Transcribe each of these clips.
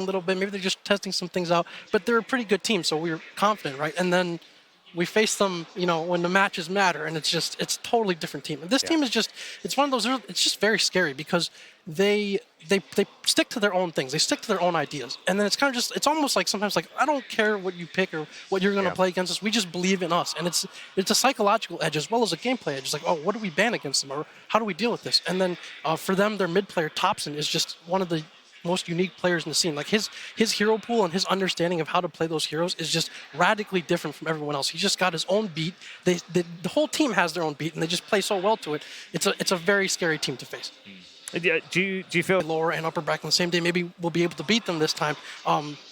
a little bit. Maybe they're just testing some things out. But they're a pretty good team, so we were confident, right? And then we face them, you know, when the matches matter, and it's a totally different team. And this team is it's one of those, it's just very scary because they stick to their own things. They stick to their own ideas. And then it's kind of just, it's almost like sometimes like, I don't care what you pick or what you're going to play against us. We just believe in us. And it's a psychological edge as well as a gameplay edge. It's like, oh, what do we ban against them? Or how do we deal with this? And then for them, their mid player, Thompson, is just one of the most unique players in the scene. Like his hero pool and his understanding of how to play those heroes is just radically different from everyone else. He's just got his own beat. The whole team has their own beat, and they just play so well to it. It's a very scary team to face. Do you feel lower and upper bracket on the same day? Maybe we'll be able to beat them this time.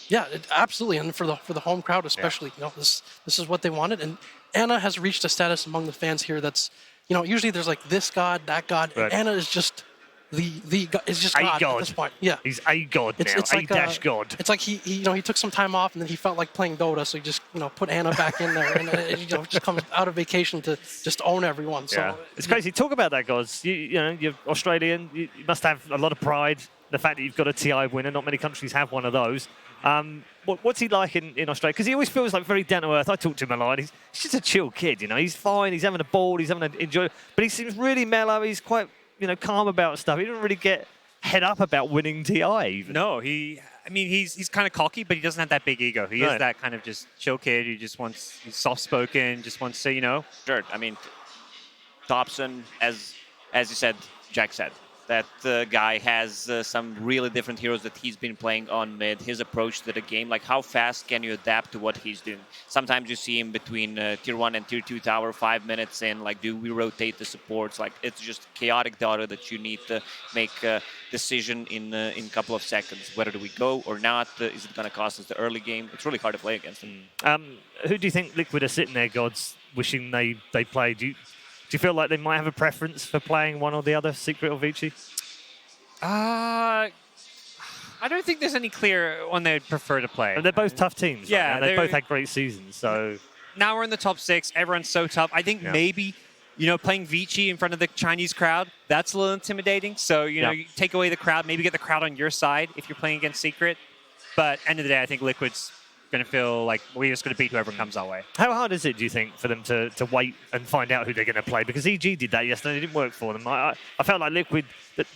Yeah, absolutely, and for the home crowd especially, you know, this is what they wanted. And Anna has reached a status among the fans here that's, you know, usually there's like this god, that god, and Anna is just the god, is just God at this point. Yeah, he's a god now. It's like god. It's like he took some time off and then he felt like playing Dota, so he just put Anna back in there and just comes out of vacation to just own everyone. So it's crazy. Talk about that, gods. You're Australian. You must have a lot of pride. The fact that you've got a TI winner. Not many countries have one of those. What's he like in Australia? Because he always feels like very down to earth. I talk to him a lot. He's just a chill kid. You know, he's fine. He's having a ball. He's having to enjoy. But he seems really mellow. He's quite calm about stuff. He doesn't really get head up about winning TI even. No, he's kind of cocky, but he doesn't have that big ego. He is that kind of just chill kid who just wants, he's soft-spoken, just wants to, Sure. I mean, Thompson, as you said, Jack said, that the guy has some really different heroes that he's been playing on mid. His approach to the game, like how fast can you adapt to what he's doing? Sometimes you see him between tier 1 and tier 2 tower 5 minutes in, like, do we rotate the supports? Like, it's just chaotic Dota that you need to make a decision in a couple of seconds. Whether do we go or not? Is it going to cost us the early game? It's really hard to play against him. Who do you think Liquid are sitting there, gods, wishing they played? Do you feel like they might have a preference for playing one or the other, Secret or Vici? I don't think there's any clear one they'd prefer to play. But they're both tough teams. Yeah. And they both had great seasons. So now we're in the top 6. Everyone's so tough. I think maybe, playing Vici in front of the Chinese crowd, that's a little intimidating. So, you take away the crowd, maybe get the crowd on your side if you're playing against Secret. But end of the day, I think Liquid's going to feel like we're just going to beat whoever comes our way. How hard is it, do you think, for them to wait and find out who they're going to play? Because EG did that yesterday. It didn't work for them. I felt like Liquid,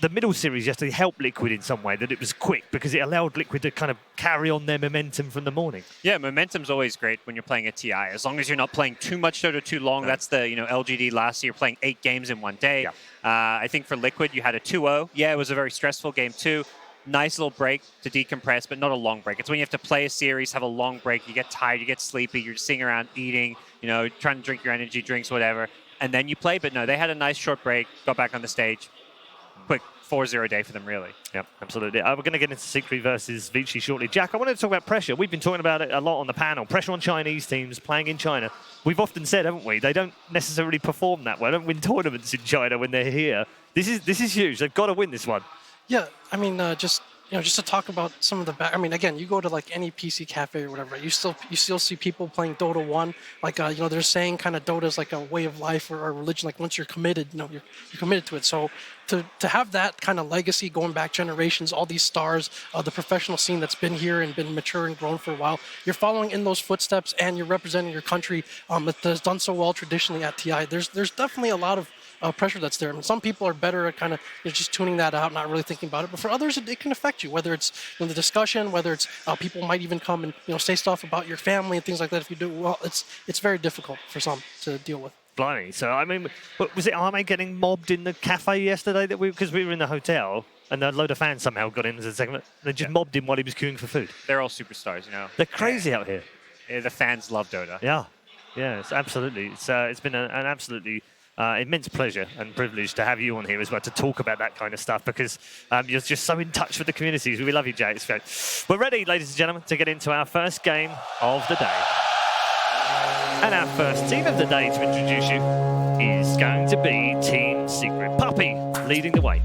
the middle series yesterday helped Liquid in some way, that it was quick because it allowed Liquid to kind of carry on their momentum from the morning. Yeah, momentum's always great when you're playing a TI. As long as you're not playing too much Dota too long. That's the, LGD last year, playing 8 games in one day. I think for Liquid, you had a 2-0. Yeah, it was a very stressful game too. Nice little break to decompress, but not a long break. It's when you have to play a series, have a long break, you get tired, you get sleepy, you're just sitting around eating, trying to drink your energy drinks, whatever, and then you play. But no, they had a nice short break, got back on the stage. Quick 4-0 day for them, really. Yep, absolutely. We're going to get into Secret versus Vici shortly. Jack, I wanted to talk about pressure. We've been talking about it a lot on the panel. Pressure on Chinese teams playing in China. We've often said, haven't we, they don't necessarily perform that well. They don't win tournaments in China when they're here. This is huge. They've got to win this one. Yeah, I mean, just to talk about some of the back. I mean, again, you go to like any PC cafe or whatever, you still see people playing Dota 1. Like, they're saying kind of Dota is like a way of life or a religion. Like once you're committed, you're committed to it. So to have that kind of legacy going back generations, all these stars, the professional scene that's been here and been mature and grown for a while, you're following in those footsteps and you're representing your country that has done so well traditionally at TI. There's definitely a lot of pressure that's there. I mean, some people are better at kind of just tuning that out, not really thinking about it. But for others, it can affect you, whether it's the discussion, whether it's people might even come and say stuff about your family and things like that. If you do well, it's very difficult for some to deal with. Blimey. So, I mean, was it Arme getting mobbed in the cafe yesterday because we were in the hotel and a load of fans somehow got in as a segment? They just mobbed him while he was queuing for food. They're all superstars, They're crazy out here. Yeah, the fans love Dota. Yeah, it's absolutely. It's been an absolutely immense pleasure and privilege to have you on here as well to talk about that kind of stuff because you're just so in touch with the communities. We love you, Jay. It's great. We're ready, ladies and gentlemen, to get into our first game of the day. And our first team of the day to introduce you is going to be Team Secret. Puppy leading the way.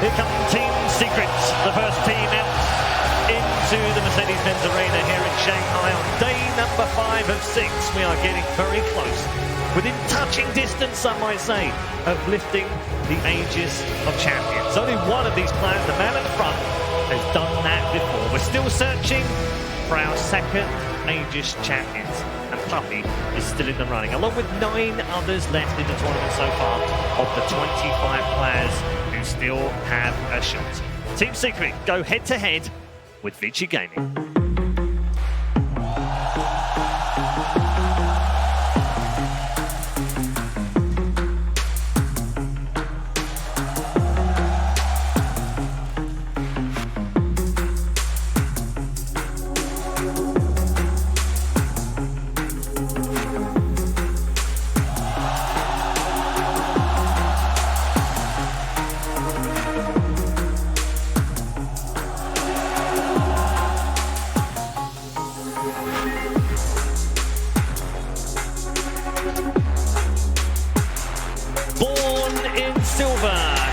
Here come Team Secrets, the first team out into the Mercedes-Benz Arena here in Shanghai on day number 5 of 6. We are getting very close, within touching distance, some might say, of lifting the Aegis of Champions. Only one of these players, the man at the front, has done that before. We're still searching for our second Aegis Champions, and Puppy is still in the running, along with 9 others left in the tournament so far of the 25 players who still have a shot. Team Secret go head-to-head with Vici Gaming.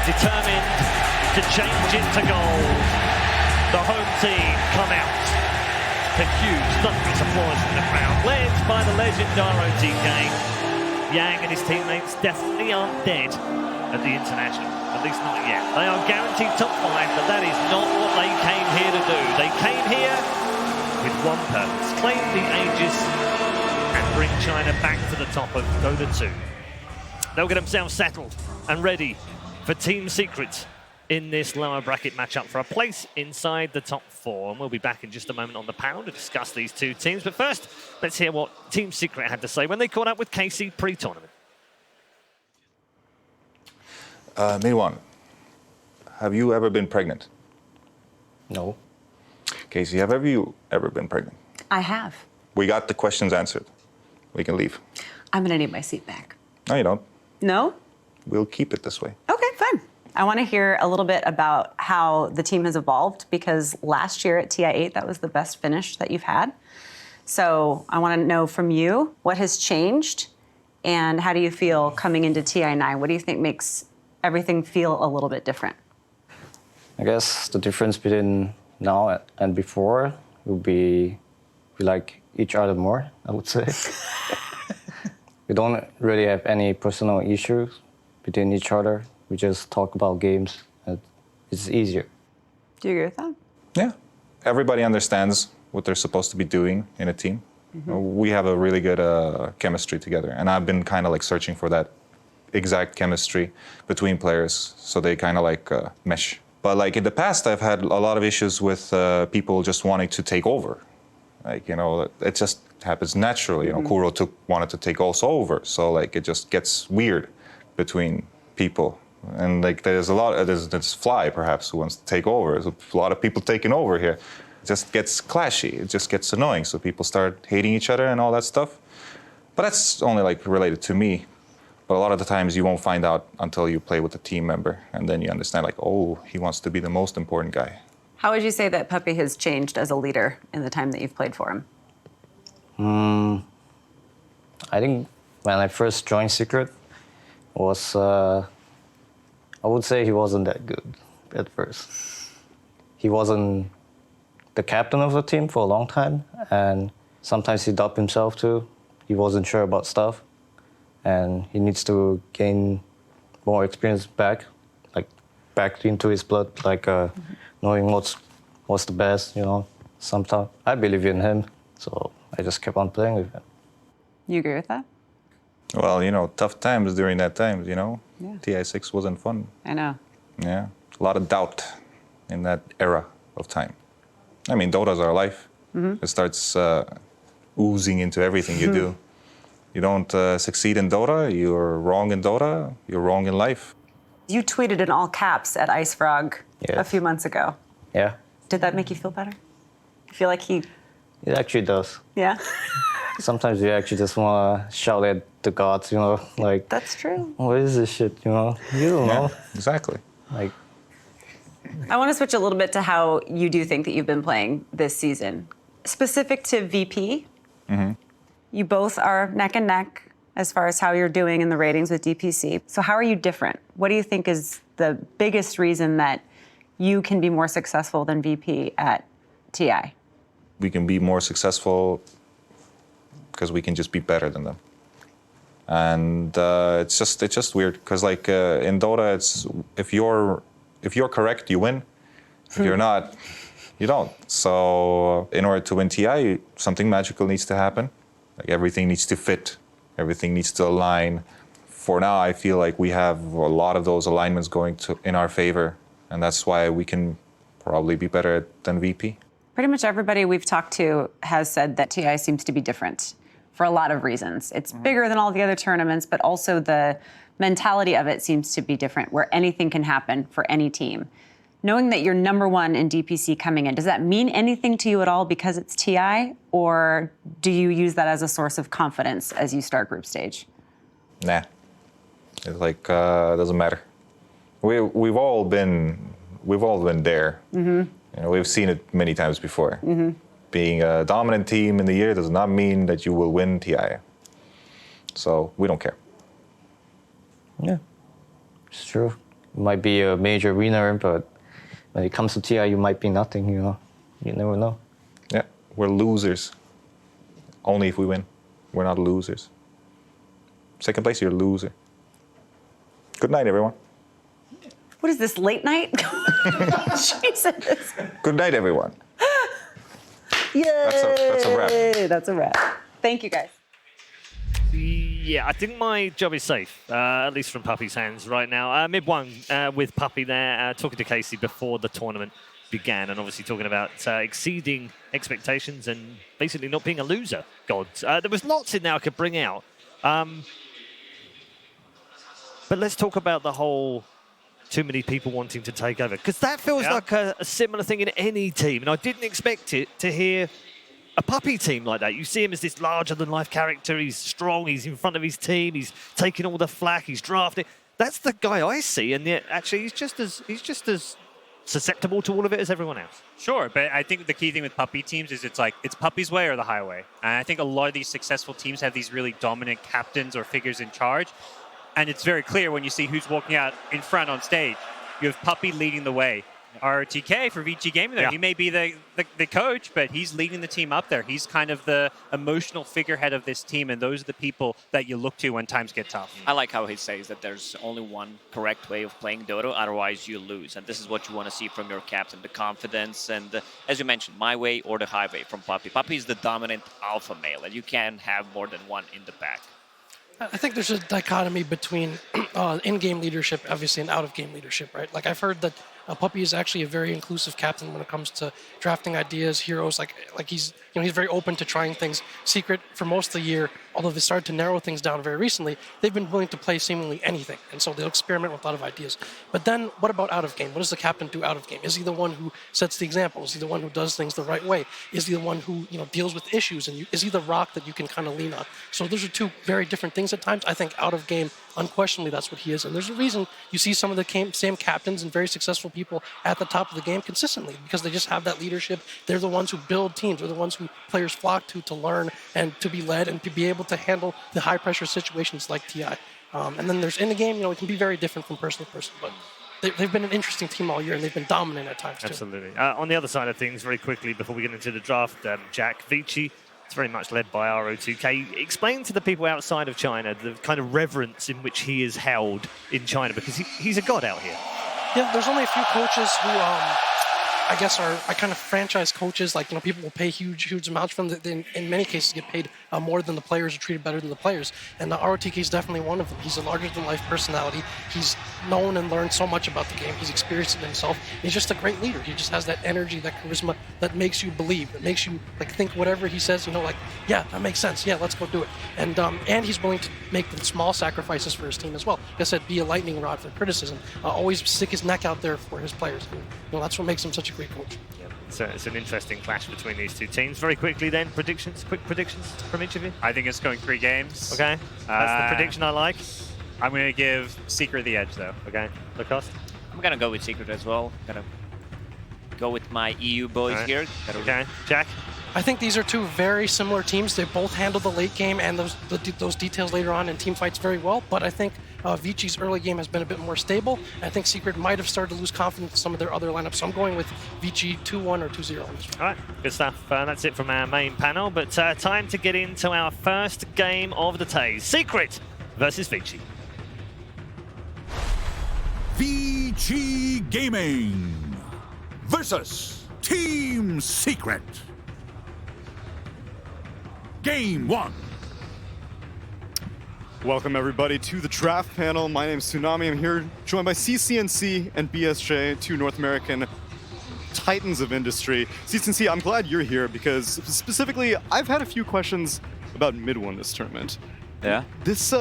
Determined to change it to gold. The home team come out to huge thunderous applause from the crowd, led by the legendary TK. Yang and his teammates definitely aren't dead at the International, at least not yet. They are guaranteed top 5, but that is not what they came here to do. They came here with one purpose: claim the Aegis and bring China back to the top of Dota 2. They'll get themselves settled and ready for Team Secret in this lower bracket matchup for a place inside the top 4. And we'll be back in just a moment on the panel to discuss these two teams. But first, let's hear what Team Secret had to say when they caught up with Casey pre-tournament. MidOne, have you ever been pregnant? No. Casey, have you ever been pregnant? I have. We got the questions answered. We can leave. I'm gonna need my seat back. No, you don't. No? We'll keep it this way. Okay, fine. I want to hear a little bit about how the team has evolved, because last year at TI8, that was the best finish that you've had. So I want to know from you, what has changed and how do you feel coming into TI9? What do you think makes everything feel a little bit different? I guess the difference between now and before will be we like each other more, I would say. We don't really have any personal issues between each other. We just talk about games, and it's easier. Do you agree with that? Yeah. Everybody understands what they're supposed to be doing in a team. We have a really good chemistry together, and I've been kind of like searching for that exact chemistry between players, so they kind of like mesh. But like in the past, I've had a lot of issues with people just wanting to take over. Like, you know, it just happens naturally. You know, Kuro wanted to take us over, so like it just gets weird between people. And like there's a lot, there's Fly perhaps who wants to take over. There's a lot of people taking over here. It just gets clashy, it just gets annoying. So people start hating each other and all that stuff. But that's only like related to me. But a lot of the times you won't find out until you play with a team member. And then you understand like, oh, he wants to be the most important guy. How would you say that Puppy has changed as a leader in the time that you've played for him? I think when I first joined Secret, was I would say he wasn't that good at first. He wasn't the captain of the team for a long time, and sometimes he doubted himself too. He wasn't sure about stuff, and he needs to gain more experience back into his blood, like knowing what's the best, you know. Sometimes I believe in him, so I just kept on playing with him. You agree with that? Well, you know, tough times during that time, you know. Yeah. TI6 wasn't fun. I know. Yeah, a lot of doubt in that era of time. I mean, Dota's our life. It starts oozing into everything you do. You don't succeed in Dota, you're wrong in Dota, you're wrong in life. You tweeted in all caps at Ice Frog a few months ago. Yeah, Did that make you feel better? You feel like he... it actually does. Yeah? Sometimes you actually just want to shout at the gods, you know, like, That's true. what is this shit, you know? You don't know. Exactly. Like, I want to switch a little bit to how you do think that you've been playing this season. Specific to VP, you both are neck and neck as far as how you're doing in the ratings with DPC. So how are you different? What do you think is the biggest reason that you can be more successful than VP at TI? We can be more successful because we can just be better than them. And it's just weird because like in Dota, it's if you're correct, you win. If you're not, you don't. So in order to win TI, something magical needs to happen. Like everything needs to fit, everything needs to align. For now, I feel like we have a lot of those alignments going in our favor, and that's why we can probably be better than VP. Pretty much everybody we've talked to has said that TI seems to be different for a lot of reasons. It's bigger than all the other tournaments, but also the mentality of it seems to be different, where anything can happen for any team. Knowing that you're #1 in DPC coming in, does that mean anything to you at all because it's TI, or do you use that as a source of confidence as you start group stage? Nah, it's like doesn't matter. We've all been there. You know, we've seen it many times before. Being a dominant team in the year does not mean that you will win TI. So we don't care. Yeah, it's true. You might be a major winner, but when it comes to TI, you might be nothing, you know. You never know. Yeah, we're losers. Only if we win. We're not losers. Second place, you're a loser. Good night, everyone. What is this, late night? Jesus. Good night, everyone. Yay! That's a wrap. That's a wrap. Thank you, guys. Yeah, I think my job is safe, at least from Puppy's hands right now. MidOne with Puppy there, talking to Casey before the tournament began, and obviously talking about exceeding expectations and basically not being a loser, gods. There was lots in there I could bring out. But let's talk about the whole too many people wanting to take over, because that feels like a similar thing in any team, and I didn't expect it to hear a Puppy team like that. You see him as this larger-than-life character. He's strong. He's in front of his team. He's taking all the flack. He's drafting. That's the guy I see, and yet actually he's just as susceptible to all of it as everyone else. Sure, but I think the key thing with Puppy teams is it's Puppy's way or the highway. And I think a lot of these successful teams have these really dominant captains or figures in charge. And it's very clear when you see who's walking out in front on stage. You have Puppy leading the way. RTK for Vici Gaming there. Yeah. He may be the coach, but he's leading the team up there. He's kind of the emotional figurehead of this team, and those are the people that you look to when times get tough. I like how he says that there's only one correct way of playing Dota, otherwise you lose. And this is what you want to see from your captain, the confidence, and as you mentioned, my way or the highway from Puppy. Puppy is the dominant alpha male, and you can have more than one in the pack. I think there's a dichotomy between in-game leadership, obviously, and out-of-game leadership, right? Like, I've heard that Puppy is actually a very inclusive captain when it comes to drafting ideas, heroes. Like he's very open to trying things secret for most of the year. Although they started to narrow things down very recently, they've been willing to play seemingly anything, and so they'll experiment with a lot of ideas. But then, what about out of game? What does the captain do out of game? Is he the one who sets the example? Is he the one who does things the right way? Is he the one who deals with issues? And is he the rock that you can kind of lean on? So those are two very different things at times. I think out of game, unquestionably, that's what he is. And there's a reason you see some of the same captains and very successful people at the top of the game consistently, because they just have that leadership. They're the ones who build teams. They're the ones who players flock to learn and to be led and to be able to handle the high-pressure situations like TI. And then there's in the game, it can be very different from person to person, but they've been an interesting team all year, and they've been dominant at times, too. Absolutely. On the other side of things, very quickly, before we get into the draft, Jack, Vici, it's very much led by RO2K. Explain to the people outside of China the kind of reverence in which he is held in China, because he's a god out here. Yeah, there's only a few coaches who I guess are kind of franchise coaches. Like, people will pay huge amounts for them. They, in many cases, get paid more than the players, are treated better than the players. And ROTK is definitely one of them. He's a larger-than-life personality. He's known and learned so much about the game. He's experienced it himself. He's just a great leader. He just has that energy, that charisma that makes you believe. That makes you think whatever he says. Yeah, that makes sense. Yeah, let's go do it. And he's willing to make the small sacrifices for his team as well. Like I said, be a lightning rod for criticism. Always stick his neck out there for his players. And, that's what makes him such a great coach. Yeah. So it's an interesting clash between these two teams. Very quickly then, quick predictions from each of you? I think it's going 3 games. Okay, that's the prediction I like. I'm going to give Secret the edge, though. Okay, Lacoste? I'm going to go with Secret as well. Going to go with my EU boys here. Okay, Jack? I think these are two very similar teams. They both handle the late game and those details later on in team fights very well. But I think Vici's early game has been a bit more stable. I think Secret might have started to lose confidence in some of their other lineups. So I'm going with Vici 2-1 or 2-0 on this one. All right, good stuff. That's it from our main panel. But time to get into our first game of the day. Secret versus Vici. Vici Gaming versus Team Secret. Game 1. Welcome everybody to the draft panel. My name is Tsunami. I'm here joined by CCNC and BSJ, two North American titans of industry. CCNC, I'm glad you're here because specifically I've had a few questions about MidOne this tournament. Yeah. This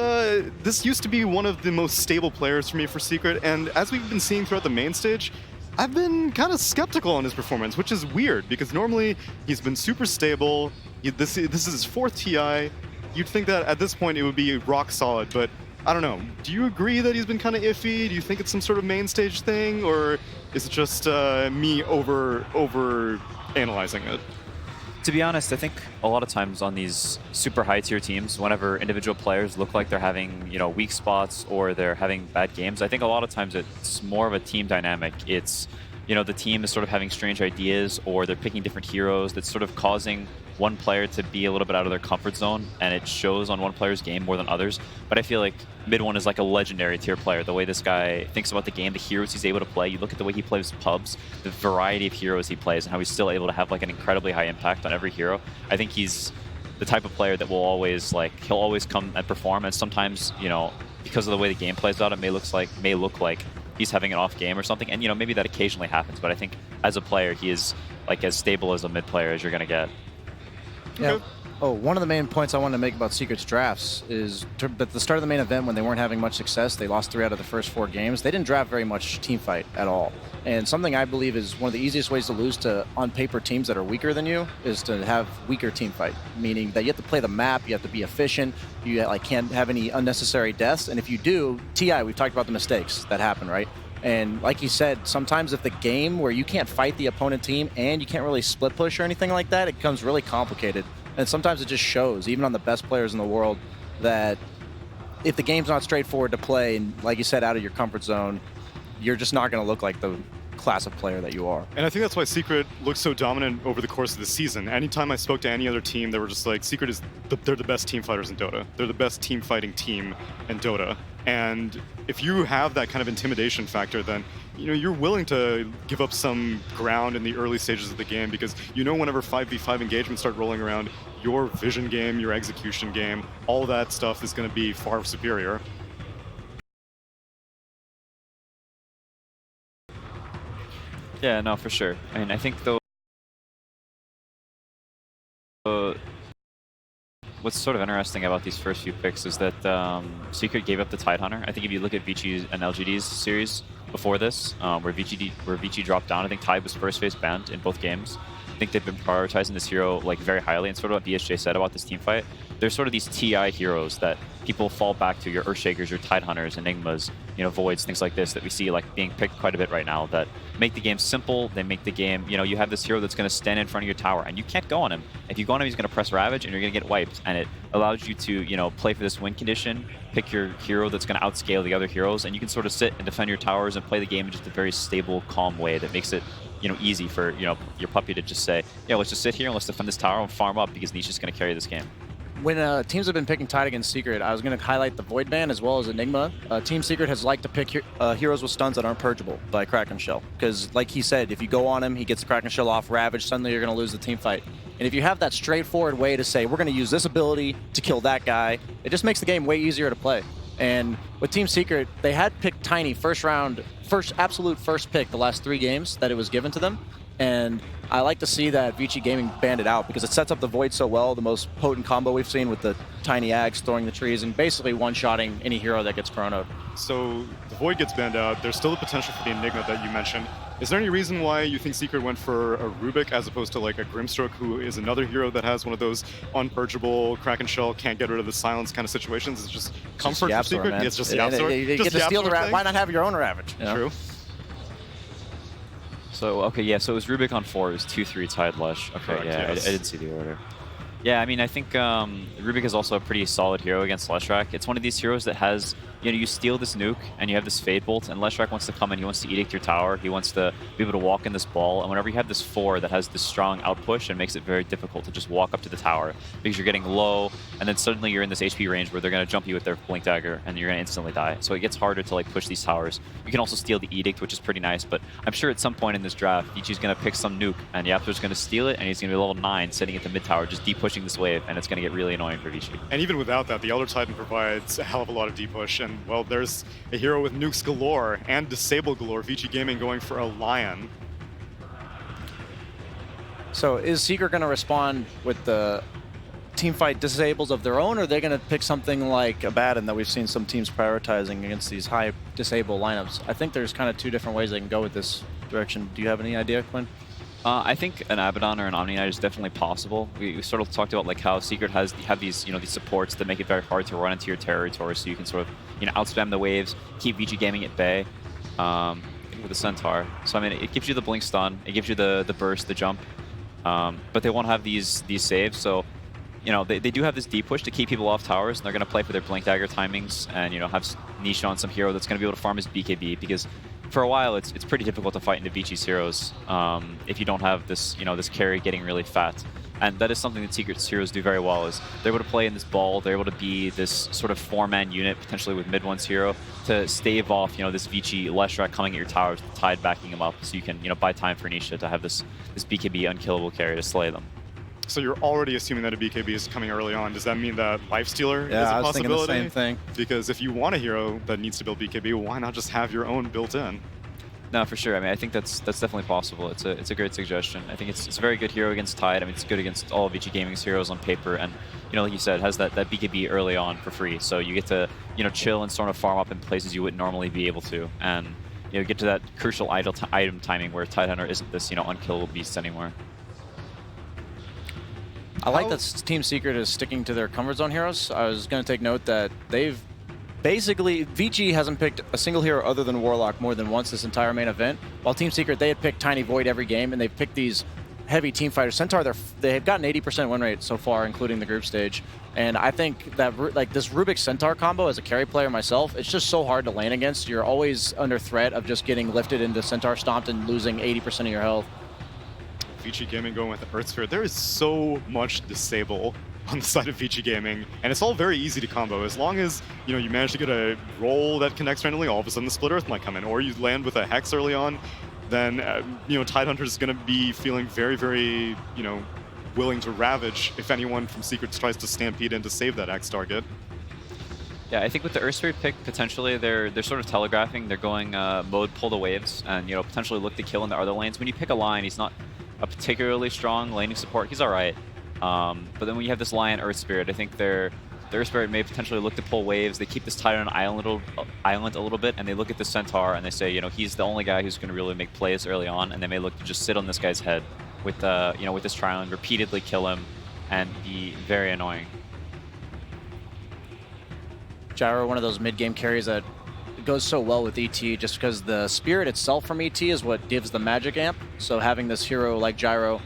used to be one of the most stable players for me for Secret, and as we've been seeing throughout the main stage, I've been kind of skeptical on his performance, which is weird because normally he's been super stable. This is his 4th TI. You'd think that at this point it would be rock solid, but I don't know. Do you agree that he's been kind of iffy? Do you think it's some sort of main stage thing, or is it just me over analyzing it? To be honest, I think a lot of times on these super high tier teams, whenever individual players look like they're having, you know, weak spots or they're having bad games, I think a lot of times it's more of a team dynamic. It's, you know, the team is sort of having strange ideas or they're picking different heroes that's sort of causing one player to be a little bit out of their comfort zone, and it shows on one player's game more than others. But I feel like MidOne is like a legendary tier player. The way this guy thinks about the game, the heroes he's able to play, you look at the way he plays pubs, the variety of heroes he plays, and how he's still able to have like an incredibly high impact on every hero. I think he's the type of player that will always, like, he'll always come and perform, and sometimes, you know, because of the way the game plays out, it may look like he's having an off game or something, and you know, maybe that occasionally happens, but I think as a player, he is like as stable as a mid player as you're gonna get. Yeah. Oh, one of the main points I wanted to make about Secret's drafts is at the start of the main event when they weren't having much success, they lost 3 out of the first 4 games. They didn't draft very much team fight at all. And something I believe is one of the easiest ways to lose to on-paper teams that are weaker than you is to have weaker team fight, meaning that you have to play the map, you have to be efficient, you like can't have any unnecessary deaths. And if you do, TI, we've talked about the mistakes that happen, right? And like you said, sometimes if the game where you can't fight the opponent team and you can't really split push or anything like that, it becomes really complicated. And sometimes it just shows, even on the best players in the world, that if the game's not straightforward to play, and like you said, out of your comfort zone, you're just not going to look like the class of player that you are. And I think that's why Secret looks so dominant over the course of the season. Anytime I spoke to any other team, they were just like, Secret is, they're the best team fighters in Dota. They're the best team fighting team in Dota. And if you have that kind of intimidation factor, then you know you're willing to give up some ground in the early stages of the game because you know whenever 5v5 engagements start rolling around, your vision game, your execution game, all that stuff is going to be far superior. Yeah, no, for sure. I mean, I think though, what's sort of interesting about these first few picks is that Secret gave up the Tidehunter. I think if you look at Vici and LGD's series before this, where Vici dropped down, I think Tide was first phase banned in both games. I think they've been prioritizing this hero like very highly, and sort of what BSJ said about this team fight. There's sort of these TI heroes that people fall back to, your Earthshakers, your Tidehunters, Enigmas, you know, Voids, things like this that we see like being picked quite a bit right now that make the game simple. They make the game, you know, you have this hero that's going to stand in front of your tower and you can't go on him. If you go on him, he's going to press Ravage and you're going to get wiped, and it allows you to, you know, play for this win condition, pick your hero that's going to outscale the other heroes, and you can sort of sit and defend your towers and play the game in just a very stable, calm way that makes it, you know, easy for, you know, your puppy to just say, yeah, let's just sit here and let's defend this tower and farm up because Nisha's going to carry this game. When teams have been picking Tide against Secret, I was going to highlight the Void Ban as well as Enigma. Team Secret has liked to pick heroes with stuns that aren't purgeable by Kraken Shell. Because like he said, if you go on him, he gets the Kraken Shell off, Ravage, suddenly you're going to lose the team fight. And if you have that straightforward way to say, we're going to use this ability to kill that guy, it just makes the game way easier to play. And with Team Secret, they had picked Tiny absolute first pick the last 3 games that it was given to them. And I like to see that Vici Gaming banned it out because it sets up the Void so well, the most potent combo we've seen with the Tiny Ags throwing the trees and basically one-shotting any hero that gets chronoed. So the Void gets banned out. There's still the potential for the Enigma that you mentioned. Is there any reason why you think Secret went for a Rubik as opposed to like a Grimstroke, who is another hero that has one of those unpurgeable Kraken Shell, can't get rid of the silence kind of situations? It's just comfort for Secret? Man. It's just the Yapstor. You get to steal the Ravage. Why not have your own Ravage? You know? True. So, okay, yeah, so it was Rubik on 4, it was 2-3 tied Lush. Okay, Correct, yeah, yes. I didn't see the order. Yeah, I mean, I think Rubik is also a pretty solid hero against Leshrac. It's one of these heroes that has, you know, you steal this nuke and you have this Fade Bolt, and Leshrac wants to come in, he wants to edict your tower, he wants to be able to walk in this ball, and whenever you have this 4 that has this strong outpush, it makes it very difficult to just walk up to the tower, because you're getting low, and then suddenly you're in this HP range where they're going to jump you with their Blink Dagger, and you're going to instantly die. So it gets harder to like push these towers. You can also steal the Edict, which is pretty nice, but I'm sure at some point in this draft, Vici's going to pick some nuke, and Yaptor's going to steal it, and he's going to be level 9, sitting at the mid tower, just de-pushing this wave, and it's going to get really annoying for Vici. And even without that, the Elder Titan provides a hell of a lot of D-push, and, well, there's a hero with nukes galore and disable galore, Vici Gaming going for a Lion. So is Secret going to respond with the teamfight disables of their own, or are they going to pick something like Abaddon that we've seen some teams prioritizing against these high disable lineups? I think there's kind of 2 different ways they can go with this direction. Do you have any idea, Quinn? I think an Abaddon or an Omni Knight is definitely possible. We sort of talked about like how Secret have these, you know, these supports that make it very hard to run into your territory, so you can sort of, you know, outspam the waves, keep Vici Gaming at bay with the Centaur. So I mean, it gives you the blink stun, it gives you the burst, the jump, but they won't have these saves. So, you know, they do have this deep push to keep people off towers, and they're going to play for their Blink Dagger timings and, you know, have niche on some hero that's going to be able to farm his BKB, because for a while it's pretty difficult to fight into Vici's heroes if you don't have this, you know, this carry getting really fat. And that is something that Secret's heroes do very well, is they're able to play in this ball, they're able to be this sort of 4-man unit, potentially with MidOne's hero, to stave off, you know, this Vici Leshrac coming at your towers, the Tide backing him up, so you can, you know, buy time for Nisha to have this BKB unkillable carry to slay them. So you're already assuming that a BKB is coming early on. Does that mean that Lifestealer is a I was possibility? thinking the same thing. Because if you want a hero that needs to build BKB, why not just have your own built in? No, for sure. I mean, I think that's definitely possible. It's a great suggestion. I think it's a very good hero against Tide. I mean, it's good against all of Vici Gaming's heroes on paper, and, you know, like you said, it has that BKB early on for free. So you get to, you know, chill and sort of farm up in places you wouldn't normally be able to, and, you know, get to that crucial item timing where Tidehunter isn't this, you know, unkillable beast anymore. I like that Team Secret is sticking to their comfort zone heroes. I was going to take note that they've basically, Vici hasn't picked a single hero other than Warlock more than once this entire main event, while Team Secret, they had picked Tiny Void every game, and they've picked these heavy team fighters. Centaur, they've gotten 80% win rate so far, including the group stage. And I think that, like, this Rubik Centaur combo, as a carry player myself, it's just so hard to lane against. You're always under threat of just getting lifted into Centaur stomped and losing 80% of your health. Vici Gaming going with the Earth Sphere. There is so much disable on the side of Vici Gaming, and it's all very easy to combo. As long as, you know, you manage to get a roll that connects randomly, all of a sudden the Split Earth might come in, or you land with a Hex early on, then, you know, Tidehunter is going to be feeling very, very, you know, willing to ravage if anyone from Secrets tries to stampede in to save that X target. Yeah, I think with the Earth Spirit pick, potentially they're sort of telegraphing. They're going mode pull the waves and, you know, potentially look to kill in the other lanes. When you pick a line, he's not a particularly strong laning support. He's all right. But then when you have this Lion Earth Spirit, I think the Earth Spirit may potentially look to pull waves. They keep this Tide on an island a little bit, and they look at the Centaur and they say, you know, he's the only guy who's going to really make plays early on, and they may look to just sit on this guy's head with, you know, with this Triland, repeatedly kill him, and be very annoying. Gyro, one of those mid-game carries that goes so well with ET, just because the Spirit itself from ET is what gives the magic amp. So having this hero like Gyro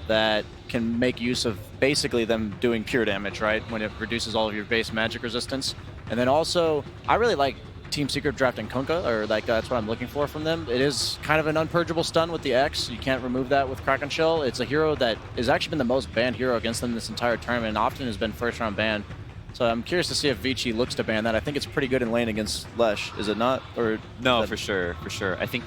that can make use of basically them doing pure damage, right? When it reduces all of your base magic resistance. And then also, I really like Team Secret drafting Kunkka, or like that's what I'm looking for from them. It is kind of an unpurgeable stun with the X. You can't remove that with Kraken Shell. It's a hero that has actually been the most banned hero against them this entire tournament, and often has been first round banned. So I'm curious to see if Vici looks to ban that. I think it's pretty good in lane against Lesh, is it not? Or no, for sure. I think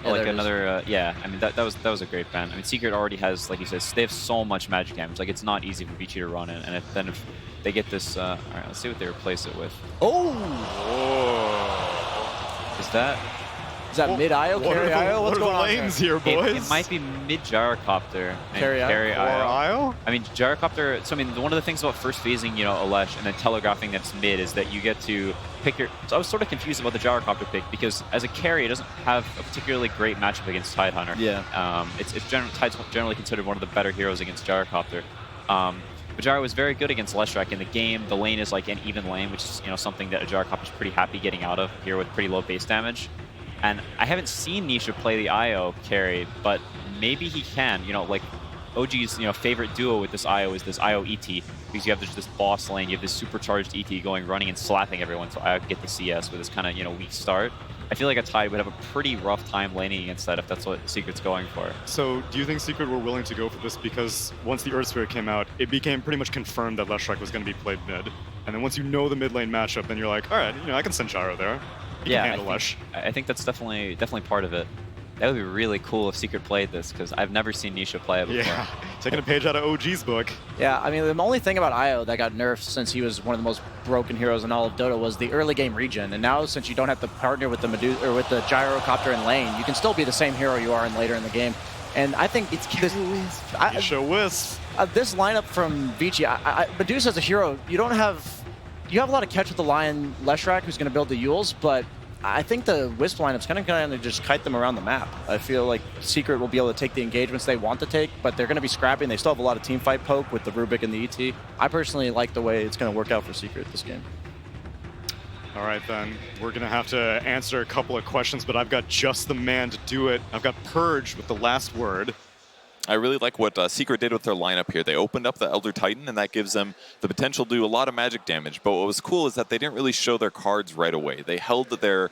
like another, yeah. I mean that was a great ban. I mean Secret already has, like you said, they have so much magic damage. Like it's not easy for Vici to run in, and if they get this, all right, let's see what they replace it with. Oh! Is that mid-IO, carry IO? What's going on lanes here, boys? It might be mid-Gyrocopter and carry IO. I mean, Gyrocopter, so I mean, one of the things about first phasing, you know, Alesh, and then telegraphing that's mid is that you get to pick your... So I was sort of confused about the Gyrocopter pick, because as a carry, it doesn't have a particularly great matchup against Tidehunter. Yeah. Tide's generally considered one of the better heroes against Gyrocopter. But Gyro was very good against Leshrac in the game. The lane is like an even lane, which is, you know, something that a Gyrocopter is pretty happy getting out of here with pretty low base damage. And I haven't seen Nisha play the IO carry, but maybe he can. You know, like OG's favorite duo with this IO is this IO ET, because you have this boss lane, you have this supercharged ET going, running and slapping everyone, so IO can get the CS with this kind of weak start. I feel like a Tide would have a pretty rough time laning against that if that's what Secret's going for. So do you think Secret were willing to go for this because once the Earth Spirit came out, it became pretty much confirmed that Leshrac was going to be played mid, and then once you know the mid lane matchup, then you're like, all right, I can send Gyro there. He can handle Lesh. I think that's definitely part of it. That would be really cool if Secret played this, because I've never seen Nisha play it before. Yeah, taking a page out of OG's book. Yeah, I mean, the only thing about Io that got nerfed since he was one of the most broken heroes in all of Dota was the early game regen. And now, since you don't have to partner with the or with the gyrocopter in lane, you can still be the same hero you are in later in the game. And I think it's Nisha Wisp. This lineup from Vici, Medusa as a hero, you have a lot of catch with the Lion Leshrac, who's going to build the Yules, but I think the Wisp lineup's kind of just kite them around the map. I feel like Secret will be able to take the engagements they want to take, but they're going to be scrapping. They still have a lot of team fight poke with the Rubik and the ET. I personally like the way it's going to work out for Secret this game. All right, then. We're going to have to answer a couple of questions, but I've got just the man to do it. I've got Purge with the last word. I really like what Secret did with their lineup here. They opened up the Elder Titan, and that gives them the potential to do a lot of magic damage. But what was cool is that they didn't really show their cards right away. They held their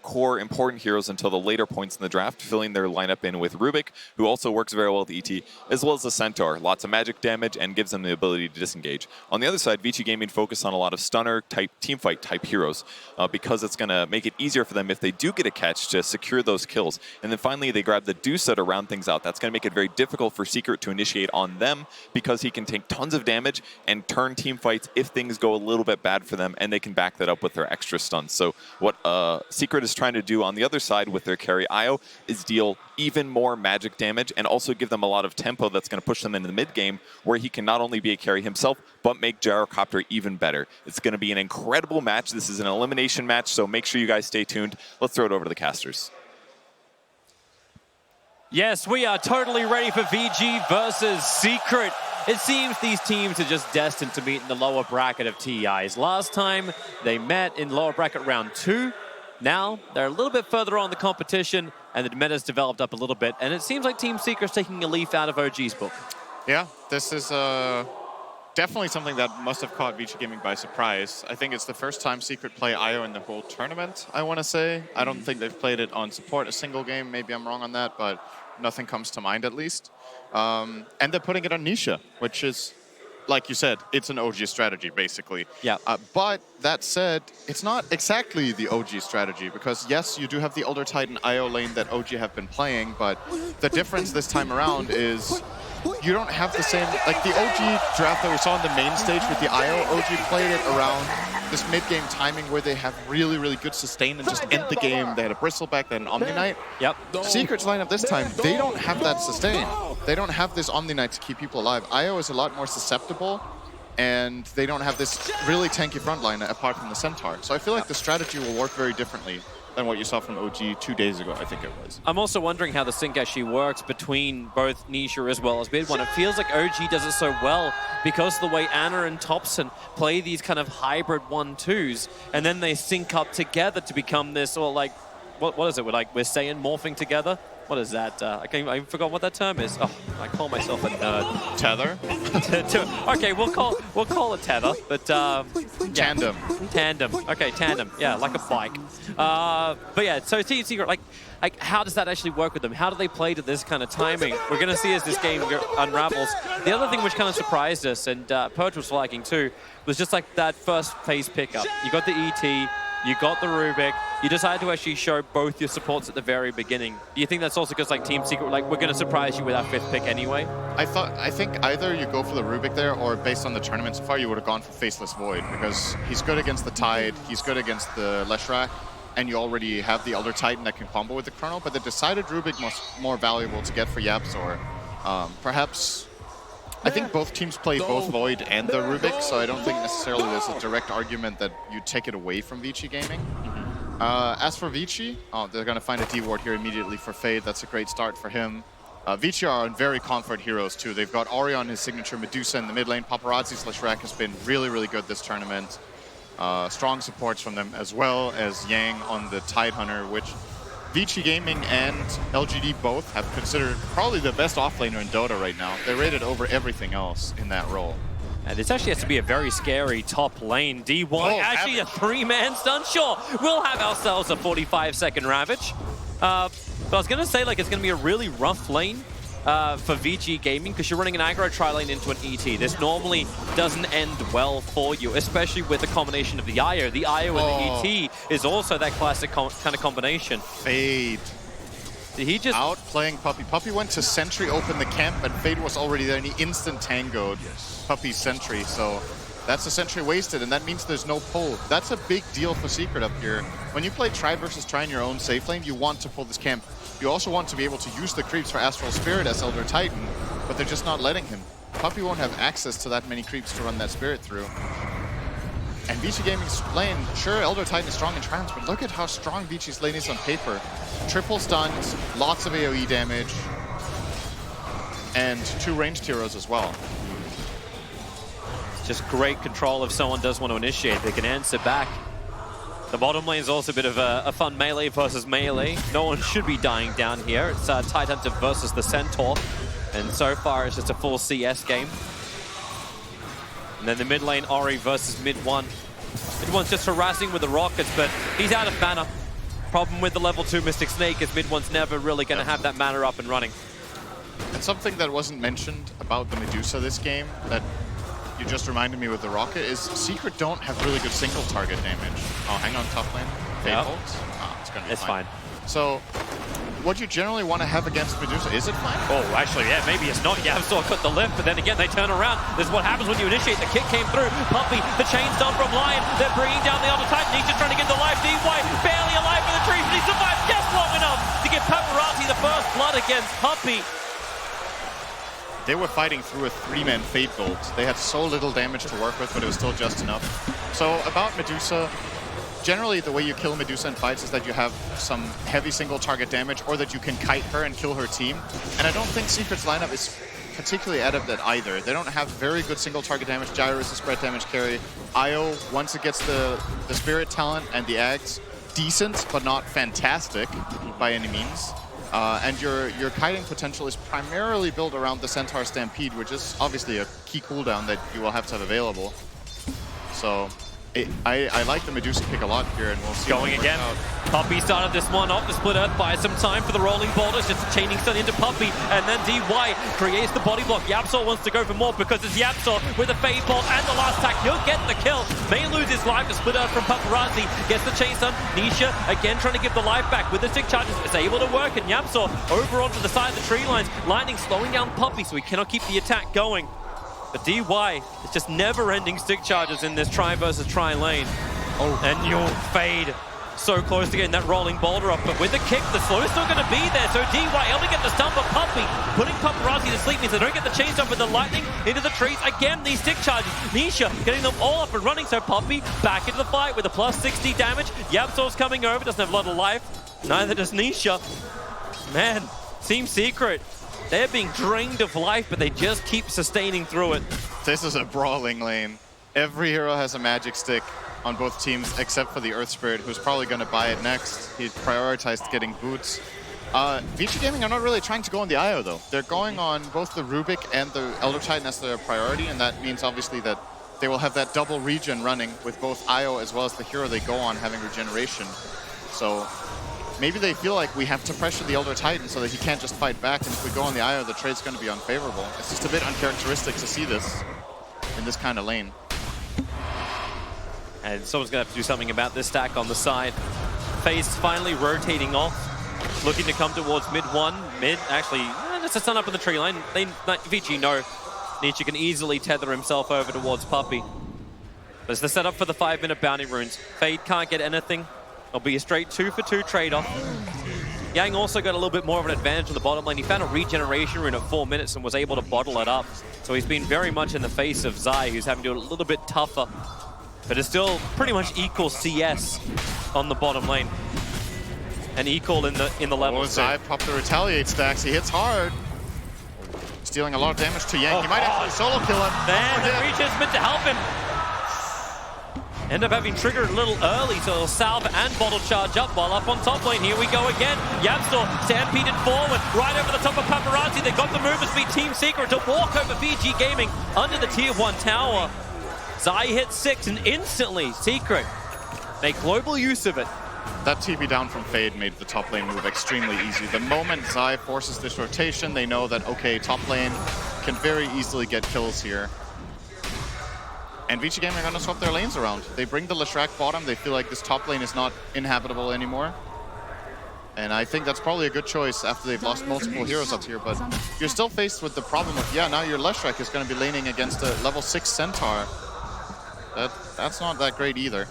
core important heroes until the later points in the draft, filling their lineup in with Rubik, who also works very well with ET, as well as the Centaur. Lots of magic damage and gives them the ability to disengage. On the other side, Vici Gaming focused on a lot of stunner-type, teamfight-type heroes because it's going to make it easier for them if they do get a catch to secure those kills. And then finally, they grab the Dusa to round things out. That's going to make it very difficult for Secret to initiate on them because he can take tons of damage and turn team fights if things go a little bit bad for them, and they can back that up with their extra stuns. So what Secret is trying to do on the other side with their carry Io is deal even more magic damage and also give them a lot of tempo that's going to push them into the mid game, where he can not only be a carry himself but make Gyrocopter even better. It's going to be an incredible match. This is an elimination match, so make sure you guys stay tuned. Let's throw it over to the casters. Yes, we are totally ready for VG versus Secret. It seems these teams are just destined to meet in the lower bracket of TIs. Last time they met in lower bracket round 2. Now they're a little bit further on the competition, and the meta's developed up a little bit, and it seems like Team Secret's taking a leaf out of OG's book. Yeah, this is definitely something that must have caught Vici Gaming by surprise. I think it's the first time Secret play IO in the whole tournament, I want to say. I don't think they've played it on support a single game. Maybe I'm wrong on that, but nothing comes to mind at least. And they're putting it on Nisha, which is, like you said, it's an OG strategy, basically. Yeah. But that said, it's not exactly the OG strategy, because yes, you do have the Elder Titan IO lane that OG have been playing, but the difference this time around is you don't have the same, like the OG draft that we saw on the main stage with the IO, OG played it around this mid-game timing where they have really, really good sustain and just end the game. They had a Bristleback, they had an Omni Knight. Yep. Secret's lineup this time, they don't have that sustain. They don't have this Omni Knight to keep people alive. IO is a lot more susceptible, and they don't have this really tanky front line apart from the Centaur. So I feel like the strategy will work very differently than what you saw from OG 2 days ago, I think it was. I'm also wondering how the sync actually works between both Nisha as well as MidOne. It feels like OG does it so well because of the way Anna and Thompson play these kind of hybrid 1-2s, and then they sync up together to become this, or like, what is it? We're saying morphing together? What is that? I forgot what that term is. Oh, I call myself a nerd. Tether? Okay, we'll call it tether, but yeah. Tandem. Tandem. Okay, tandem. Yeah, like a bike. But yeah, so Team Secret, like how does that actually work with them? How do they play to this kind of timing? We're going to see as this game unravels. The other thing which kind of surprised us, and Purge was flagging too, was just like that first phase pickup. You got the ET, you got the Rubik, you decided to actually show both your supports at the very beginning. Do you think that's also because like Team Secret, like we're going to surprise you with our 5th pick anyway? I think either you go for the Rubik there, or based on the tournament so far, you would have gone for Faceless Void, because he's good against the Tide, he's good against the Leshrac, and you already have the Elder Titan that can combo with the Chrono, but the decided Rubik was more valuable to get for YapzOr. Perhaps, I think both teams play both Void and the Rubik, so I don't think necessarily there's a direct argument that you take it away from Vici Gaming. As for Vici, they're going to find a D-ward here immediately for Fade. That's a great start for him. Vici are on very comfort heroes too. They've got Orion, his signature Medusa in the mid lane. Paparazzi/Rack has been really, really good this tournament. Strong supports from them, as well as Yang on the Tidehunter, which Vici Gaming and LGD both have considered probably the best offlaner in Dota right now. They're rated over everything else in that role. And this actually has to be a very scary top lane. DY, actually a 3-man stun. Sure, we'll have ourselves a 45-second Ravage. But I was going to say, like, it's going to be a really rough lane for Vici Gaming because you're running an aggro tri-lane into an ET. This normally doesn't end well for you, especially with the combination of the IO. The IO and the ET is also that classic kind of combination. Fade. He just outplaying Puppey. Puppey went to Sentry, open the camp, and Fade was already there, and he instant tangoed Puppey's Sentry. So that's a Sentry wasted, and that means there's no pull. That's a big deal for Secret up here. When you play Tri versus Tri in your own safe lane, you want to pull this camp. You also want to be able to use the creeps for Astral Spirit as Elder Titan, but they're just not letting him. Puppey won't have access to that many creeps to run that Spirit through. And Vici Gaming's lane, sure, Elder Titan is strong in trans, but look at how strong Vici's lane is on paper. Triple stuns, lots of AoE damage, and 2 ranged heroes as well. Just great control if someone does want to initiate. They can answer back. The bottom lane is also a bit of a fun melee versus melee. No one should be dying down here. It's Tidehunter versus the Centaur. And so far, it's just a full CS game. And then the mid lane, Ori versus MidOne. MidOne's just harassing with the rockets, but he's out of mana. Problem with the level 2 Mystic Snake is MidOne's never really going to have that mana up and running. And something that wasn't mentioned about the Medusa this game that you just reminded me with the rocket is Secret don't have really good single target damage. Oh, hang on, top lane. Fade holds? Oh, it's going to be fine. So, what you generally want to have against Medusa, is it fine? Oh, actually, yeah, maybe it's not. Yavsor cut the lift, but then again, they turn around. This is what happens when you initiate. The kick came through. Puppey, the chain stun from Lion. They're bringing down the Elder Titan. He's just trying to get the life. DY barely alive for the trees, but he survived just long enough to give Paparazzi the first blood against Puppey. They were fighting through a 3-man Fate build. They had so little damage to work with, but it was still just enough. So about Medusa, generally the way you kill Medusa in fights is that you have some heavy single target damage or that you can kite her and kill her team. And I don't think Secret's lineup is particularly adept at either. They don't have very good single target damage. Gyro is a spread damage carry. IO, once it gets the Spirit talent and the Ags, decent but not fantastic by any means. And your kiting potential is primarily built around the Centaur Stampede, which is obviously a key cooldown that you will have to have available. So I like the Medusa pick a lot here, and we'll see. Going again. Puppey started this one off. The Split Earth buys some time for the rolling boulders. Just a chaining stun into Puppey, and then DY creates the body block. Yavsor wants to go for more because it's Yavsor with a Fade Bolt and the last attack. He'll get the kill. May lose his life. The Split Earth from Paparazzi gets the chain stun. Nisha again trying to give the life back with the stick charges. It's able to work, and Yavsor over onto the side of the tree lines. Lightning slowing down Puppey so he cannot keep the attack going. But DY, it's just never-ending stick charges in this Tri versus Tri lane. Oh, and you'll Fade. So close to getting that rolling boulder up, but with the kick, the slow is still going to be there. So DY able to get the stun, but Puppey putting Paparazzi to sleep means they don't get the chain stun with the lightning into the trees. Again, these stick charges. Nisha getting them all up and running, so Puppey back into the fight with a plus 60 damage. Yavsor's coming over, doesn't have a lot of life. Neither does Nisha. Man, Team Secret, they're being drained of life, but they just keep sustaining through it. This is a brawling lane. Every hero has a magic stick on both teams, except for the Earth Spirit, who's probably going to buy it next. He prioritized getting boots. Vici Gaming are not really trying to go on the IO, though. They're going on both the Rubik and the Elder Titan as their priority, and that means, obviously, that they will have that double regen running with both IO as well as the hero they go on having regeneration. So maybe they feel like we have to pressure the Elder Titan so that he can't just fight back, and if we go on the IO, the trade's going to be unfavorable. It's just a bit uncharacteristic to see this in this kind of lane. And someone's going to have to do something about this stack on the side. FaZe finally rotating off, looking to come towards MidOne. Mid, actually, just a stun up in the tree line. Vici, no. Nietzsche can easily tether himself over towards Puppey. There's the setup for the 5-minute bounty runes. Fade can't get anything. It'll be a straight 2-for-2 trade-off. Yang also got a little bit more of an advantage on the bottom lane. He found a regeneration rune at 4 minutes and was able to bottle it up. So he's been very much in the face of Zai, who's having to do it a little bit tougher. But it's still pretty much equal CS on the bottom lane. And equal in the level. Oh, Zai popped the retaliate stacks. He hits hard. Stealing a lot of damage to Yang. He might actually solo kill him. Then the reach is meant to help him. End up having triggered a little early, so he'll salve and bottle charge up while up on top lane. Here we go again. YapzOr stampeded forward, right over the top of Paparazzi. They got the movers beat Team Secret to walk over VG Gaming under the tier 1 tower. Zai hit 6 and instantly Secret make global use of it. That TP down from Fade made the top lane move extremely easy. The moment Zai forces this rotation, they know that, okay, top lane can very easily get kills here. And Vici Gaming are going to swap their lanes around. They bring the Leshrac bottom. They feel like this top lane is not inhabitable anymore. And I think that's probably a good choice after they've lost multiple heroes up here. But you're still faced with the problem of, yeah, now your Leshrac is going to be laning against a level 6 Centaur. That's not that great either.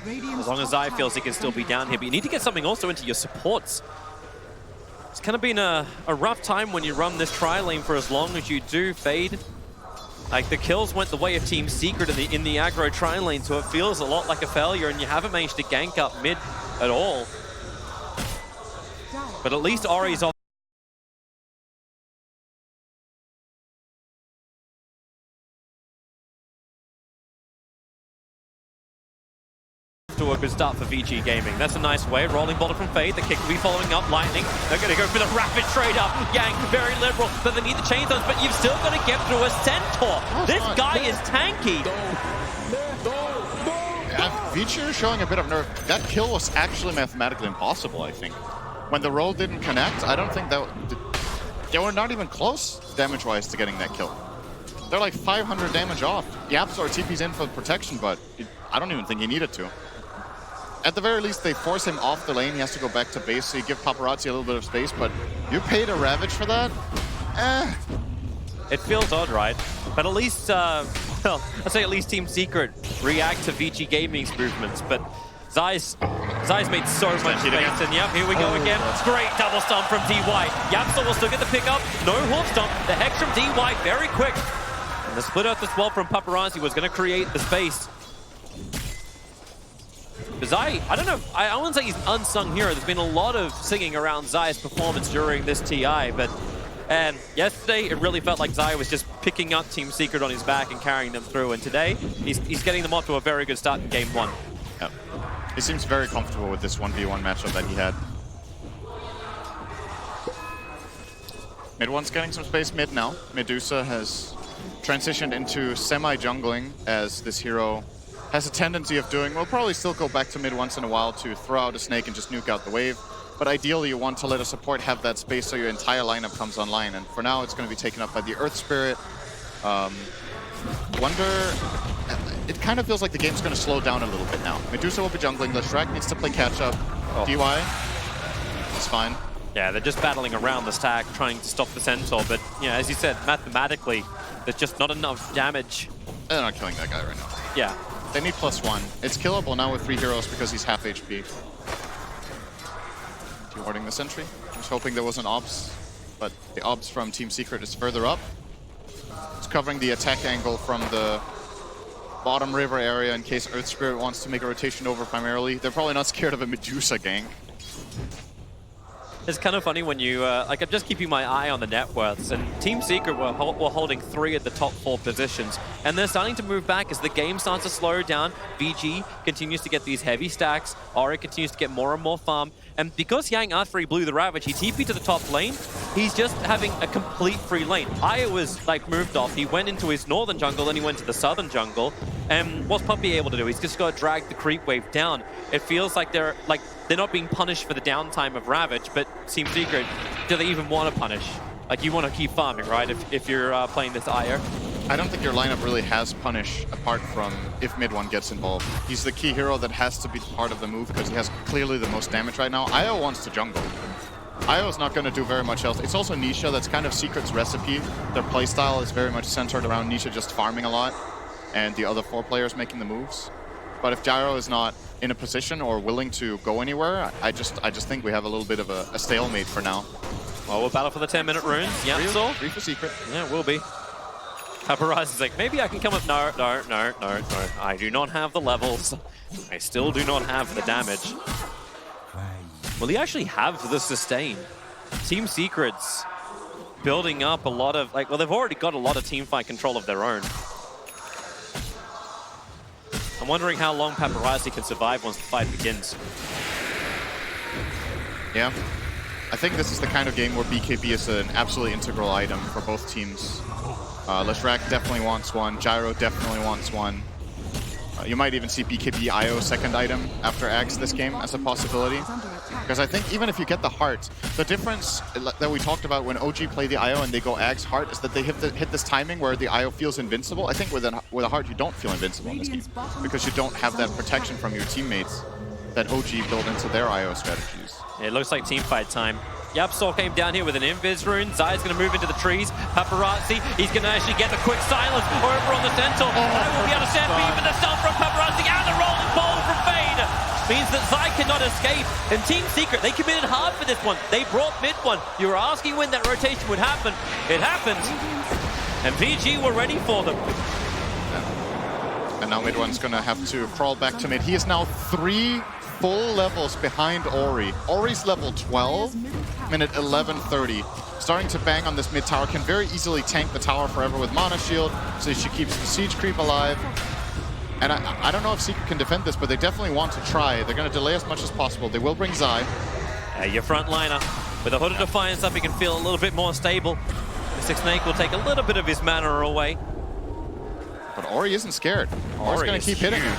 As long as Zai feels he can still be down here. But you need to get something also into your supports. It's kind of been a rough time when you run this tri-lane for as long as you do. Fade. Like, the kills went the way of Team Secret in the aggro tri-lane, so it feels a lot like a failure, and you haven't managed to gank up mid at all. But at least Ori's off. To a good start for VG Gaming. That's a nice way. Rolling bottle from Fade. The kick will be following up. Lightning. They're going to go for the rapid trade up. Yang, very liberal, but they need the chain zones, but you've still got to get through a Centaur. This guy is tanky. Vici is showing a bit of nerve. That kill was actually mathematically impossible, I think. When the roll didn't connect, I don't think that... They were not even close, damage-wise, to getting that kill. They're like 500 damage off. YapzOr TP's in for protection, but I don't even think he needed to. At the very least, they force him off the lane. He has to go back to base, so you give Paparazzi a little bit of space, but you paid a Ravage for that? It feels odd, right? But at least, well, I'd say at least Team Secret react to Vici Gaming's movements, but Zai's made so much space, and yep, here we go again. Great double stomp from DY. YapzOr will still get the pickup. No hoof stomp. The Hex from DY, very quick. And the split earth as well from Paparazzi was going to create the space. Zai, I don't know, I wouldn't say he's an unsung hero. There's been a lot of singing around Zai's performance during this TI, but yesterday it really felt like Zai was just picking up Team Secret on his back and carrying them through, and today he's getting them off to a very good start in Game 1. Yeah. He seems very comfortable with this 1v1 matchup that he had. MidOne's getting some space mid now. Medusa has transitioned into semi-jungling, as this hero has a tendency of doing. We'll probably still go back to mid once in a while to throw out a snake and just nuke out the wave. But ideally, you want to let a support have that space so your entire lineup comes online. And for now, it's going to be taken up by the Earth Spirit. Wonder... It kind of feels like the game's going to slow down a little bit now. Medusa will be jungling. Leshrac needs to play catch-up. DY is fine. Yeah, they're just battling around the stack, trying to stop the Centaur. But, yeah, as you said, mathematically, there's just not enough damage. They're not killing that guy right now. Yeah. They need +1. It's killable now with 3 heroes because he's half HP. Dewarding the sentry. I was hoping there was an obs, but the obs from Team Secret is further up. It's covering the attack angle from the bottom river area in case Earth Spirit wants to make a rotation over primarily. They're probably not scared of a Medusa gank. It's kind of funny when you, like, I'm just keeping my eye on the net worths, and Team Secret were holding 3 of the top 4 positions, and they're starting to move back as the game starts to slow down. VG continues to get these heavy stacks, Ori continues to get more and more farm, and because Yang after he blew the Ravage, he TP'd to the top lane, he's just having a complete free lane. Aya was, like, moved off, he went into his northern jungle, then he went to the southern jungle, and what's Puppy able to do? He's just got to drag the creep wave down. It feels like they're not being punished for the downtime of Ravage, but Team Secret, do they even want to punish? Like, you want to keep farming, right, if you're playing this Aya? I don't think your lineup really has punish apart from if MidOne gets involved. He's the key hero that has to be part of the move because he has clearly the most damage right now. Io wants to jungle. Io's not going to do very much else. It's also Nisha, that's kind of Secret's recipe. Their playstyle is very much centered around Nisha just farming a lot and the other 4 players making the moves. But if Gyro is not in a position or willing to go anywhere, I just think we have a little bit of a stalemate for now. Well, we'll battle for the 10-minute runes. YapzOr. 3 for Secret. Yeah, it will be. Paparazzi's like, maybe I can come up. No. I do not have the levels. I still do not have the damage. Will he actually have the sustain? Team Secret's building up a lot of, like, well, they've already got a lot of teamfight control of their own. And wondering how long Paparazzi can survive once the fight begins. Yeah. I think this is the kind of game where BKB is an absolutely integral item for both teams. Leshrac definitely wants one. Gyro definitely wants one. You might even see BKB IO second item after Axe this game as a possibility. Because I think even if you get the heart, the difference that we talked about when OG play the IO and they go Axe heart is that they hit this timing where the IO feels invincible. I think with a heart you don't feel invincible in this game because you don't have that protection from your teammates that OG built into their IO strategies. It looks like team fight time. YapzOr came down here with an invis rune. Zai's going to move into the trees. Paparazzi, he's going to actually get the quick silence over on the Centaur. Zai will be able to stampede with the stun from Paparazzi and the rolling ball from Fade. Means that Zai cannot escape. And Team Secret, they committed hard for this one. They brought MidOne. You were asking when that rotation would happen. It happened. And VG were ready for them. And now MidOne's going to have to crawl back to mid. He is now 3 full levels behind Ori. Ori's level 12, minute 11:30. Starting to bang on this mid tower, can very easily tank the tower forever with Mana Shield, so she keeps the siege creep alive. And I don't know if Secret can defend this, but they definitely want to try. They're going to delay as much as possible. They will bring Zai. Your front liner, with a Hood of Defiance up, he can feel a little bit more stable. Mystic Snake will take a little bit of his mana away. But Ori isn't scared. Ori's going to keep hitting him.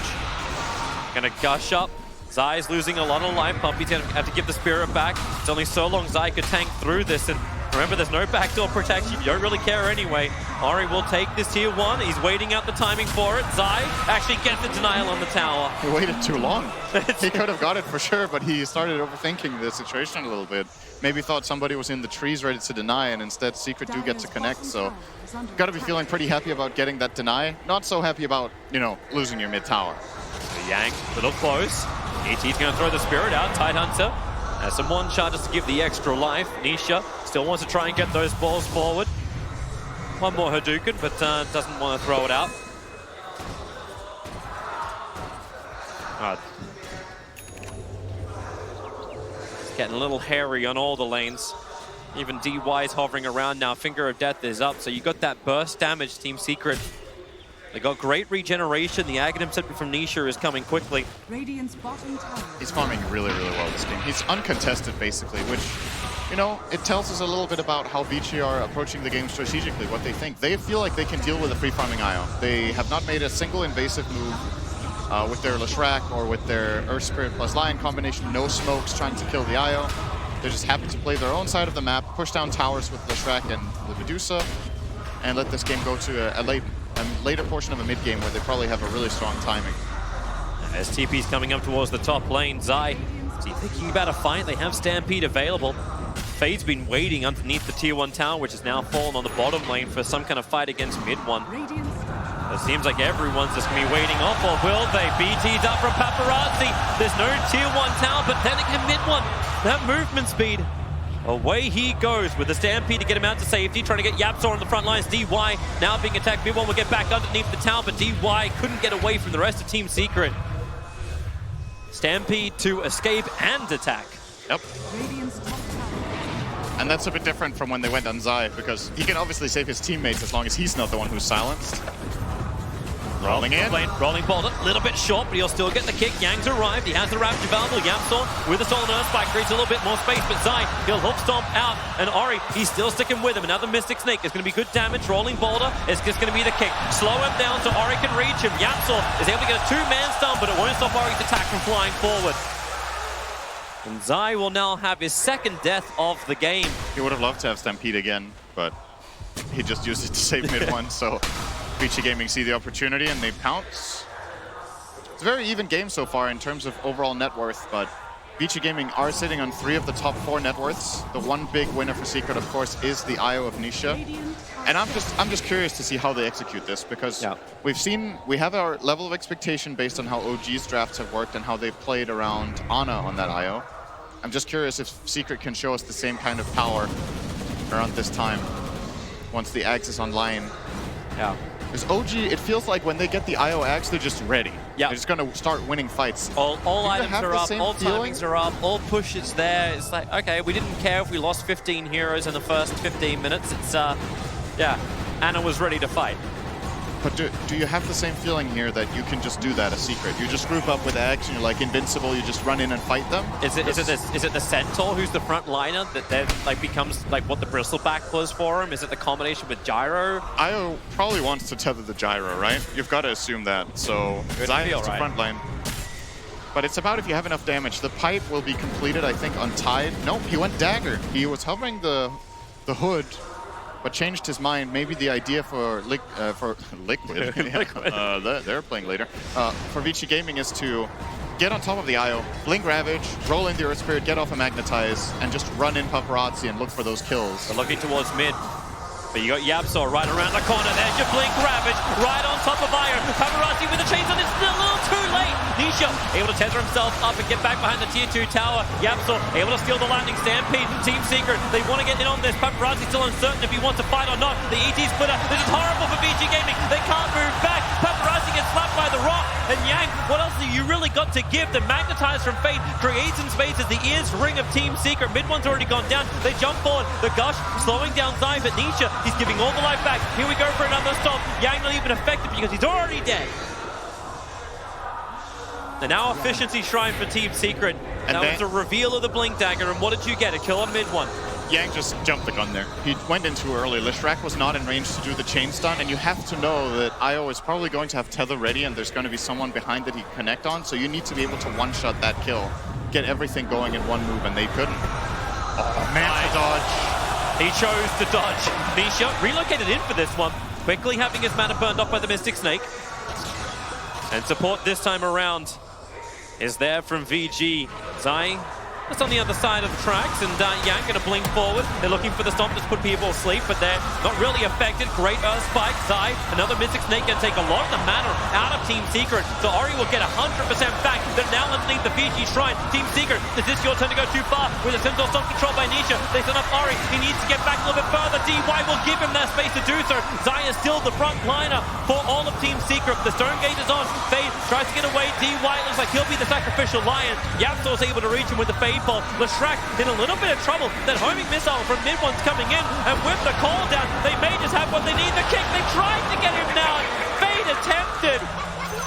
Going to gush up. Zai's losing a lot of life. Pumpy's going to have to give the Spirit back. It's only so long Zai could tank through this. And remember, there's no backdoor protection. You don't really care anyway. Ori will take this tier 1. He's waiting out the timing for it. Zai actually gets the denial on the tower. He waited too long. He could have got it for sure, but he started overthinking the situation a little bit. Maybe thought somebody was in the trees ready to deny, and instead Secret do get to connect. So got to be feeling pretty happy about getting that deny. Not so happy about, you know, losing your mid tower. Yank, a little close. ET's going to throw the Spirit out. Tidehunter has some one charges to give the extra life. Nisha still wants to try and get those balls forward. One more Hadouken, but doesn't want to throw it out. It's getting a little hairy on all the lanes. Even DY's hovering around now. Finger of Death is up, so you got that burst damage, Team Secret. They got great regeneration. The INTERCEPTOR from Nisha is coming quickly. He's farming really, really well this game. He's uncontested, basically, which, you know, it tells us a little bit about how Vici are approaching the game strategically, what they think. They feel like they can deal with a free-farming IO. They have not made a single invasive move with their Leshrac or with their Earth Spirit plus Lion combination. No smokes trying to kill the IO. They're just happy to play their own side of the map, push down towers with Leshrac and the Medusa, and let this game go to a later portion of a mid-game where they probably have a really strong timing. As TP's coming up towards the top lane, Zai, is he thinking about a fight? They have Stampede available. Fade's been waiting underneath the tier 1 tower, which has now fallen on the bottom lane for some kind of fight against MidOne. It seems like everyone's just going to be waiting off, or will they? BT's up from Paparazzi. There's no tier 1 tower, but then again, MidOne, that movement speed. Away he goes with the Stampede to get him out to safety, trying to get YapzOr on the front lines. DY now being attacked. MidOne will get back underneath the tower, but DY couldn't get away from the rest of Team Secret. Stampede to escape and attack. Yep. And that's a bit different from when they went on Zai, because he can obviously save his teammates as long as he's not the one who's silenced. Rolling in. Rolling boulder, a little bit short, but he'll still get the kick. Yang's arrived. He has the Rapture available. YapzOr with a Soul Earth Spike creates a little bit more space, but Zai, he'll hoof stomp out. And Ori, he's still sticking with him. Another Mystic Snake. It's going to be good damage. Rolling boulder. It's just going to be the kick. Slow him down so Ori can reach him. YapzOr is able to get a 2-man stun, but it won't stop Ori's attack from flying forward. And Zai will now have his second death of the game. He would have loved to have Stampede again, but he just used it to save MidOne, so Vici Gaming see the opportunity and they pounce. It's a very even game so far in terms of overall net worth, but Vici Gaming are sitting on 3 of the top 4 net worths. The one big winner for Secret, of course, is the IO of Nisha. And I'm just curious to see how they execute this, because we have our level of expectation based on how OG's drafts have worked and how they've played around Ana on that IO. I'm just curious if Secret can show us the same kind of power around this time once the Axe is online. Yeah. Because OG, it feels like when they get the IO Axe, they're just ready. Yeah. They're just going to start winning fights. All items are up, all timings are up, all pushes there. It's like, okay, we didn't care if we lost 15 heroes in the first 15 minutes. It's, yeah, Ana was ready to fight. But do you have the same feeling here that you can just do that as Secret? You just group up with Eggs and you're like invincible, you just run in and fight them? Is it the Centaur who's the front liner that then like becomes like what the bristleback was for him? Is it the combination with Gyro? IO probably wants to tether the Gyro, right? You've got to assume that. So Zai is the front line. But it's about if you have enough damage. The pipe will be completed, I think, on Tide. Nope, he went Dagger. He was hovering the hood, but changed his mind. Maybe the idea for Liquid, they're playing later, for Vici Gaming is to get on top of the IO, blink Ravage, roll in the Earth Spirit, get off a Magnetize, and just run in Paparazzi and look for those kills. They're looking towards mid. But you got Yapsor right around the corner. There's your blink Ravage right on top of Iron. Paparazzi with the chains and it's still a little too late. Nisha able to tether himself up and get back behind the tier 2 tower. Yapsor able to steal the landing. Stampede, Team Secret, they want to get in on this. Paparazzi still uncertain if he wants to fight or not. The ET splitter, this is horrible for Vici Gaming. They can't move back. Paparazzi gets slapped by the rock. And Yang, what else have you really got to give? The Magnetize from Fate creates in spaces the ears ring of Team Secret. MidOne's already gone down. They jump forward. The Gush slowing down Zai, but Nisha, he's giving all the life back. Here we go for another stop. Yang not even affected because he's already dead. And now efficiency shrine for Team Secret. And that was a reveal of the Blink Dagger. And what did you get? A kill on MidOne. Yang just jumped the gun there. He went in too early. Lishrak was not in range to do the chain stun, and you have to know that IO is probably going to have tether ready and there's going to be someone behind that he can connect on, so you need to be able to one-shot that kill. Get everything going in one move, and they couldn't. Oh, man, the dodge. He chose to dodge. Nisha relocated in for this one, quickly having his mana burned off by the Mystic Snake. And support this time around is there from VG. Zai just on the other side of the tracks, and Yang gonna blink forward. They're looking for the stomp to put people asleep, but they're not really affected. Great Earth Spike. Zai, another Mystic Snake can take a lot of the mana out of Team Secret. So Ori will get 100% back. They're now underneath the Fiji Shrine. Team Secret, is this your turn to go too far? With a Centaur Stomp controlled by Nisha. They set up Ori. He needs to get back a little bit further. DY will give him that space to do so. Zai is still the front liner for all of Team Secret. The Stone Gate is on. Fade tries to get away. DY looks like he'll be the sacrificial lion. Yapsor's able to reach him with the Fade Ball. Lishrak in a little bit of trouble. That homing missile from MidOne's coming in, and with the call down, they may just have what they need. The kick, they tried to get him down. Fade attempted,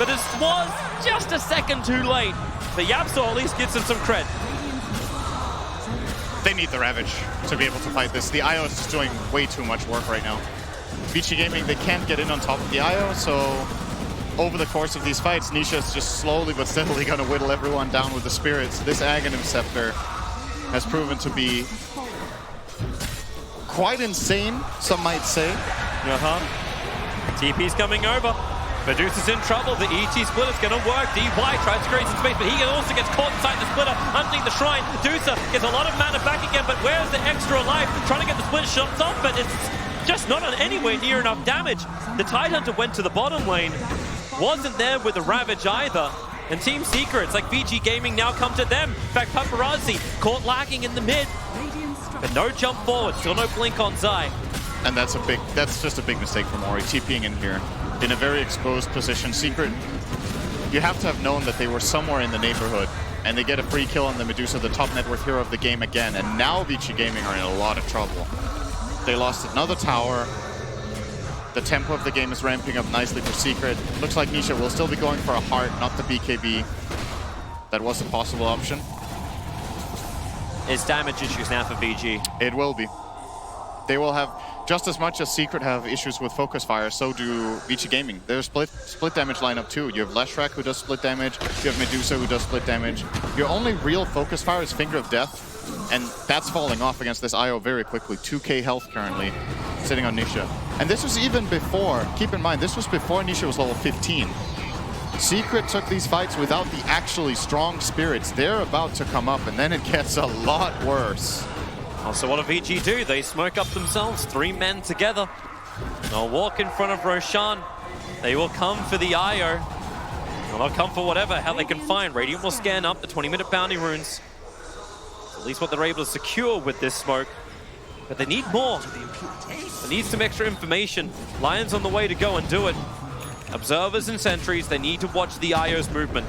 but it was just a second too late. But Yapsor at least gets him some cred. They need the Ravage to be able to fight this. The IO is just doing way too much work right now. Vici Gaming, they can't get in on top of the IO, so over the course of these fights, Nisha is just slowly but steadily going to whittle everyone down with the spirits. This INTERCEPTOR has proven to be quite insane, some might say. TP's coming over. Medusa's in trouble. The ET splitter's going to work. DY tries to create some space, but he also gets caught inside the splitter underneath the shrine. Medusa gets a lot of mana back again, but where's the extra life? Trying to get the splitter shots off, but it's just not on anywhere near enough damage. The Tidehunter went to the bottom lane. Wasn't there with the Ravage either. And Team Secret, it's like VG Gaming now come to them. In fact, Paparazzi caught lacking in the mid. But no jump forward, still no blink on Zai. And that's just a big mistake from Ori, TPing in here. In a very exposed position. Secret, you have to have known that they were somewhere in the neighborhood. And they get a free kill on the Medusa, the top net worth hero of the game again. And now Vici Gaming are in a lot of trouble. They lost another tower. The tempo of the game is ramping up nicely for Secret. Looks like Nisha will still be going for a heart, not the BKB. That was a possible option. It's damage issues now for VG. It will be. They will have, just as much as Secret have issues with focus fire, so do Vici Gaming. They're split damage lineup too. You have Leshrak who does split damage, you have Medusa who does split damage. Your only real focus fire is Finger of Death, and that's falling off against this IO very quickly. 2k health currently, sitting on Nisha. And this was even before, keep in mind, this was before Nisha was level 15. Secret took these fights without the actually strong spirits. They're about to come up, and then it gets a lot worse. So what do VG do? They smoke up themselves, 3 men together. They'll walk in front of Roshan. They will come for the IO. They'll come for whatever hell they can find. Radiant will scan up the 20-minute bounty runes. At least what they're able to secure with this smoke. But they need more. They need some extra information. Lion's on the way to go and do it. Observers and sentries, they need to watch the IO's movement.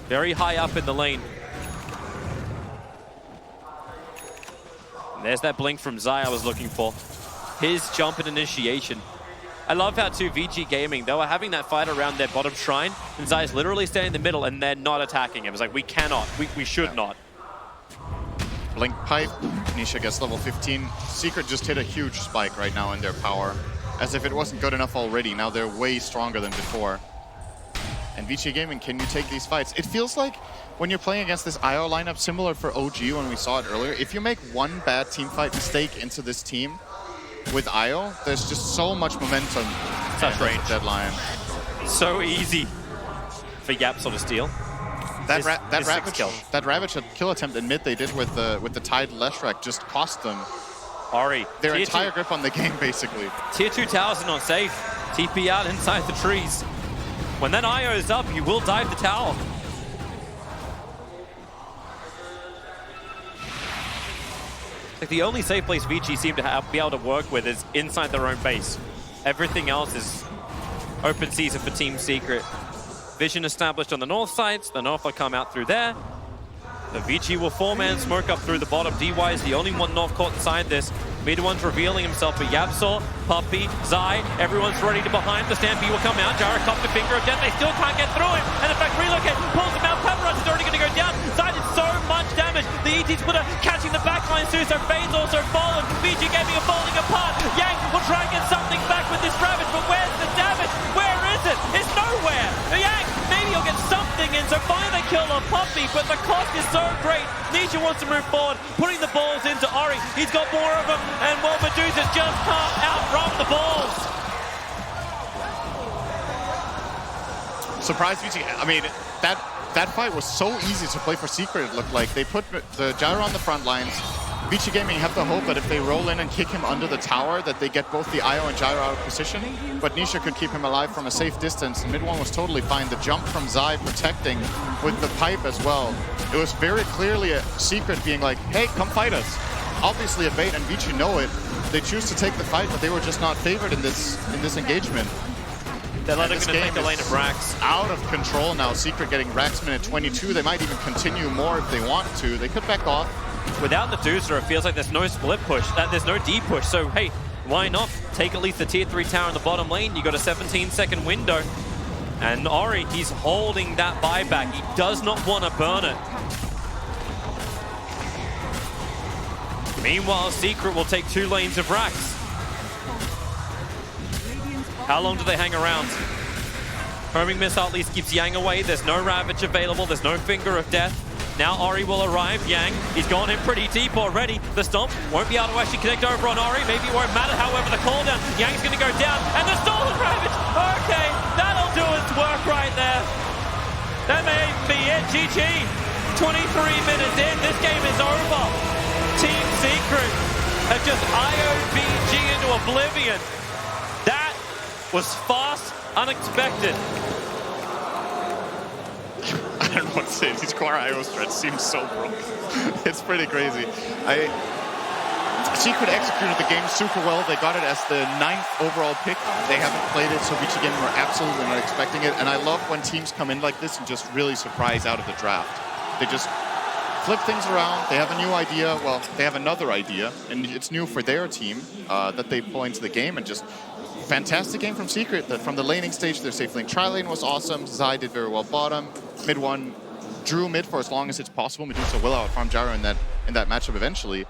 Very high up in the lane. And there's that blink from Zai I was looking for. His jump and initiation. I love how too Vici Gaming, they were having that fight around their bottom shrine, and Zai's literally staying in the middle and they're not attacking him. It's like, we cannot, we should not. Blink Pipe, Nisha gets level 15. Secret just hit a huge spike right now in their power. As if it wasn't good enough already, now they're way stronger than before. And Vici Gaming, can you take these fights? It feels like when you're playing against this IO lineup, similar for OG when we saw it earlier, if you make one bad teamfight mistake into this team with IO, there's just so much momentum. Such range. Deadline. So easy for Yapso to steal. That Ravage kill attempt in mid they did with the Tide Leshrac just cost them Ori, their entire grip on the game, basically. Tier 2 towers are not safe. TP out inside the trees. When that IO is up, you will dive the tower. Like the only safe place Vici seem to be able to work with is inside their own base. Everything else is open season for Team Secret. Vision established on the north side, so the north will come out through there. The Vici will four-man smoke up through the bottom. DY is the only one north caught inside this. MidOne's revealing himself, but Yapso, Puppey, Zai, everyone's ready to behind. The Stampede will come out. Jara copped the finger of death. They still can't get through him. And in fact, Relocate pulls him out. Pepperus is already going to go down. Zai did so much damage. The ET splitter catching the backline too, so Fade's also fallen. Vici Gaming are falling apart. Yang will try and get something back with this Ravage, but where's the damage? Where is it? It's nowhere. Yang, maybe he'll get something in, so finally they kill a Puppey, but the cost is so great. Nisha wants to move forward, putting the balls into Ori. He's got more of them, and well, Medusa just can't outrun the balls. Surprise Vici. I mean, that fight was so easy to play for Secret, it looked like. They put the Gyro on the front lines. Vici Gaming have the hope that if they roll in and kick him under the tower, that they get both the IO and Gyro out of position. But Nisha could keep him alive from a safe distance. MidOne was totally fine. The jump from Zai protecting with the pipe as well. It was very clearly a Secret being like, hey, come fight us. Obviously a bait, and Vici know it. They choose to take the fight, but they were just not favored in this engagement. They're going to take the lane of Rax. Out of control now. Secret getting Rax minute 22. They might even continue more if they want to. They could back off. Without the Deucer, it feels like there's no split push, there's no D push. So, hey, why not take at least the tier 3 tower in the bottom lane? You got a 17-second window. And Ori, he's holding that buyback. He does not want to burn it. Meanwhile, Secret will take 2 lanes of Rax. How long do they hang around? Homing missile at least keeps Yang away. There's no Ravage available. There's no Finger of Death. Now Ori will arrive. Yang, he's gone in pretty deep already. The Stomp won't be able to actually connect over on Ori. Maybe it won't matter, however, the cooldown. Yang's going to go down. And the stolen Ravage. Okay, that'll do its work right there. That may be it. GG. 23 minutes in. This game is over. Team Secret have just IOBG into oblivion. That was fast, unexpected. I don't know what to say. These core IO strats seem so broken. It's pretty crazy. Secret executed the game super well. They got it as the 9th overall pick. They haven't played it, so Vici Gaming were absolutely not expecting it. And I love when teams come in like this and just really surprise out of the draft. They just flip things around. They have a new idea. Well, they have another idea, and it's new for their team that they pull into the game. And just fantastic game from Secret. From the laning stage, their safe lane tri-lane was awesome. Zai did very well bottom. MidOne drew mid for as long as it's possible. Medusa will outfarm Gyro in that matchup eventually.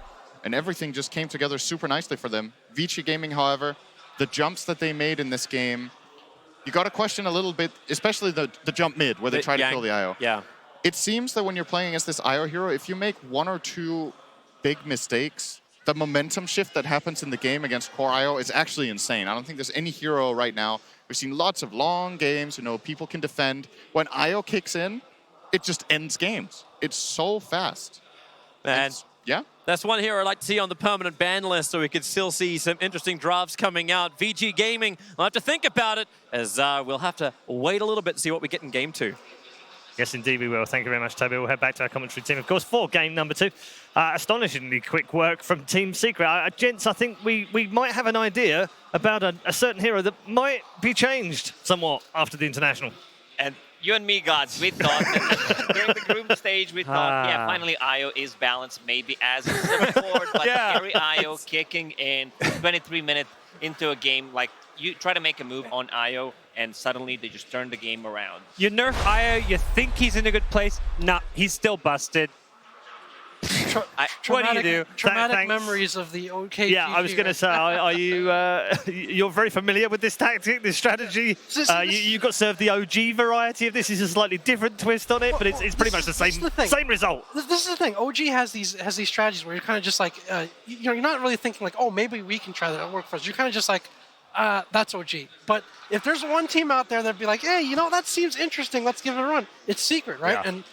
And everything just came together super nicely for them. Vici Gaming, however, the jumps that they made in this game, you got to question a little bit, especially the jump mid, where they try to kill the IO. Yeah. It seems that when you're playing against this IO hero, if you make 1 or 2 big mistakes, the momentum shift that happens in the game against core IO is actually insane. I don't think there's any hero right now. We've seen lots of long games, people can defend. When IO kicks in, it just ends games. It's so fast. Man. Yeah? That's one hero I'd like to see on the permanent ban list, so we could still see some interesting drafts coming out. Vici Gaming, I'll have to think about it, as we'll have to wait a little bit to see what we get in Game 2. Yes, indeed we will. Thank you very much, Toby. We'll head back to our commentary team, of course, for game number 2. Astonishingly quick work from Team Secret. Gents, I think we might have an idea about a certain hero that might be changed somewhat after the International. And you and me, gods, we thought that during the group stage, we thought, yeah, finally IO is balanced, maybe as it's before, but Carry IO kicking in 23 minutes into a game, like you try to make a move on IO, and suddenly they just turn the game around. You nerf IO, you think he's in a good place. No, he's still busted. What do you do? Traumatic memories of the OKG. Yeah, I was going to say, are you? You're very familiar with this tactic, this strategy. You got served the OG variety of this. This is a slightly different twist on it, but it's pretty much the same result. This is the thing. OG has these strategies where you're kind of just like, you're not really thinking like, oh, maybe we can try that. It'll work for us. You're kind of just like, that's OG. But if there's one team out there that'd be like, hey, that seems interesting, let's give it a run. It's Secret, right? Yeah. And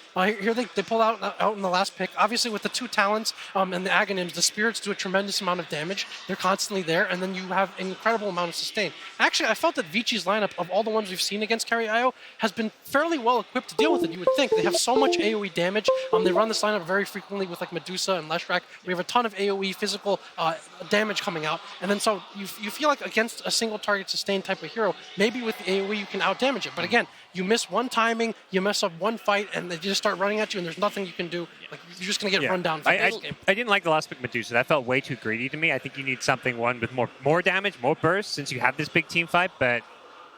here they pull out in the last pick. Obviously, with the 2 talents and the Aghanims, the Spirits do a tremendous amount of damage. They're constantly there, and then you have an incredible amount of sustain. Actually, I felt that Vici's lineup, of all the ones we've seen against Carry IO, has been fairly well equipped to deal with it. You would think. They have so much AoE damage. They run this lineup very frequently with like Medusa and Leshrac. We have a ton of AoE physical damage coming out. And then so you feel like against a single target sustain type of hero, maybe with the AoE you can out-damage it. But again, you miss one timing, you mess up one fight, and they just start running at you, and there's nothing you can do. Like, you're just going to get run down. I didn't like the last pick Medusa. That felt way too greedy to me. I think you need something with more damage, more burst, since you have this big team fight. But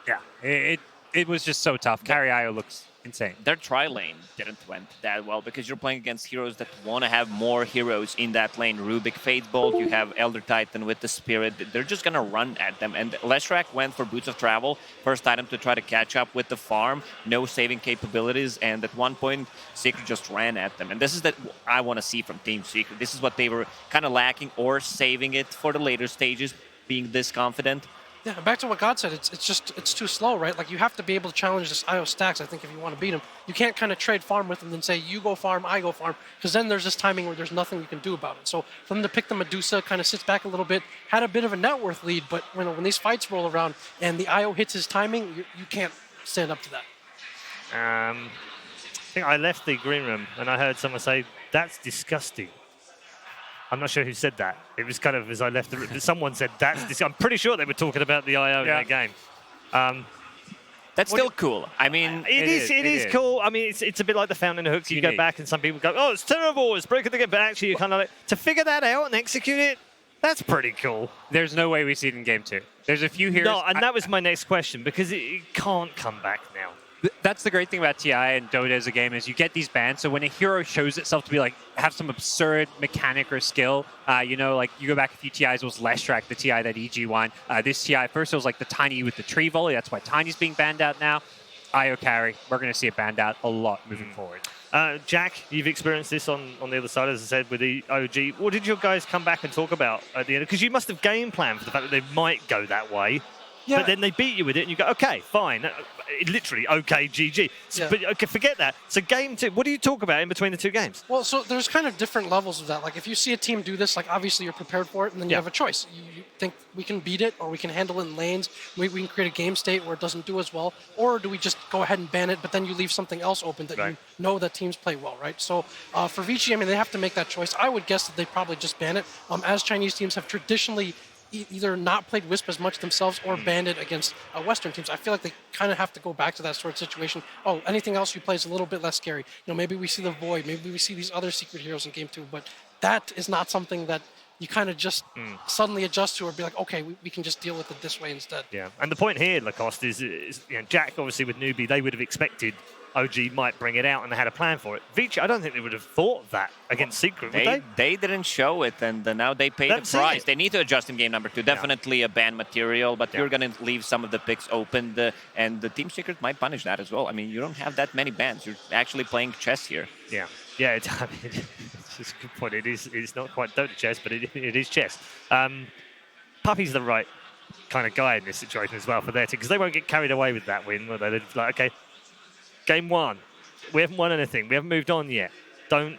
yeah, it was just so tough. Carry IO looks insane. Their tri-lane didn't went that well because you're playing against heroes that want to have more heroes in that lane. Rubik, Fatebolt, you have Elder Titan with the Spirit. They're just going to run at them. And Leshrac went for Boots of Travel, first item to try to catch up with the farm. No saving capabilities. And at one point, Secret just ran at them. And this is what I want to see from Team Secret. This is what they were kind of lacking, or saving it for the later stages, being this confident. Yeah, back to what God said, it's too slow, right? Like, you have to be able to challenge this IO stacks, I think, if you want to beat him. You can't kind of trade farm with him and say, you go farm, I go farm, because then there's this timing where there's nothing you can do about it. So for them to pick the Medusa, kind of sits back a little bit, had a bit of a net worth lead, but when these fights roll around and the IO hits his timing, you can't stand up to that. I think I left the green room and I heard someone say, that's disgusting. I'm not sure who said that. It was kind of as I left the room. Someone said that's. I'm pretty sure they were talking about the IO in that game. That's still cool. I mean, it is cool. I mean, it's a bit like the fountain hooks. You go back and some people go, oh, it's terrible. It's broken the game. But actually, you kind of like to figure that out and execute it. That's pretty cool. There's no way we see it in game 2. There's a few heroes. No, and that was my next question because it can't come back now. That's the great thing about TI and Dota as a game is you get these bans. So when a hero shows itself to be like have some absurd mechanic or skill, like you go back a few TIs, it was Leshrac, the TI that EG won. This TI first it was like the Tiny with the tree volley. That's why Tiny's being banned out now. IO carry, we're going to see it banned out a lot moving forward. Jack, you've experienced this on the other side, as I said, with the OG. What did your guys come back and talk about at the end? Because you must have game planned for the fact that they might go that way. Yeah. But then they beat you with it, and you go, okay, fine. Literally, okay, GG. So, but okay, forget that. So game 2, what do you talk about in between the 2 games? Well, so there's kind of different levels of that. Like, if you see a team do this, like, obviously you're prepared for it, and then you have a choice. You think we can beat it, or we can handle it in lanes. We can create a game state where it doesn't do as well. Or do we just go ahead and ban it, but then you leave something else open that you know that teams play well, right? So for Vici, I mean, they have to make that choice. I would guess that they probably just ban it, as Chinese teams have traditionally either not played Wisp as much themselves or banned it against Western teams. I feel like they kind of have to go back to that sort of situation. Oh, anything else you play is a little bit less scary. Maybe we see the Void, maybe we see these other secret heroes in game 2, but that is not something that you kind of just suddenly adjust to or be like, okay, we can just deal with it this way instead. Yeah, and the point here, Lacoste, is Jack, obviously with Newbie, they would have expected OG might bring it out and they had a plan for it. Vici, I don't think they would have thought of that against Secret, would they? They didn't show it, and now they pay the price. They need to adjust in game number 2. Definitely a ban material, but you're going to leave some of the picks open, and the Team Secret might punish that as well. I mean, you don't have that many bans. You're actually playing chess here. Yeah, it's a good point. It's not quite Dota chess, but it is chess. Puppy's the right kind of guy in this situation as well for their team, because they won't get carried away with that win. They're like, okay, game 1, we haven't won anything. We haven't moved on yet. Don't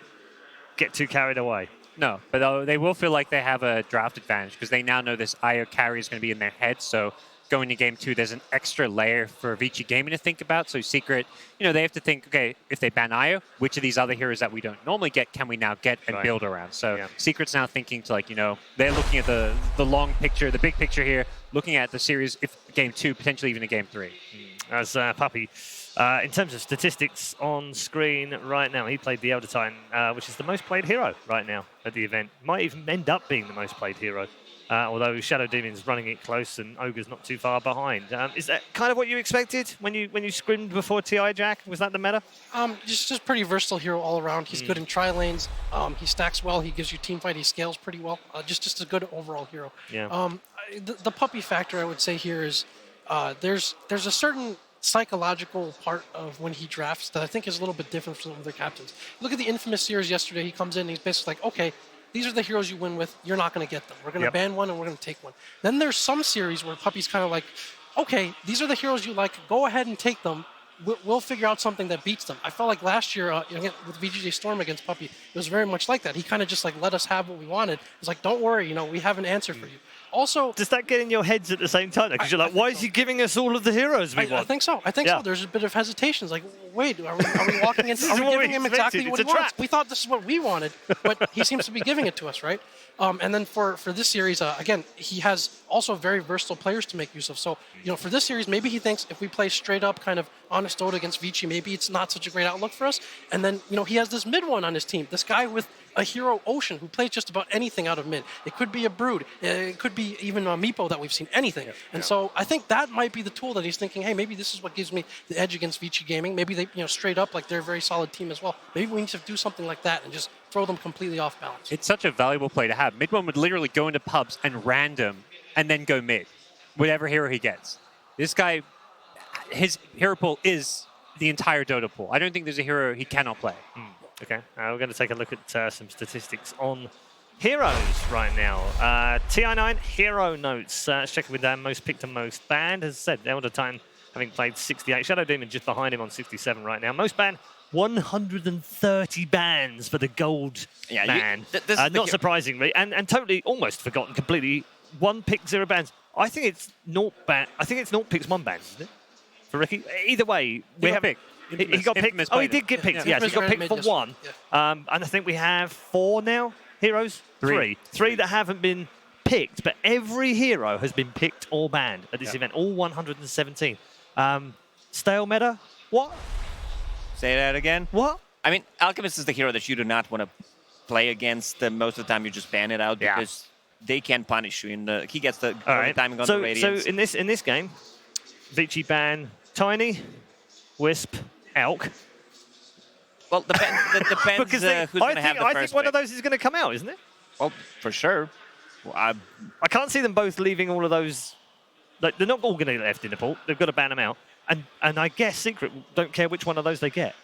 get too carried away. No, but they will feel like they have a draft advantage because they now know this IO carry is going to be in their head. So going to game 2, there's an extra layer for Vici Gaming to think about. So Secret, they have to think, okay, if they ban IO, which of these other heroes that we don't normally get can we now get and build around? So Secret's now thinking to they're looking at the long picture, the big picture here, looking at the series, if game 2, potentially even a game 3. As Puppy In terms of statistics on screen right now, he played the Elder Titan, which is the most played hero right now at the event. Might even end up being the most played hero, although Shadow Demon's running it close and Ogre's not too far behind. Is that kind of what you expected when you scrimmed before TI, Jack? Was that the meta? Just pretty versatile hero all around. He's good in tri-lanes. He stacks well. He gives you team fight. He scales pretty well. Just a good overall hero. Yeah. The puppy factor, I would say here is there's a certain psychological part of when he drafts that I think is a little bit different from other captains. Look at the Infamous series yesterday. He comes in and he's basically like, okay, these are the heroes you win with. You're not going to get them. We're going to ban one and we're going to take one. Then there's some series where Puppy's kind of like, okay, these are the heroes you like. Go ahead and take them. We'll figure out something that beats them. I felt like last year with VGJ Storm against Puppy, it was very much like that. He kind of just like let us have what we wanted. It's like, don't worry, we have an answer for you. Also, does that get in your heads at the same time? Because you're like, why is he giving us all of the heroes we want? I think so. So. There's a bit of hesitation. It's like, wait, are we walking into? Are we giving him exactly what he wants? We thought this is what we wanted, but he seems to be giving it to us, right? And then for this series, again, he has also very versatile players to make use of. So, for this series, maybe he thinks if we play straight up kind of honest Dota against Vici, maybe it's not such a great outlook for us. And then, he has this MidOne on his team. This guy with a hero Ocean who plays just about anything out of mid. It could be a Brood. It could be even a Meepo that we've seen, anything. And so I think that might be the tool that he's thinking, hey, maybe this is what gives me the edge against Vici Gaming. Maybe they, straight up, like they're a very solid team as well. Maybe we need to do something like that and just throw them completely off balance. It's such a valuable play to have. MidOne would literally go into pubs and random and then go mid, whatever hero he gets. This guy, his hero pool is the entire Dota pool. I don't think there's a hero he cannot play. Okay, we're going to take a look at some statistics on heroes right now. TI9 hero notes. Let's check with most picked and most banned. As I said, Elder Titan having played 68. Shadow Demon just behind him on 67 right now. Most banned, 130 bans for the gold ban. Not surprisingly, and totally almost forgotten completely. 1 pick, 0 bans. I think it's 0 ban. I think it's 0 picks, 1 bans, isn't it? For Ricky. Either way, we have picked. He got picked. Oh, he did get picked. Yes, he got picked for 1. And I think we have 4 now heroes. 3 that haven't been picked, but every hero has been picked or banned at this event. All 117. Stale meta. What? Say that again. What? I mean, Alchemist is the hero that you do not want to play against. Most of the time, you just ban it out because they can punish you. He gets the timing on the Radiance. So in this game, Vici ban Tiny, Wisp, Elk. Well, depends because who's going to have the first I think one of those is going to come out, isn't it? Well, for sure. Well, I can't see them both leaving all of those. Like, they're not all going to get left in the pool. They've got to ban them out. And I guess Secret don't care which one of those they get.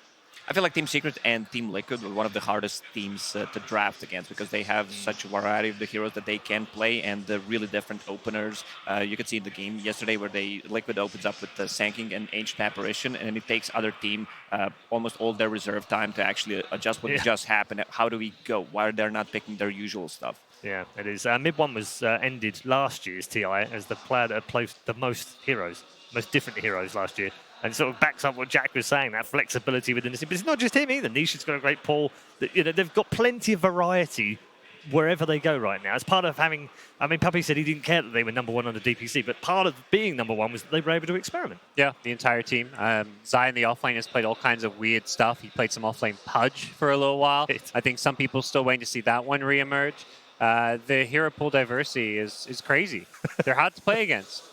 I feel like Team Secret and Team Liquid are one of the hardest teams to draft against because they have such a variety of the heroes that they can play and the really different openers. You could see in the game yesterday where Liquid opens up with the Sanking and Ancient Apparition, and it takes other team almost all their reserve time to actually adjust what just happened. How do we go? Why are they not picking their usual stuff? Yeah, it is. MidOne was ended last year's TI as the player that played the most heroes, most different heroes last year. And sort of backs up what Jack was saying, that flexibility within the team. But it's not just him either. Nisha's got a great pool. They've got plenty of variety wherever they go right now. It's part of having... I mean, Puppy said he didn't care that they were #1 on the DPC, but part of being #1 was that they were able to experiment. Yeah, the entire team. Zion, the offlane, has played all kinds of weird stuff. He played some offlane Purge for a little while. I think some people still waiting to see that one reemerge. The hero pool diversity is crazy. They're hard to play against.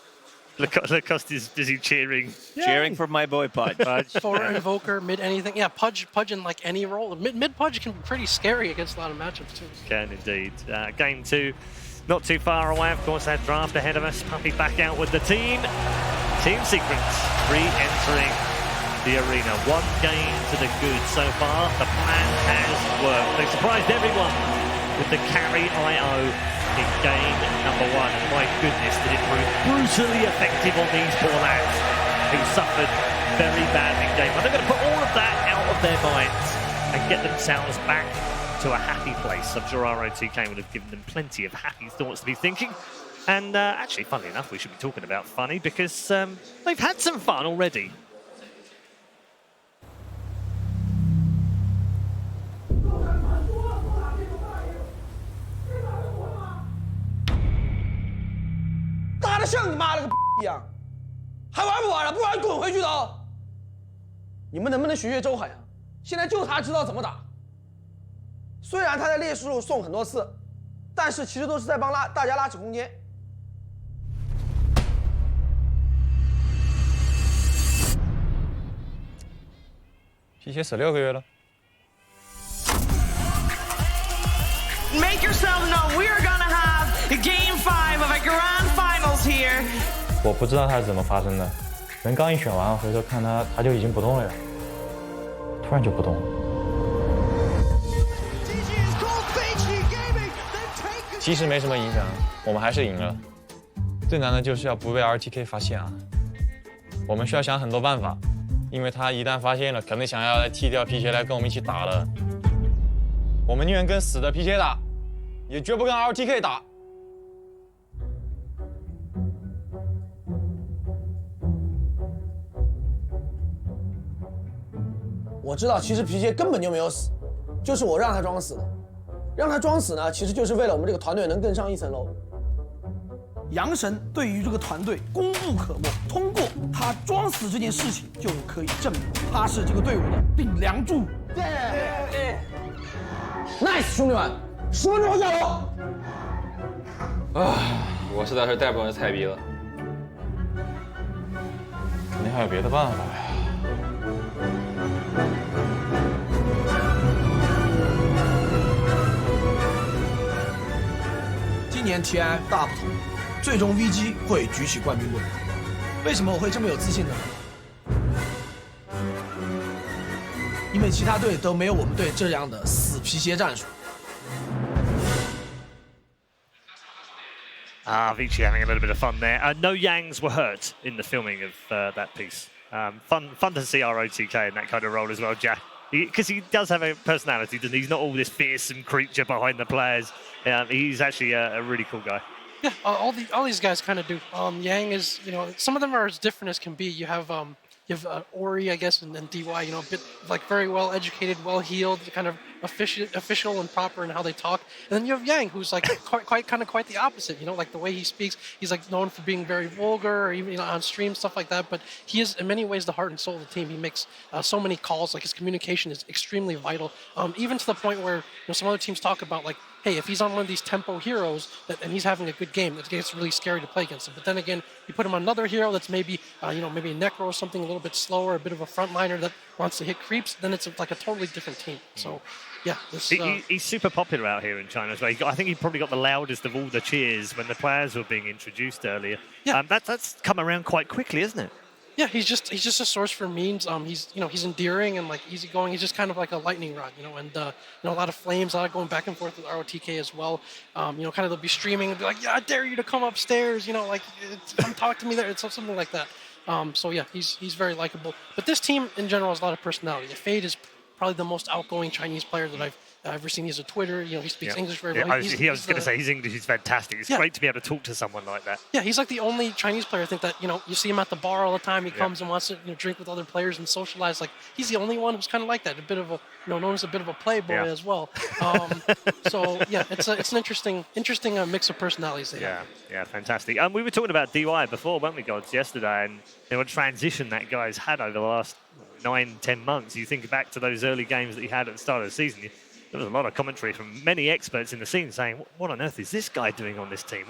Lacoste is busy cheering. Cheering for my boy Pudge. For Invoker, mid anything. Yeah, Pudge in like any role. Mid Pudge can be pretty scary against a lot of matchups too. Can indeed. Game 2, not too far away. Of course, that draft ahead of us. Puppy back out with the team. Team Secrets re-entering the arena. 1 game to the good so far. The plan has worked. They surprised everyone with the carry IO in game #1. And my goodness, did it prove brutally effective on these poor lads who suffered very badly in game 1. They're going to put all of that out of their minds and get themselves back to a happy place. I'm sure ROTK would have given them plenty of happy thoughts to be thinking. And actually, funnily enough, we should be talking about funny because they've had some fun already. 你们能不能学学周海啊？现在就他知道怎么打。虽然他在劣势路送很多次，但是其实都是在帮大家拉扯空间。皮鞋16个月了。 Make yourself known. We are gonna have Game 5 of a Grand Finals here. 我不知道他是怎么发生的，人刚一选完，回头看他就已经不动了呀，突然就不动了。其实没什么影响，我们还是赢了。最难的就是要不被 RTK 发现啊！我们需要想很多办法，因为他一旦发现了，肯定想要来踢掉皮鞋来跟我们一起打了。 我们宁愿跟死的皮鞋打，也绝不跟 RTK 打。我知道，其实皮鞋根本就没有死，就是我让他装死的。让他装死呢，其实就是为了我们这个团队能更上一层楼。杨神对于这个团队功不可没，通过他装死这件事情就可以证明他是这个队伍的顶梁柱。Nice， 兄弟们，10分钟后加油！我实在是带不动这菜逼了，肯定还有别的办法呀。今年 TI 大不同，最终 VG 会举起冠军盾。为什么我会这么有自信呢？因为其他队都没有我们队这样的死皮鞋战术。 Vici having a little bit of fun there. No Yangs were hurt in the filming of that piece. Fun to see ROTK in that kind of role as well, Jack. Because he does have a personality, doesn't he? He's not all this fearsome creature behind the players. He's actually a really cool guy. Yeah, all these guys kind of do. Yang is, some of them are as different as can be. You have Ori, I guess, and then DY, a bit like very well educated, well heeled, kind of official and proper in how they talk. And then you have Yang, who's like quite the opposite. Like the way he speaks, he's like known for being very vulgar, or even on stream, stuff like that. But he is in many ways the heart and soul of the team. He makes so many calls. Like his communication is extremely vital. Even to the point where some other teams talk about like, hey, if he's on one of these tempo heroes and he's having a good game, it gets really scary to play against him. But then again, you put him on another hero that's maybe, maybe a Necro or something a little bit slower, a bit of a frontliner that wants to hit creeps, then it's like a totally different team. So, yeah. He's super popular out here in China as well. I think he probably got the loudest of all the cheers when the players were being introduced earlier. Yeah. That's come around quite quickly, isn't it? Yeah, he's just a source for memes. He's endearing and like easygoing. He's just kind of like a lightning rod, and a lot of flames, a lot of going back and forth with ROTK as well. Kind of they'll be streaming and be like, yeah, I dare you to come upstairs, come talk to me there. It's something like that. So yeah, he's very likable. But this team in general has a lot of personality. Fade is probably the most outgoing Chinese player that I've ever seen. He's a Twitter. He speaks English very well. I was going to say his English is fantastic. It's great to be able to talk to someone like that. Yeah, he's like the only Chinese player I think that you see him at the bar all the time. He comes and wants to drink with other players and socialize. Like he's the only one who's kind of like that. A bit of a known as a bit of a playboy as well. So yeah, it's an interesting mix of personalities there. Yeah, fantastic. We were talking about DY before, weren't we, Gods, yesterday, and what transition that guy's had over the last 9-10 months. You think back to those early games that he had at the start of the season. There was a lot of commentary from many experts in the scene saying, what on earth is this guy doing on this team?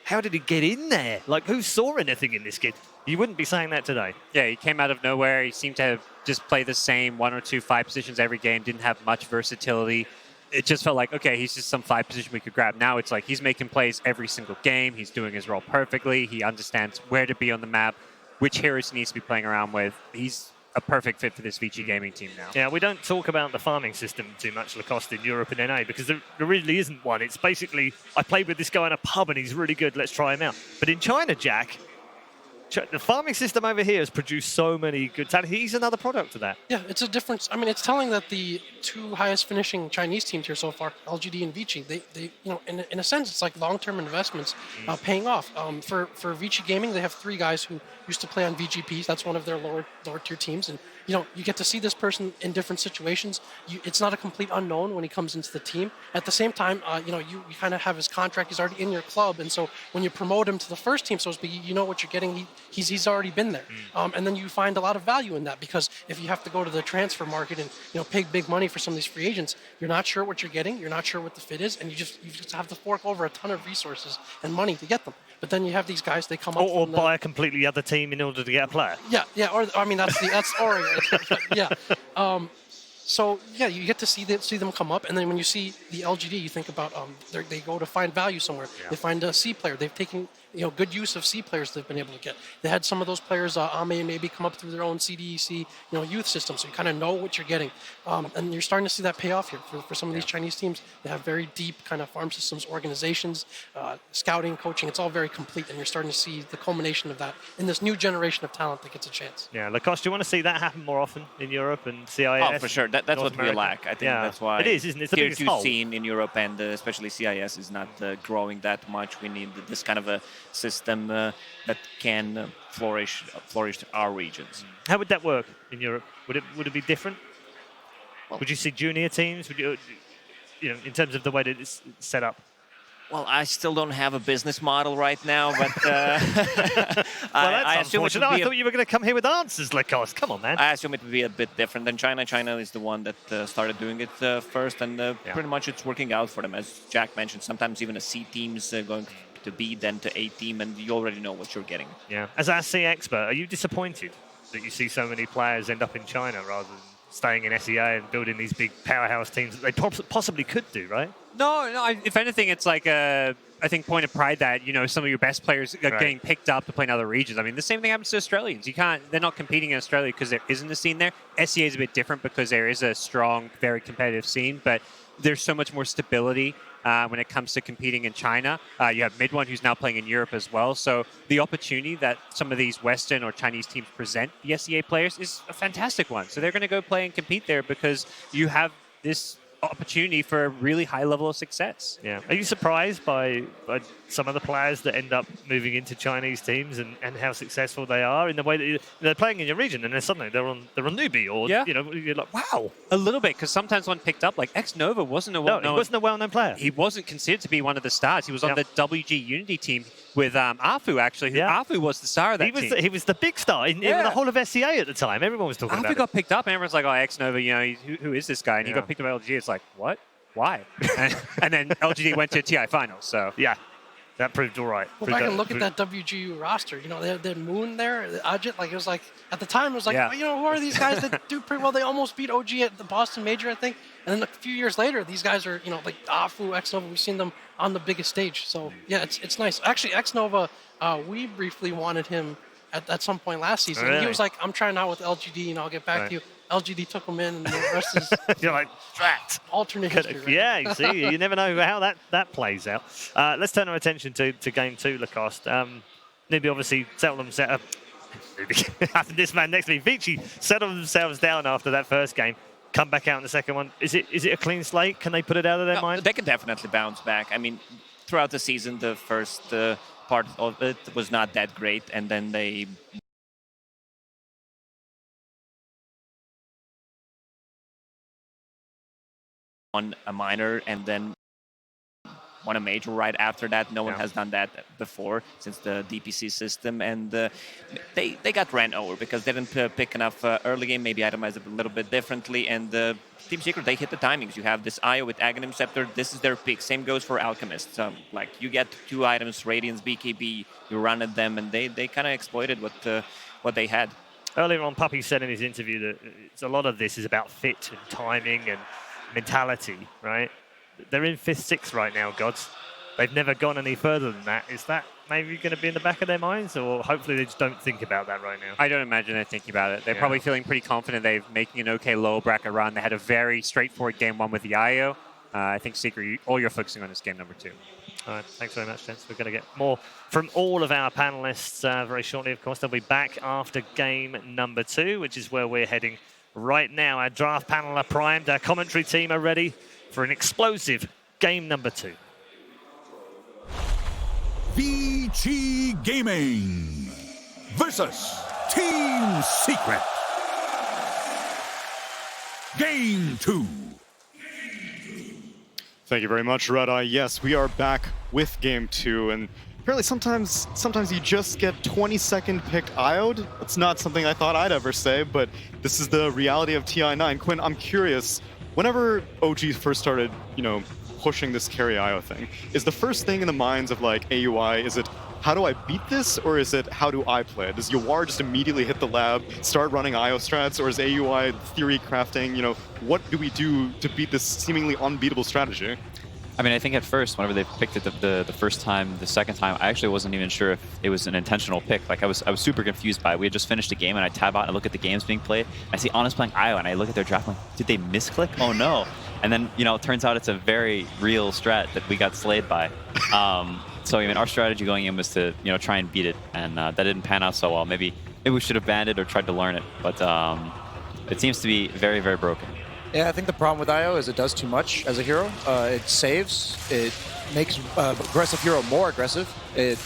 How did he get in there? Like, who saw anything in this kid? You wouldn't be saying that today. Yeah, he came out of nowhere. He seemed to have just played the same 1 or 2 5 positions every game, didn't have much versatility. It just felt like, okay, he's just some 5 position we could grab. Now it's like he's making plays every single game. He's doing his role perfectly. He understands where to be on the map, which heroes he needs to be playing around with. He's a perfect fit for this Vici gaming team now. Yeah, we don't talk about the farming system too much, Lacoste, in Europe and NA, because there really isn't one. It's basically, I played with this guy in a pub and he's really good, let's try him out. But in China, Jack, the farming system over here has produced so many good talent. He's another product of that. Yeah, it's a difference. I mean, it's telling that the 2 highest finishing Chinese teams here so far, LGD and Vici, they in a sense, it's like long-term investments paying off. For Vici Gaming, they have 3 guys who used to play on VGPs. That's one of their lower tier teams, and you get to see this person in different situations. It's not a complete unknown when he comes into the team. At the same time, you kind of have his contract. He's already in your club, and so when you promote him to the first team, so to speak, you know what you're getting. he's already been there. And then you find a lot of value in that, because if you have to go to the transfer market and pay big money for some of these free agents, you're not sure what you're getting, you're not sure what the fit is, and you just have to fork over a ton of resources and money to get them. But then you have these guys, they come up or buy a completely other team in order to get a player. Yeah, or I mean that's Ori right there, but yeah. So yeah, you get to see them come up, and then when you see the LGD, you think about they go to find value somewhere. They find a C player. They've taken good use of C players they've been able to get. They had some of those players, Ame, maybe come up through their own CDEC youth system, so you kind of know what you're getting. And you're starting to see that pay off here for some of these Chinese teams. They have very deep kind of farm systems, organizations, scouting, coaching. It's all very complete, and you're starting to see the culmination of that in this new generation of talent that gets a chance. Yeah, Lacoste, do you want to see that happen more often in Europe and CIS? Oh, for sure. That's North what America? we lack. I think that's why it is, isn't it? It's the tier biggest 2 hole. scene in Europe and especially CIS is not growing that much. We need this kind of a system that can flourish our regions. How would that work in Europe? Would it be different? Would you see junior teams? Would you in terms of the way that it's set up? Well, I still don't have a business model right now, but I assume it would be I thought you were going to come here with answers, Lacoste. Come on, man. I assume it would be a bit different than China. China is the one that started doing it first, and pretty much it's working out for them. As Jack mentioned, sometimes even a C team's going to B, then to A team, and you already know what you're getting. Yeah. As our C expert, are you disappointed that you see so many players end up in China rather than staying in SEA and building these big powerhouse teams that they possibly could do, right? No. If anything, it's like I think point of pride that some of your best players are getting picked up to play in other regions. I mean, the same thing happens to Australians. They're not competing in Australia because there isn't a scene there. SEA is a bit different because there is a strong, very competitive scene, but there's so much more stability when it comes to competing in China. You have MidOne, who's now playing in Europe as well. So the opportunity that some of these Western or Chinese teams present the SEA players is a fantastic one. So they're going to go play and compete there because you have this opportunity for a really high level of success. Yeah. Are you surprised by some of the players that end up moving into Chinese teams and how successful they are in the way that they're playing in your region, and then suddenly they're on newbie, or you're like, wow. A little bit, because sometimes one picked up, like X-Nova wasn't a well-known... No, he wasn't a well-known player. He wasn't considered to be one of the stars. He was on the WG Unity team with Afu, actually. Afu was the star of that team. He was the big star in the whole of SEA at the time. Everyone was talking about it. Afu got picked up, and everyone's like, oh, X-Nova, who is this guy? And he got picked up by LGD. It's like, what? Why? and then LGD went to TI finals, so... Yeah. That proved all right. Well, back and look at that WGU roster. They had Moon there, Ajit. Like, it was like, at the time, it was like, who are these guys that do pretty well? They almost beat OG at the Boston Major, I think. And then a few years later, these guys are, like Afu, X-Nova. We've seen them on the biggest stage. So, yeah, it's nice. Actually, X-Nova, we briefly wanted him at some point last season. Really? He was like, I'm trying out with LGD, I'll get back to you. LGD took him in, and the rest is you're like, drat. Alternate history. Right? Yeah, you see, you never know how that plays out. Let's turn our attention to Game 2, Lacoste. Newbie obviously settled themselves. After this man next to me, Vici settled themselves down after that first game. Come back out in the second one. Is it a clean slate? Can they put it out of their mind? They can definitely bounce back. I mean, throughout the season, the first part of it was not that great, and then they won a minor and then won a major right after that. No one has done that before since the DPC system, and they got ran over because they didn't pick enough early game, maybe itemized it a little bit differently, and Team Secret, they hit the timings. You have this IO with INTERCEPTOR. This is their pick. Same goes for Alchemist. Like, you get 2 items, Radiance, BKB, you run at them, and they kind of exploited what they had. Earlier on, Puppy said in his interview that a lot of this is about fit and timing and mentality, right? They're in 5th, 6th right now, gods. They've never gone any further than that. Is that maybe going to be in the back of their minds, or hopefully they just don't think about that right now? I don't imagine they're thinking about it. They're probably feeling pretty confident they're making an okay lower bracket run. They had a very straightforward game 1 with the IO. I think Secret, all you're focusing on is game number 2. All right, thanks very much, gents. We're going to get more from all of our panelists very shortly. Of course, they'll be back after game number 2, which is where we're heading right now. Our draft panel are primed. Our commentary team are ready for an explosive game number 2. Vici Gaming versus Team Secret. Game 2. Thank you very much, Red Eye. Yes, we are back with Game 2, and apparently sometimes you just get 20-second picked IO'd. It's not something I thought I'd ever say, but this is the reality of TI9. Quinn, I'm curious, whenever OG first started, pushing this carry IO thing, is the first thing in the minds of like AUI, is it how do I beat this, or is it how do I play it? Does Yawar just immediately hit the lab, start running IO strats, or is AUI theory crafting, what do we do to beat this seemingly unbeatable strategy? I mean, I think at first, whenever they picked it the first time, the second time, I actually wasn't even sure if it was an intentional pick. Like, I was super confused by it. We had just finished a game, and I tab out and I look at the games being played. I see Honest playing IO, and I look at their draft, I'm like, did they misclick? Oh, no. And then, it turns out it's a very real strat that we got slayed by. So, I mean, our strategy going in was to, try and beat it, and that didn't pan out so well. Maybe we should have banned it or tried to learn it, but it seems to be very, very broken. Yeah, I think the problem with IO is it does too much as a hero. It saves, it makes aggressive hero more aggressive. It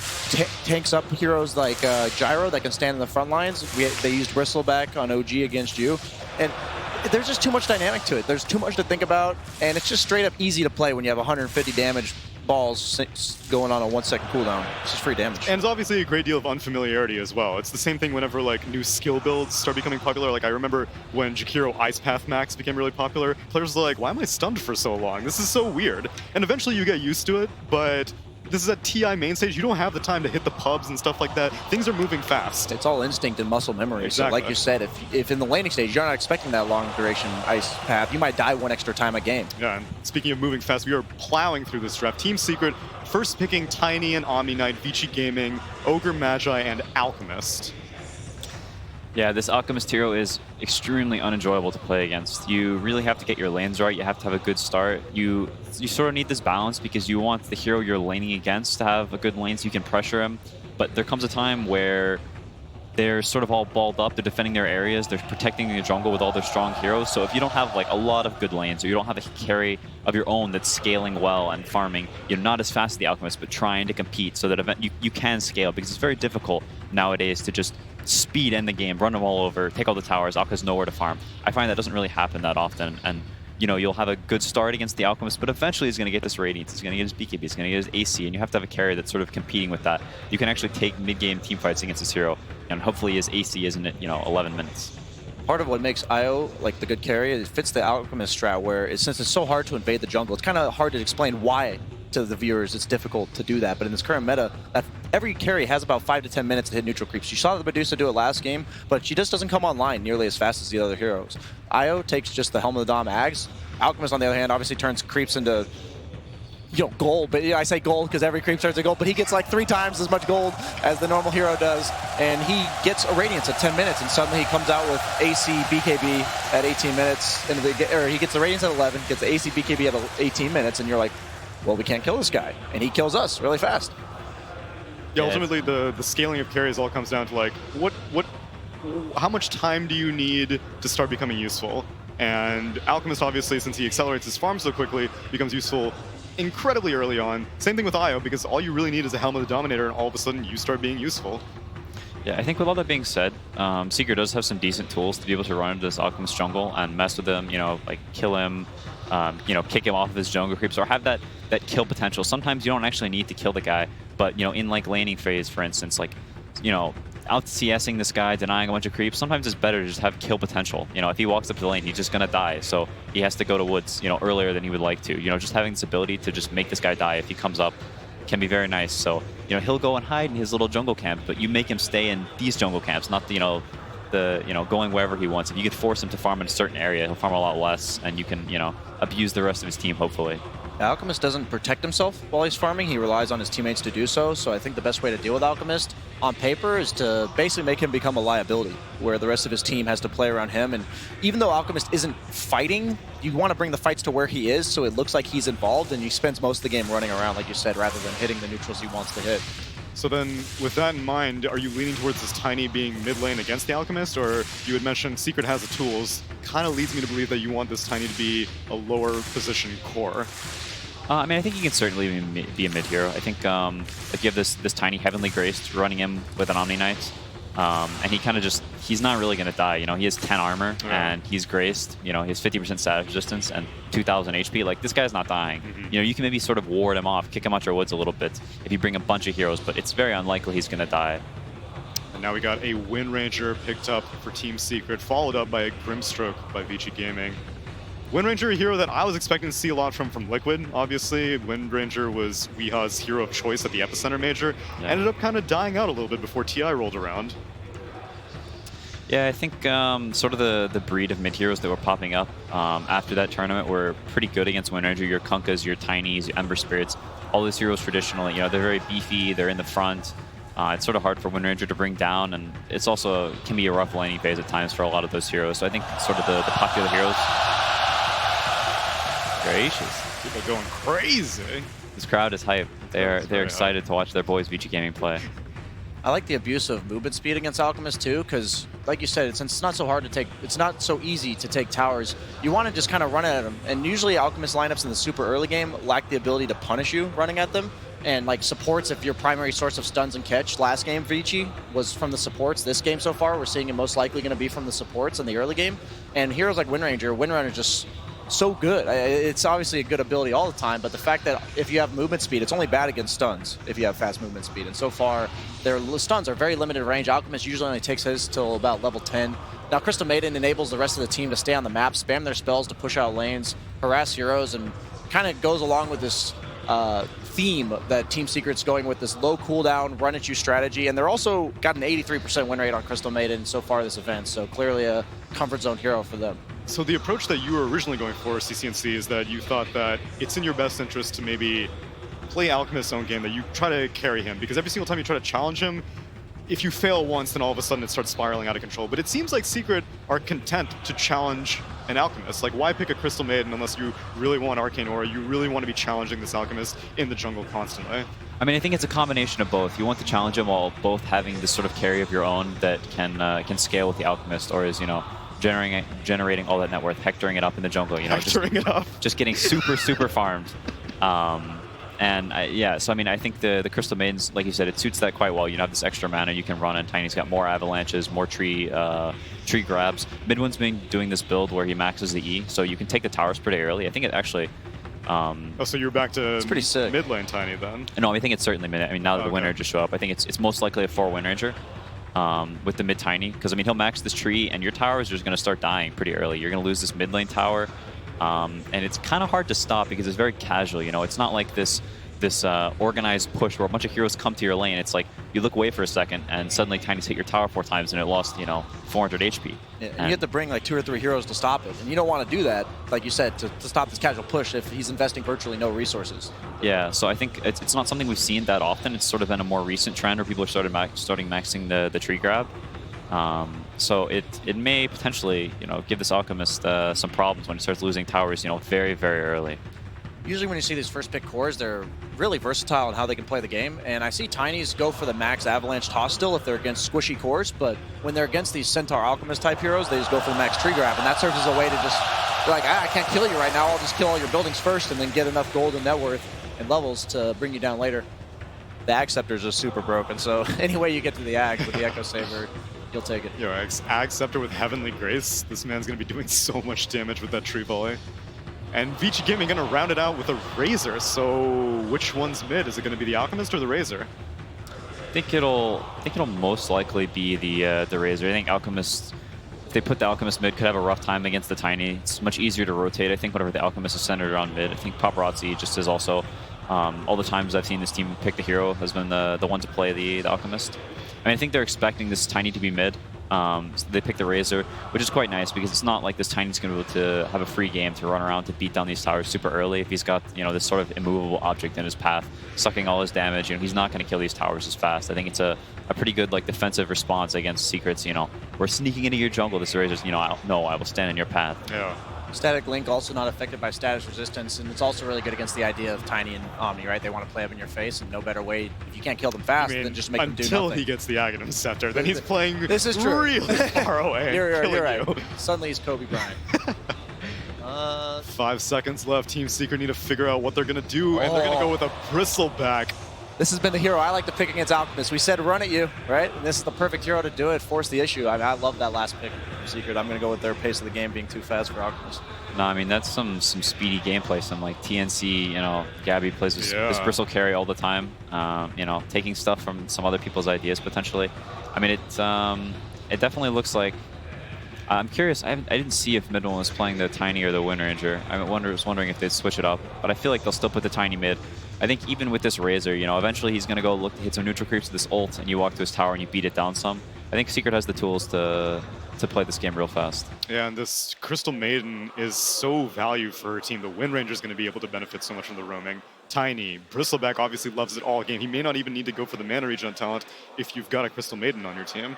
tanks up heroes like Gyro that can stand in the front lines. They used Bristleback on OG against you. And there's just too much dynamic to it. There's too much to think about, and it's just straight up easy to play when you have 150 damage balls going on a 1 second cooldown. It's just free damage. And it's obviously a great deal of unfamiliarity as well. It's the same thing whenever like new skill builds start becoming popular. Like I remember when Jakiro Ice Path Max became really popular, players were like, why am I stunned for so long? This is so weird. And eventually you get used to it, but this is at TI main stage. You don't have the time to hit the pubs and stuff like that. Things are moving fast. It's all instinct and muscle memory. Exactly. So like you said, if in the laning stage you're not expecting that long duration ice path, you might die one extra time a game. Yeah, and speaking of moving fast, we are plowing through this draft. Team Secret first picking Tiny and Omni Knight, Vici Gaming, Ogre Magi, and Alchemist. Yeah, this Alchemist hero is extremely unenjoyable to play against. You really have to get your lanes right. You have to have a good start. You sort of need this balance because you want the hero you're laning against to have a good lane so you can pressure him. But there comes a time where they're sort of all balled up. They're defending their areas. They're protecting the jungle with all their strong heroes. So if you don't have like a lot of good lanes, or you don't have a carry of your own that's scaling well and farming, you're not as fast as the Alchemist, but trying to compete so that you can scale, because it's very difficult nowadays to just speed end the game, run them all over, take all the towers. Alchemist has nowhere to farm. I find that doesn't really happen that often, and you'll have a good start against the Alchemist, but eventually he's going to get this Radiance, he's going to get his BKB, he's going to get his AC, and you have to have a carry that's sort of competing with that. You can actually take mid-game team fights against this hero, and hopefully his AC isn't at 11 minutes. Part of what makes IO like the good carry is it fits the Alchemist strat, where since it's so hard to invade the jungle, it's kind of hard to explain why to the viewers it's difficult to do that. But in this current meta, every carry has about 5 to 10 minutes to hit neutral creeps. You saw the Medusa do it last game, but she just doesn't come online nearly as fast as the other heroes. IO takes just the Helm of the Dom Ags. Alchemist, on the other hand, obviously turns creeps into gold, but I say gold because every creep turns to gold, but he gets like 3 times as much gold as the normal hero does, and he gets a Radiance at 10 minutes, and suddenly he comes out with AC BKB at 18 minutes, or he gets the Radiance at 11, gets the AC BKB at 18 minutes, and you're like, well, we can't kill this guy, and he kills us really fast. Yeah, ultimately the scaling of carries all comes down to like how much time do you need to start becoming useful? And Alchemist, obviously, since he accelerates his farm so quickly, becomes useful incredibly early on. Same thing with IO, because all you really need is a Helm of the Dominator, and all of a sudden you start being useful. Yeah, I think with all that being said, Seeker does have some decent tools to be able to run into this Alchemist jungle and mess with him, like kill him, kick him off of his jungle creeps, or have that kill potential. Sometimes you don't actually need to kill the guy, but in like laning phase, for instance, like out CSing this guy, denying a bunch of creeps, sometimes it's better to just have kill potential. If he walks up to the lane, he's just gonna die, so he has to go to woods earlier than he would like to. Just having this ability to just make this guy die if he comes up can be very nice. So he'll go and hide in his little jungle camp, but you make him stay in these jungle camps, not the going wherever he wants. If you could force him to farm in a certain area, he'll farm a lot less, and you can abuse the rest of his team, hopefully. Alchemist doesn't protect himself while he's farming. He relies on his teammates to do so. So I think the best way to deal with Alchemist on paper is to basically make him become a liability, where the rest of his team has to play around him. And even though Alchemist isn't fighting, you want to bring the fights to where he is so it looks like he's involved, and he spends most of the game running around, like you said, rather than hitting the neutrals he wants to hit. So then, with that in mind, are you leaning towards this Tiny being mid lane against the Alchemist, or you had mentioned Secret has the tools? Kind of leads me to believe that you want this Tiny to be a lower position core. I mean, I think he can certainly be a mid hero. I think if you have this Tiny Heavenly Graced running him with an Omni Knight, and he kind of just he's not really going to die. You know, he has 10 armor and he's graced. You know, he has 50% status resistance and 2,000 HP. Like, this guy's not dying. You know, you can maybe sort of ward him off, kick him out your woods a little bit if you bring a bunch of heroes, but it's very unlikely he's going to die. And now we got a Wind Ranger picked up for Team Secret, followed up by a Grimstroke by Vici Gaming. Wind Ranger, a hero that I was expecting to see a lot from Liquid, obviously. Wind Ranger was Weeha's hero of choice at the Epicenter Major. Yeah. Ended up kind of dying out a little bit before TI rolled around. Yeah, I think sort of the breed of mid-heroes that were popping up after that tournament were pretty good against Wind Ranger. Your Kunkas, your Tinies, your Ember Spirits, all these heroes traditionally, you know, they're very beefy, they're in the front. It's sort of hard for Wind Ranger to bring down, and it's also can be a rough laning phase at times for a lot of those heroes. So I think sort of the popular heroes. Gracious. People going crazy. This crowd is hype. They're excited to watch their boys Vici Gaming play. I like the abuse of movement speed against Alchemist too, because like you said, it's not so hard to take, it's not so easy to take towers. You want to just kind of run at them, and usually Alchemist lineups in the super early game lack the ability to punish you running at them. And like supports, if your primary source of stuns and catch last game Vici was from the supports, this game so far we're seeing it most likely going to be from the supports in the early game. And heroes like Wind Ranger just so good. It's obviously a good ability all the time, but the fact that if you have movement speed, it's only bad against stuns if you have fast movement speed. And so far, their stuns are very limited range. Alchemist usually only takes his till about level 10. Now, Crystal Maiden enables the rest of the team to stay on the map, spam their spells to push out lanes, harass heroes, and kind of goes along with this theme that Team Secret's going with, this low cooldown, run at you strategy. And they're also got an 83% win rate on Crystal Maiden so far this event, so clearly a comfort zone hero for them. So the approach that you were originally going for, CCNC, is that you thought that it's in your best interest to maybe play Alchemist's own game, that you try to carry him, because every single time you try to challenge him, if you fail once, then all of a sudden it starts spiraling out of control. But it seems like Secret are content to challenge an Alchemist. Like, why pick a Crystal Maiden unless you really want Arcane Aura, you really want to be challenging this Alchemist in the jungle constantly? I mean, I think it's a combination of both. You want to challenge him while both having this sort of carry of your own that can scale with the Alchemist, or is, you know, generating all that net worth, hectoring it up in the jungle, you know, just getting super farmed. Yeah, so I mean, I think the Crystal Maidens, like you said, it suits that quite well. You have this extra mana you can run, and Tiny's got more avalanches, more tree grabs. MidOne's been doing this build where he maxes the E, so you can take the towers pretty early. I think it actually. So you're back to it's pretty sick. Mid lane Tiny then? No, I think it's certainly mid. I mean, now that the Wind Ranger show up, I think it's most likely a 4 Wind Ranger. With the mid Tiny, because I mean he'll max this tree and your towers are just going to start dying pretty early. You're going to lose this mid lane tower, and it's kind of hard to stop because it's very casual. You know, it's not like this organized push where a bunch of heroes come to your lane. It's like you look away for a second and suddenly Tiny's hit your tower 4 times and it lost, you know, 400 HP. Yeah, and you have to bring like 2 or 3 heroes to stop it, and you don't want to do that, like you said, to stop this casual push if he's investing virtually no resources. Yeah, so I think it's not something we've seen that often. It's sort of been a more recent trend where people are starting maxing the tree grab. So it may potentially, you know, give this Alchemist some problems when he starts losing towers, you know, very early. Usually when you see these first pick cores, they're really versatile in how they can play the game, and I see Tinies go for the max avalanche toss still if they're against squishy cores, but when they're against these Centaur Alchemist type heroes, they just go for the max tree grab, and that serves as a way to just, you're like, I can't kill you right now, I'll just kill all your buildings first and then get enough gold and net worth and levels to bring you down later. The Ag Scepters are super broken, so any way you get to the Ag with the Echo Saber, you'll take it. Yo, Ag Scepter with Heavenly Grace, this man's going to be doing so much damage with that tree volley. And Vici Gaming going to round it out with a Razor, so which one's mid? Is it going to be the Alchemist or the Razor? I think it'll most likely be the Razor. I think Alchemist, if they put the Alchemist mid, could have a rough time against the Tiny. It's much easier to rotate, I think, whenever the Alchemist is centered around mid. I think Paparazzi just is also, all the times I've seen this team pick the hero has been the one to play the Alchemist. I mean, I think they're expecting this Tiny to be mid. So they pick the Razor, which is quite nice because it's not like this Tiny's going to be able to have a free game to run around to beat down these towers super early. If he's got, you know, this sort of immovable object in his path, sucking all his damage, you know, he's not going to kill these towers as fast. I think it's a pretty good like defensive response against Secrets. You know, we're sneaking into your jungle. This Razor's, you know, I will stand in your path. Yeah. Static Link also not affected by status resistance, and it's also really good against the idea of Tiny and Omni, right? They want to play up in your face, and no better way, if you can't kill them fast, then just make them do nothing. Until he gets the Aghanim Scepter, then he's playing this is true. Really far away. You're right. Suddenly he's Kobe Bryant. 5 seconds left. Team Secret need to figure out what they're going to do, and they're going to go with a Bristleback. This has been the hero I like to pick against Alchemist. We said run at you, right? And this is the perfect hero to do it, force the issue. I mean, I love that last pick from Secret. I'm going to go with their pace of the game being too fast for Alchemist. No, I mean, that's some speedy gameplay. Some like TNC, you know, Gabby plays this bristle carry all the time. You know, taking stuff from some other people's ideas potentially. I mean, it definitely looks like. I'm curious. I didn't see if MidOne was playing the Tiny or the Wind Ranger. I was wondering if they'd switch it up, but I feel like they'll still put the Tiny mid. I think even with this Razor, you know, eventually he's going to go look to hit some neutral creeps with this ult, and you walk to his tower and you beat it down some. I think Secret has the tools to play this game real fast. Yeah, and this Crystal Maiden is so valued for her team. The Wind Ranger is going to be able to benefit so much from the roaming. Tiny, Bristleback obviously loves it all game. He may not even need to go for the mana regen talent if you've got a Crystal Maiden on your team.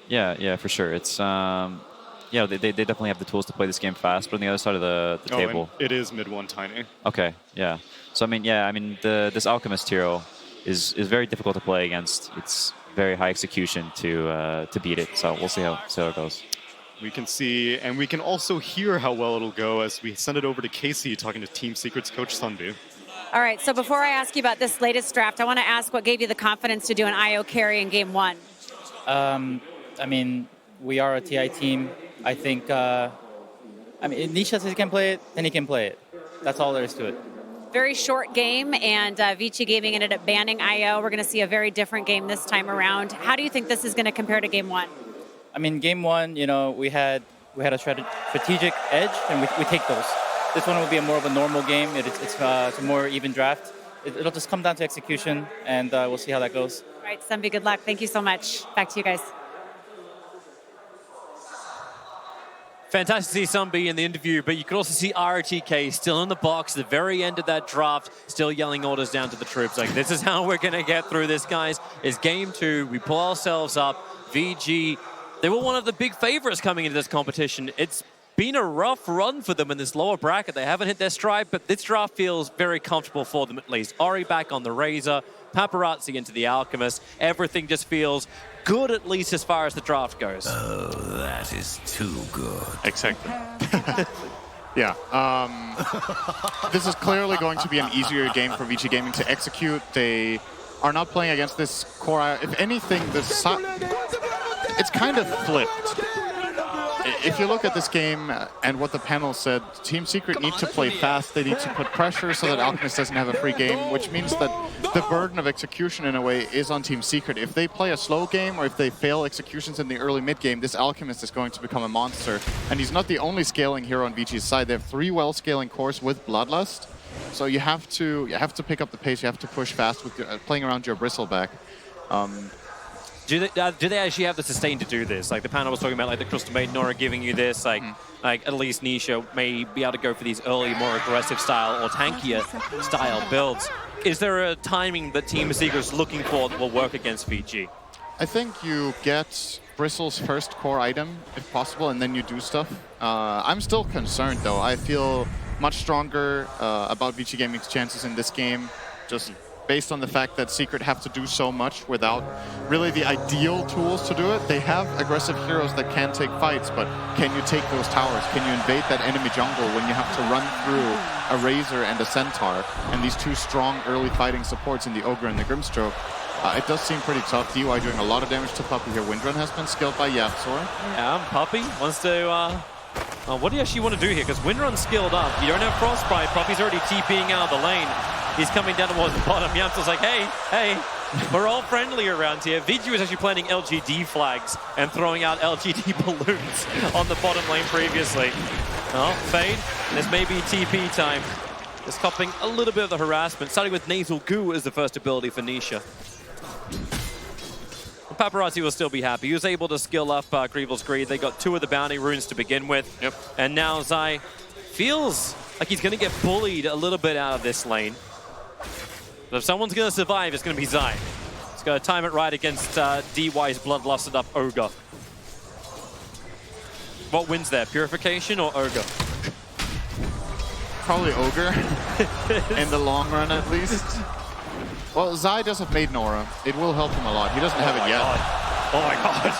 Yeah, for sure. It's yeah, they definitely have the tools to play this game fast, but on the other side of the table, and it is MidOne Tiny. Okay, yeah. So I mean, this Alchemist hero is very difficult to play against. It's very high execution to beat it. So we'll see how it goes. We can see, and we can also hear how well it'll go as we send it over to Casey talking to Team Secret's coach Sunby. All right, so before I ask you about this latest draft, I want to ask what gave you the confidence to do an IO carry in Game 1? I mean, we are a TI team. I think, I mean, if Nisha says he can play it, then he can play it. That's all there is to it. Very short game, and Vici Gaming ended up banning IO. We're going to see a very different game this time around. How do you think this is going to compare to Game 1? I mean, Game 1, you know, we had a strategic edge, and we take those. This one will be more of a normal game. It's a more even draft. It'll just come down to execution, and we'll see how that goes. All right, Sunby, good luck. Thank you so much. Back to you guys. Fantastic to see Sunby in the interview, but you could also see RTK still in the box at the very end of that draft, still yelling orders down to the troops. Like, this is how we're going to get through this, guys. It's Game 2. We pull ourselves up. VG, they were one of the big favorites coming into this competition. It's been a rough run for them in this lower bracket. They haven't hit their stride, but this draft feels very comfortable for them at least. Ori back on the Razor, Paparazzi into the Alchemist. Everything just feels good, at least as far as the draft goes. Oh, that is too good. Exactly. Yeah. This is clearly going to be an easier game for Vici Gaming to execute. They are not playing against this core. If anything, it's kind of flipped. If you look at this game and what the panel said, Team Secret need to play fast. They need to put pressure so that Alchemist doesn't have a free game, which means that the burden of execution in a way is on Team Secret. If they play a slow game or if they fail executions in the early mid-game, this Alchemist is going to become a monster. And he's not the only scaling hero on Vici's side. They have 3 well-scaling cores with Bloodlust. So you have to pick up the pace. You have to push fast with playing around your Bristleback. Do they actually have the sustain to do this? Like the panel was talking about, like the Crystal Maiden Nora giving you this, like at least Nisha may be able to go for these early, more aggressive style or tankier style builds. Is there a timing that Team Secret is looking for that will work against VG? I think you get Bristle's first core item, if possible, and then you do stuff. I'm still concerned, though. I feel much stronger about Vici Gaming's chances in this game, just based on the fact that Secret have to do so much without really the ideal tools to do it. They have aggressive heroes that can take fights, but can you take those towers? Can you invade that enemy jungle when you have to run through a Razor and a Centaur and these 2 strong early fighting supports in the Ogre and the Grimstroke? It does seem pretty tough. DUI doing a lot of damage to Puppy here. Windrun has been skilled by Yapsor. Yeah, Puppy wants to... what do you actually want to do here? Because Windrun's skilled up. You don't have Frostbite. Puppy's already TPing out of the lane. He's coming down towards the bottom. Yamster's like, hey, we're all friendly around here. Vici was actually planting LGD flags and throwing out LGD balloons on the bottom lane previously. Oh, Fade. This may be TP time. Just copping a little bit of the harassment. Starting with Nasal Goo as the first ability for Nisha. Paparazzi will still be happy. He was able to skill up Greevil's Greed. They got 2 of the bounty runes to begin with. Yep. And now Zai feels like he's going to get bullied a little bit out of this lane. But if someone's going to survive, it's going to be Zai. He's got to time it right against DY's bloodlusted up Ogre. What wins there, Purification or Ogre? Probably Ogre, in the long run at least. Well, Zai does have Maiden Aura. It will help him a lot. He doesn't have it yet. God. Oh my god.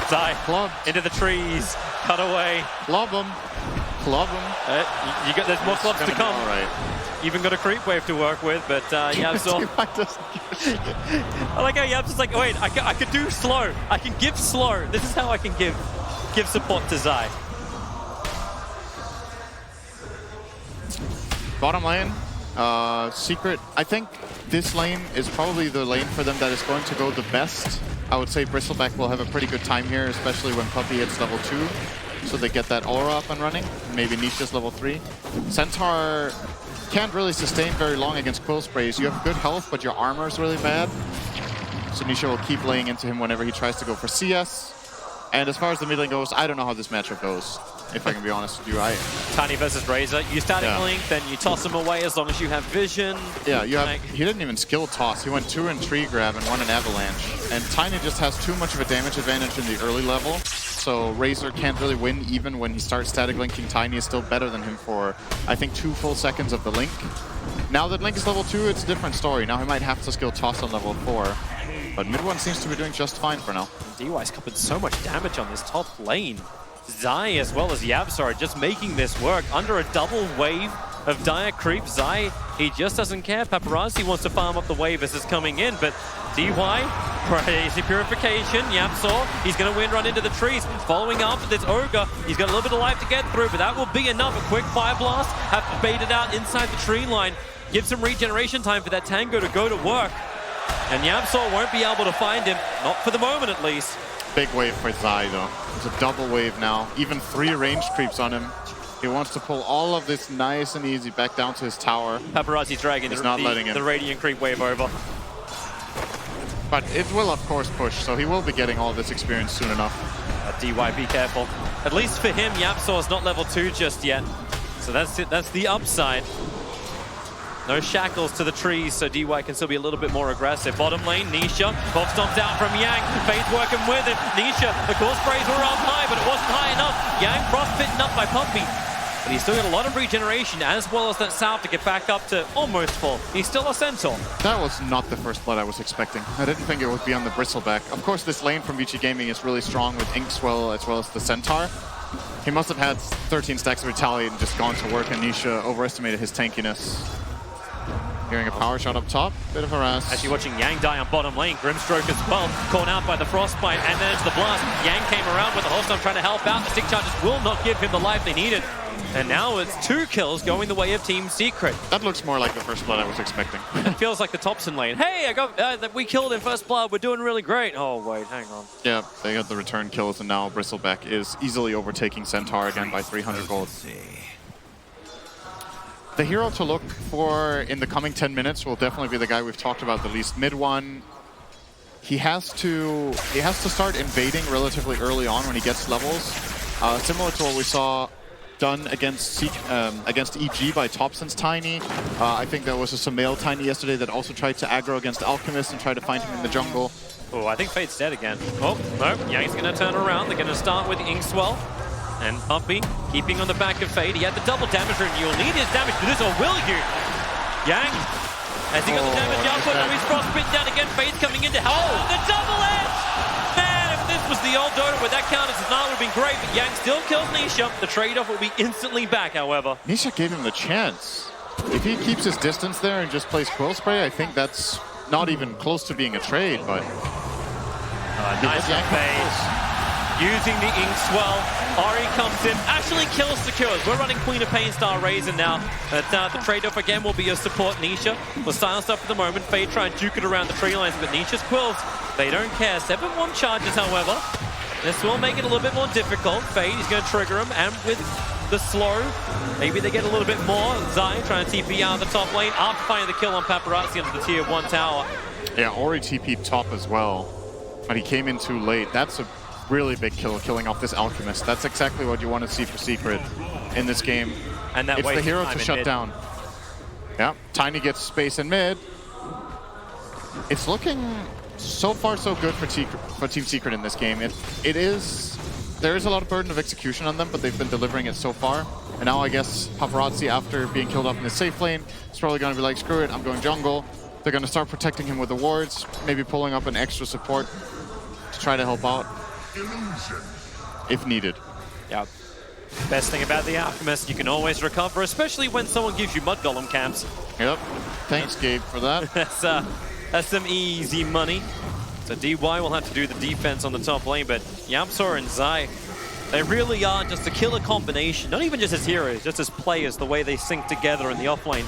Zai, into the trees, cut away. Lob him. club him. You got, there's more clubs to come. All right. Even got a creep wave to work with, but Yabsor. I like how Yabsor's like, wait, I could do slow. I can give slow. This is how I can give support to Zai. Bottom lane, Secret. I think this lane is probably the lane for them that is going to go the best. I would say Bristleback will have a pretty good time here, especially when Puppy hits level 2. So they get that aura up and running. Maybe Nisha's level 3. Centaur can't really sustain very long against Quill Sprays. You have good health, but your armor is really bad. So Nisha will keep laying into him whenever he tries to go for CS. And as far as the mid lane goes, I don't know how this matchup goes, if I can be honest with you. Tiny versus Razor. You static link, then you toss him away as long as you have vision. Yeah, you have. He didn't even skill toss. He went 2 in tree grab and 1 in avalanche. And Tiny just has too much of a damage advantage in the early level. So Razor can't really win even when he starts static linking. Tiny is still better than him for, I think, 2 full seconds of the link. Now that Link is level 2, it's a different story. Now he might have to skill toss on level 4. But MidOne seems to be doing just fine for now. DY's covered so much damage on this top lane. Zai as well as Yabsor are just making this work under a double wave of dire creep. Zai, he just doesn't care. Paparazzi wants to farm up the wave as it's coming in, but DY, crazy purification. Yabsor, he's going to win run into the trees. Following up with this Ogre, he's got a little bit of life to get through, but that will be enough. A quick fire blast, have to bait it out inside the tree line. Give some regeneration time for that Tango to go to work. And Yabsor won't be able to find him, not for the moment at least. Big wave for Zai though. It's a double wave now. Even 3 ranged creeps on him. He wants to pull all of this nice and easy back down to his tower. Paparazzi dragging the Radiant creep wave over. But it will of course push, so he will be getting all this experience soon enough. DY, be careful. At least for him, Yabsor's not level 2 just yet. So that's it. That's the upside. No shackles to the trees, so DY can still be a little bit more aggressive. Bottom lane, Nisha. Bob stomps out from Yang. Fade's working with it. Nisha, the core sprays were up high, but it wasn't high enough. Yang frostbitten up by Puppy. But he's still got a lot of regeneration, as well as that salve to get back up to almost full. He's still a Centaur. That was not the first blood I was expecting. I didn't think it would be on the Bristleback. Of course, this lane from Vici Gaming is really strong with Inkswell as well as the Centaur. He must have had 13 stacks of Retaliate and just gone to work, and Nisha overestimated his tankiness. Hearing a power shot up top, bit of harass. Actually watching Yang die on bottom lane, Grimstroke as well, caught out by the Frostbite, and then it's the blast. Yang came around with the Holstorm trying to help out. The stick charges will not give him the life they needed. And now it's 2 kills going the way of Team Secret. That looks more like the first blood I was expecting. It feels like the Thompson lane. Hey, I got we killed in first blood. We're doing really great. Oh, wait, hang on. Yeah, they got the return kills, and now Bristleback is easily overtaking Centaur again by 300 gold. The hero to look for in the coming 10 minutes will definitely be the guy we've talked about the least. MidOne, he has to start invading relatively early on when he gets levels. Similar to what we saw done against EG by Thompson's Tiny. I think there was a Samael Tiny yesterday that also tried to aggro against Alchemist and try to find him in the jungle. Oh, I think Fade's dead again. Oh, no, Yang's going to turn around. They're going to start with Inkswell. And Puppy keeping on the back of Fade. He had the double damage rune. You'll need his damage to this, or will you? Yang, has he got the damage output? No, he's frostbitten down again. Fade's coming in to help. Oh, the double edge! Man, if this was the old Dota where that counted as not, would have been great. But Yang still kills Nisha. The trade-off will be instantly back, however. Nisha gave him the chance. If he keeps his distance there and just plays Quill Spray, I think that's not even close to being a trade, but... nice Fade. Using the Inkswell, Ori comes in, actually kills Secures. We're running Queen of Pain style Razor now. But the trade-off again will be your support Nisha. We're silenced up for the moment. Fade try and juke it around the tree lines, but Nisha's Quills, they don't care. 7-1 charges, however. This will make it a little bit more difficult. Fade is going to trigger him, and with the slow, maybe they get a little bit more. Zai trying to TP out of the top lane after finding the kill on Paparazzi under the tier 1 tower. Yeah, Ori TP'd top as well, but he came in too late. That's a really big kill, killing off this Alchemist. That's exactly what you want to see for Secret in this game. And that it's the hero to shut mid. down. Yeah, Tiny gets space in mid. It's looking so far so good for Team Secret in this game. There is a lot of burden of execution on them, but they've been delivering it so far. And now I guess Paparazzi, after being killed off in the safe lane, is probably going to be like, screw it, I'm going jungle. They're going to start protecting him with the wards, maybe pulling up an extra support to try to help out. If needed. Yeah. Best thing about the Alchemist, you can always recover, especially when someone gives you Mud Golem camps. Yep. Thanks, Gabe, for that. That's some easy money. So DY will have to do the defense on the top lane, but YapzOr and Zai, they really are just a killer combination. Not even just as heroes, just as players, the way they sync together in the offlane.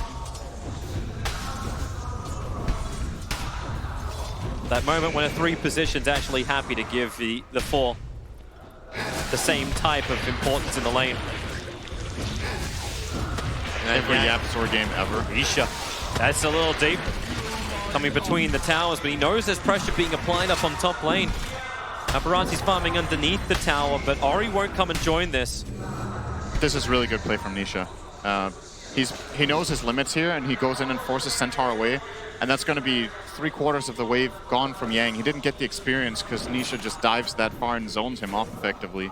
That moment when a 3 position's actually happy to give the 4 the same type of importance in the lane. Every YapzOr game ever. Isha, that's a little deep. Coming between the towers, but he knows there's pressure being applied up on top lane. Paparazzi's farming underneath the tower, but Ori won't come and join this. This is really good play from Nisha. He knows his limits here, and he goes in and forces Centaur away, and that's going to be 3/4 of the wave gone from Yang. He didn't get the experience because Nisha just dives that far and zones him off effectively.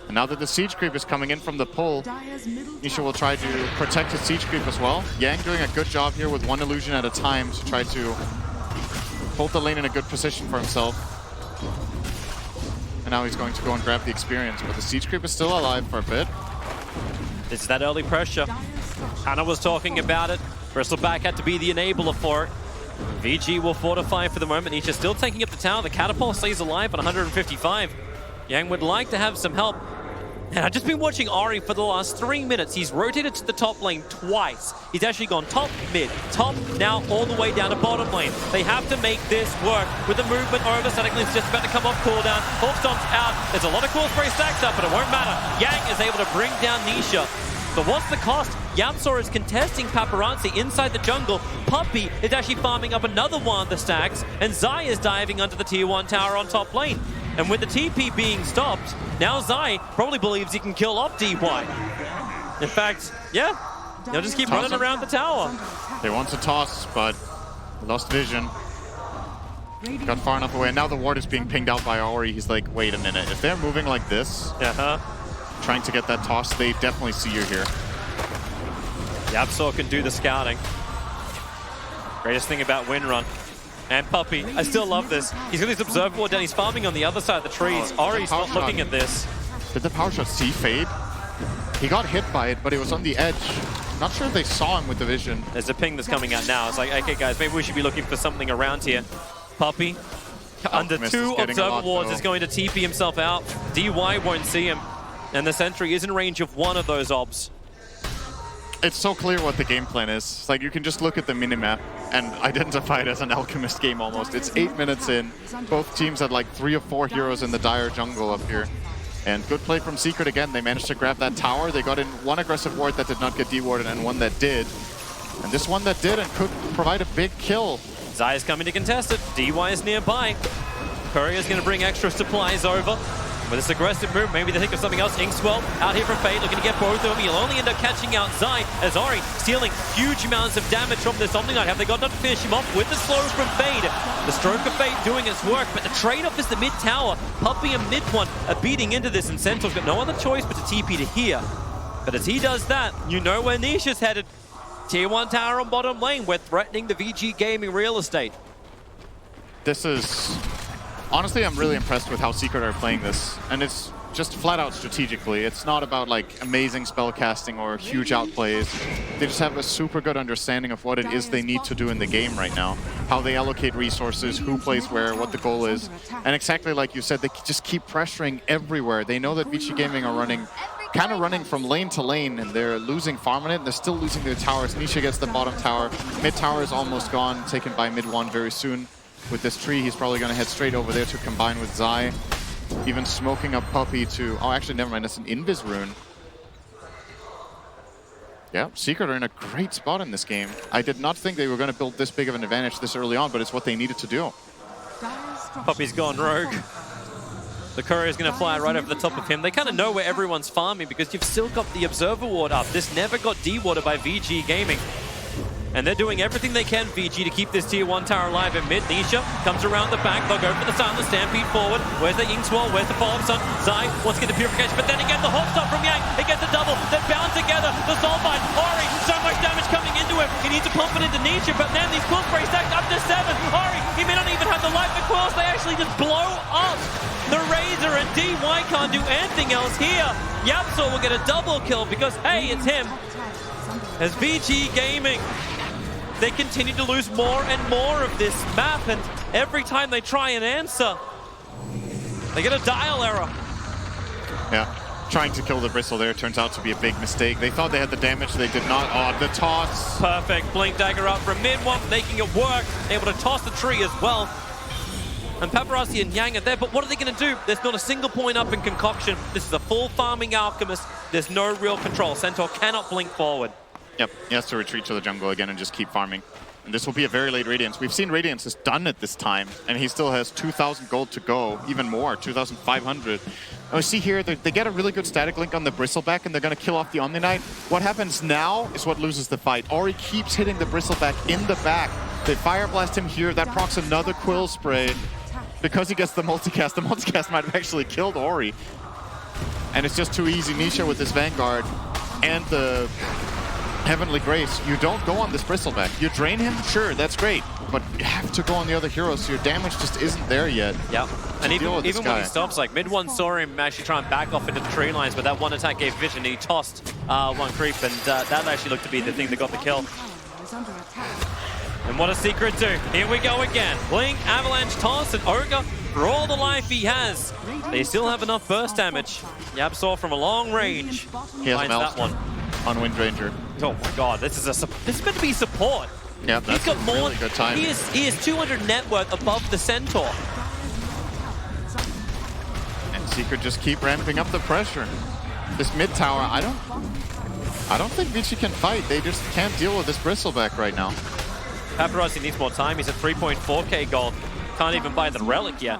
And now that the siege creep is coming in from the pull, Nisha will try to protect his siege creep as well. Yang doing a good job here with 1 illusion at a time to try to hold the lane in a good position for himself. And now he's going to go and grab the experience, but the siege creep is still alive for a bit. It's that early pressure. Hannah was talking about it. Bristleback had to be the enabler for it. VG will fortify for the moment. Nisha still taking up the tower. The catapult stays alive at 155. Yang would like to have some help. And I've just been watching Ori for the last 3 minutes. He's rotated to the top lane twice. He's actually gone top, mid, top, now all the way down to bottom lane. They have to make this work with the movement over. Suddenly it's just about to come off cooldown. Hawkstomp's out. There's a lot of cool spray stacks up, but it won't matter. Yang is able to bring down Nisha. But what's the cost? YapzOr is contesting Paparazzi inside the jungle. Puppey is actually farming up another one of the stacks. And Zai is diving under the tier 1 tower on top lane. And with the TP being stopped, now Zai probably believes he can kill off DY. In fact, yeah, they'll just keep running around the tower. They want to toss, but lost vision. Got far enough away, and now the ward is being pinged out by Ori. He's like, wait a minute, if they're moving like this, trying to get that toss, they definitely see you here. YapzOr can do the scouting. Greatest thing about Windrun. And Puppey, I still love this. He's got his observer ward down, he's farming on the other side of the trees. Ori's not looking at this. Did the power shot see fade? He got hit by it, but it was on the edge. Not sure if they saw him with the vision. There's a ping that's coming out now. It's like, okay guys, maybe we should be looking for something around here. Puppey, under 2 observer wards, is going to TP himself out. DY won't see him. And the sentry is in range of 1 of those obs. It's so clear what the game plan is. It's like you can just look at the minimap and identify it as an Alchemist game almost. It's 8 minutes in. Both teams had like 3 or 4 heroes in the dire jungle up here. And good play from Secret again. They managed to grab that tower. They got in 1 aggressive ward that did not get dewarded and 1 that did. And this one that did and could provide a big kill. Zai is coming to contest it. DY is nearby. Courier is going to bring extra supplies over. With this aggressive move, maybe they think of something else. Inkswell out here from Fade, looking to get both of them. He'll only end up catching out Zai as Ori stealing huge amounts of damage from this Omni Knight. Have they got enough to finish him off with the slow from Fade? The stroke of Fade doing its work, but the trade-off is the mid tower. Puppey and MidOne are beating into this, and Centaur's got no other choice but to TP to here. But as he does that, you know where Nisha's headed. Tier 1 tower on bottom lane. We're threatening the VG Gaming real estate. This is... Honestly, I'm really impressed with how Secret are playing this. And it's just flat out strategically. It's not about like amazing spell casting or huge outplays. They just have a super good understanding of what it is they need to do in the game right now. How they allocate resources, who plays where, what the goal is. And exactly like you said, they just keep pressuring everywhere. They know that Vici Gaming are kind of running from lane to lane, and they're losing farm on it, and they're still losing their towers. Nisha gets the bottom tower. Mid tower is almost gone, taken by MidOne very soon. With this tree, he's probably going to head straight over there to combine with Zai. Even smoking up Puppey to... Oh, actually, never mind. That's an Invis rune. Yeah, Secret are in a great spot in this game. I did not think they were going to build this big of an advantage this early on, but it's what they needed to do. Puppey's gone rogue. The courier is going to fly right over the top of him. They kind of know where everyone's farming because you've still got the observer ward up. This never got dewarded by VG Gaming. And they're doing everything they can, VG, to keep this tier 1 tower alive in mid. Nisha comes around the back. They'll go for the silent stampede forward. Where's the Inkswell? Where's the follow-up stun? Zai wants to get the purification, but then again, the hot stop from Yang. It gets a double. They're bound together. The Soulbind. Ori, so much damage coming into him. He needs to pump it into Nisha, but then these quill sprays stacked up to 7. Ari, he may not even have the life of quills. They actually just blow up the Razor, and DY can't do anything else here. Yapsor will get a double kill because, hey, it's him. As VG Gaming, they continue to lose more and more of this map, and every time they try and answer, they get a dial error. Yeah, trying to kill the Bristle there turns out to be a big mistake. They thought they had the damage, they did not. Oh, the toss. Perfect. Blink Dagger up from MidOne, making it work. Able to toss the tree as well. And Paparazzi and Yang are there, but what are they going to do? There's not a single point up in Concoction. This is a full farming Alchemist. There's no real control. Centaur cannot blink forward. Yep, he has to retreat to the jungle again and just keep farming. And this will be a very late Radiance. We've seen Radiance has done it this time, and he still has 2,000 gold to go, even more, 2,500. And we see here, they get a really good static link on the Bristleback, and they're going to kill off the Omni Knight. What happens now is what loses the fight. Ori keeps hitting the Bristleback in the back. They Fire Blast him here. That procs another Quill Spray. Because he gets the multicast might have actually killed Ori. And it's just too easy. Nisha with this Vanguard and the Heavenly Grace. You don't go on this Bristleback. You drain him, sure, that's great. But you have to go on the other heroes, so your damage just isn't there yet. Yep. And even when he stops, like MidOne saw him actually try and back off into the tree lines, but that one attack gave vision, and he tossed one creep, and that actually looked to be the thing that got the kill. And what does Secret do? Here we go again. Blink, Avalanche, Toss, and Ogre, for all the life he has, they still have enough burst damage. Yapsor from a long range He has finds Melt that one. On Wind Ranger. Oh my god, this is meant to be support. Yeah, that's He's got more. really good time. He is 200 net worth above the Centaur. And Secret just keep ramping up the pressure. This mid tower, I don't think Vici can fight. They just can't deal with this Bristleback right now. Paparazzi needs more time. He's at 3.4k gold. Can't even buy the relic yet.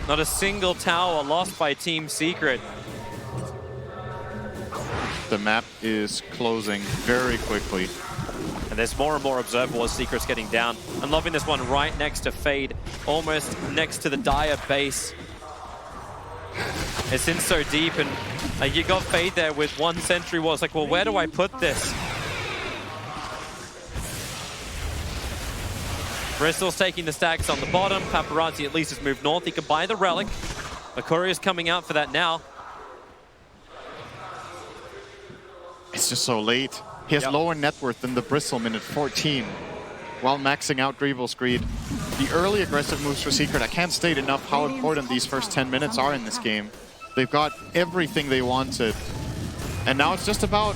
Not a single tower lost by Team Secret. The map is closing very quickly. And there's more and more observable as Secret's getting down. I'm loving this one right next to Fade, almost next to the Dire base. It's in so deep, and you got Fade there with one Sentry Wall. It's like, well, where do I put this? Bristol's taking the stacks on the bottom. Paparazzi at least has moved north. He can buy the relic. The courier's coming out for that now. It's just so late. He has lower net worth than the Bristleman at 14, while maxing out Greevil's Greed. The early aggressive moves for Secret, I can't state enough how important these first 10 minutes are in this game. They've got everything they wanted. And now it's just about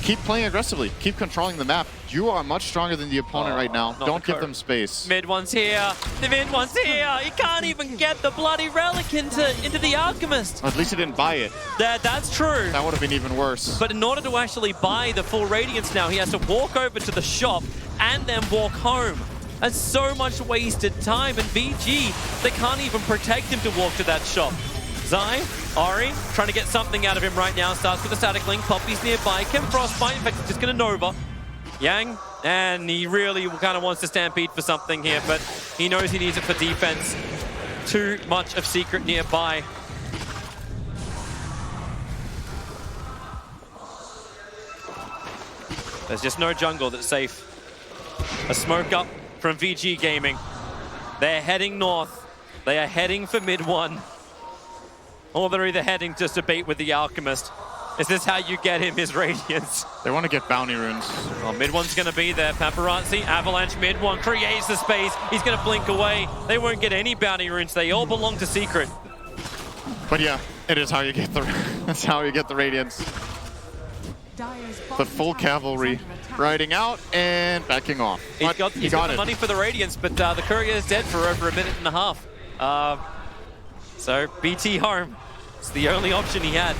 keep playing aggressively, keep controlling the map. You are much stronger than the opponent right now. Don't give them space. MidOne's here. The MidOne's here. He can't even get the bloody relic into the Alchemist. At least he didn't buy it. That's true. That would have been even worse. But in order to actually buy the full Radiance now, he has to walk over to the shop and then walk home. That's so much wasted time. And VG, they can't even protect him to walk to that shop. Zai, Ori, trying to get something out of him right now. Starts with a static link. Poppy's nearby. Can Frostbite. In fact, he's just going to Nova. Yang, and he really kind of wants to stampede for something here, but he knows he needs it for defense. Too much of Secret nearby. There's just no jungle that's safe. A smoke up from VG Gaming. They're heading north. They are heading for MidOne. Or they're either heading just to bait with the Alchemist. Is this how you get him his Radiance? They want to get bounty runes. Well, MidOne's going to be there. Paparazzi, Avalanche, MidOne creates the space. He's going to blink away. They won't get any bounty runes. They all belong to Secret. But yeah, it is how you get the that's how you get the Radiance. The full cavalry riding out and backing off. He's got the money for the Radiance, but the courier is dead for over a minute and a half. So BT home. It's the only option he had.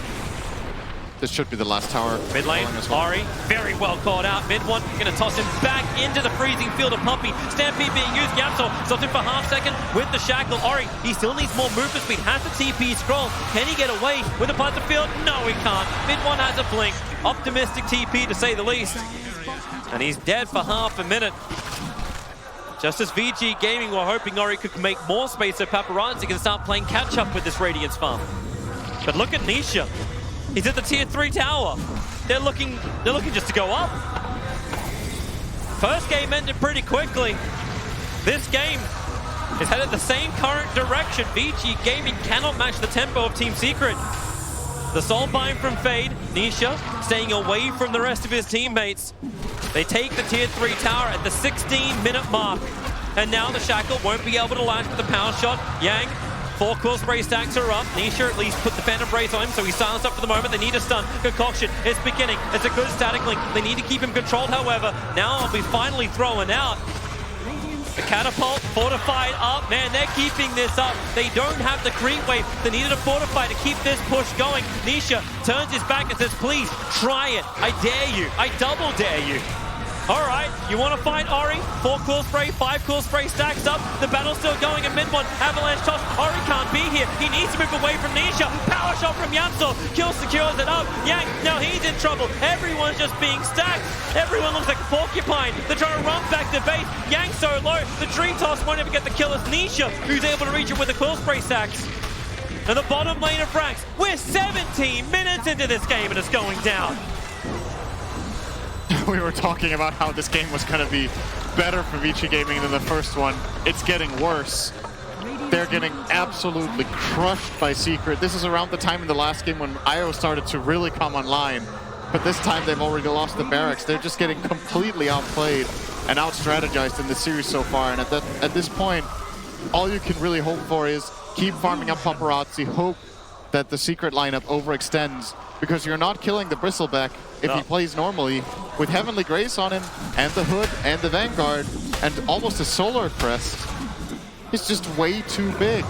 This should be the last tower. Mid lane, Ori, very well caught out. MidOne going to toss him back into the freezing field of Pumpy. Stampede being used. Yapsor stops him for half second with the shackle. Ori, he still needs more movement speed. Has the TP scroll. Can he get away with the Panther field? No, he can't. MidOne has a blink. Optimistic TP to say the least. And he's dead for half a minute. Just as VG Gaming were hoping Ori could make more space so Paparazzi can start playing catch up with this Radiance farm. But look at Nisha. He's at the tier 3 tower. They're looking just to go up. First game ended pretty quickly. This game is headed the same current direction. Vici Gaming cannot match the tempo of Team Secret. The Soulbind from Fade, Nisha staying away from the rest of his teammates. They take the tier 3 tower at the 16-minute mark. And now the Shackle won't be able to land with the power shot. Yang, 4 Quill Spray stacks are up. Nisha at least put the Phantom Brace on him, so he's silenced up for the moment. They need a stun. Concoction is beginning. It's a good static link. They need to keep him controlled, however. Now he'll be finally thrown out. The catapult fortified up. Man, they're keeping this up. They don't have the creep wave. They needed a fortify to keep this push going. Nisha turns his back and says, please, try it. I dare you. I double dare you. All right, you want to fight Ori? 4 Quill Spray, 5 Quill Spray stacks up. The battle's still going in MidOne. Avalanche toss. Ori can't be here. He needs to move away from Nisha. Power shot from Yamso. Kill secures it up. Yang, now he's in trouble. Everyone's just being stacked. Everyone looks like a porcupine. They're trying to run back to base. Yang so low. The tree toss won't even get the kill. It's Nisha who's able to reach it with the Quill Spray stacks. And the bottom lane of Frax. We're 17 minutes into this game and it's going down. We were talking about how this game was going to be better for Vici Gaming than the first one. It's getting worse. They're getting absolutely crushed by Secret. This is around the time in the last game when IO started to really come online. But this time they've already lost the barracks. They're just getting completely outplayed and out-strategized in the series so far. And at this point, all you can really hope for is keep farming up Paparazzi, hope that the Secret lineup overextends, because you're not killing the Bristleback if he plays normally with Heavenly Grace on him and the Hood and the Vanguard and almost a Solar Crest. It's just way too big.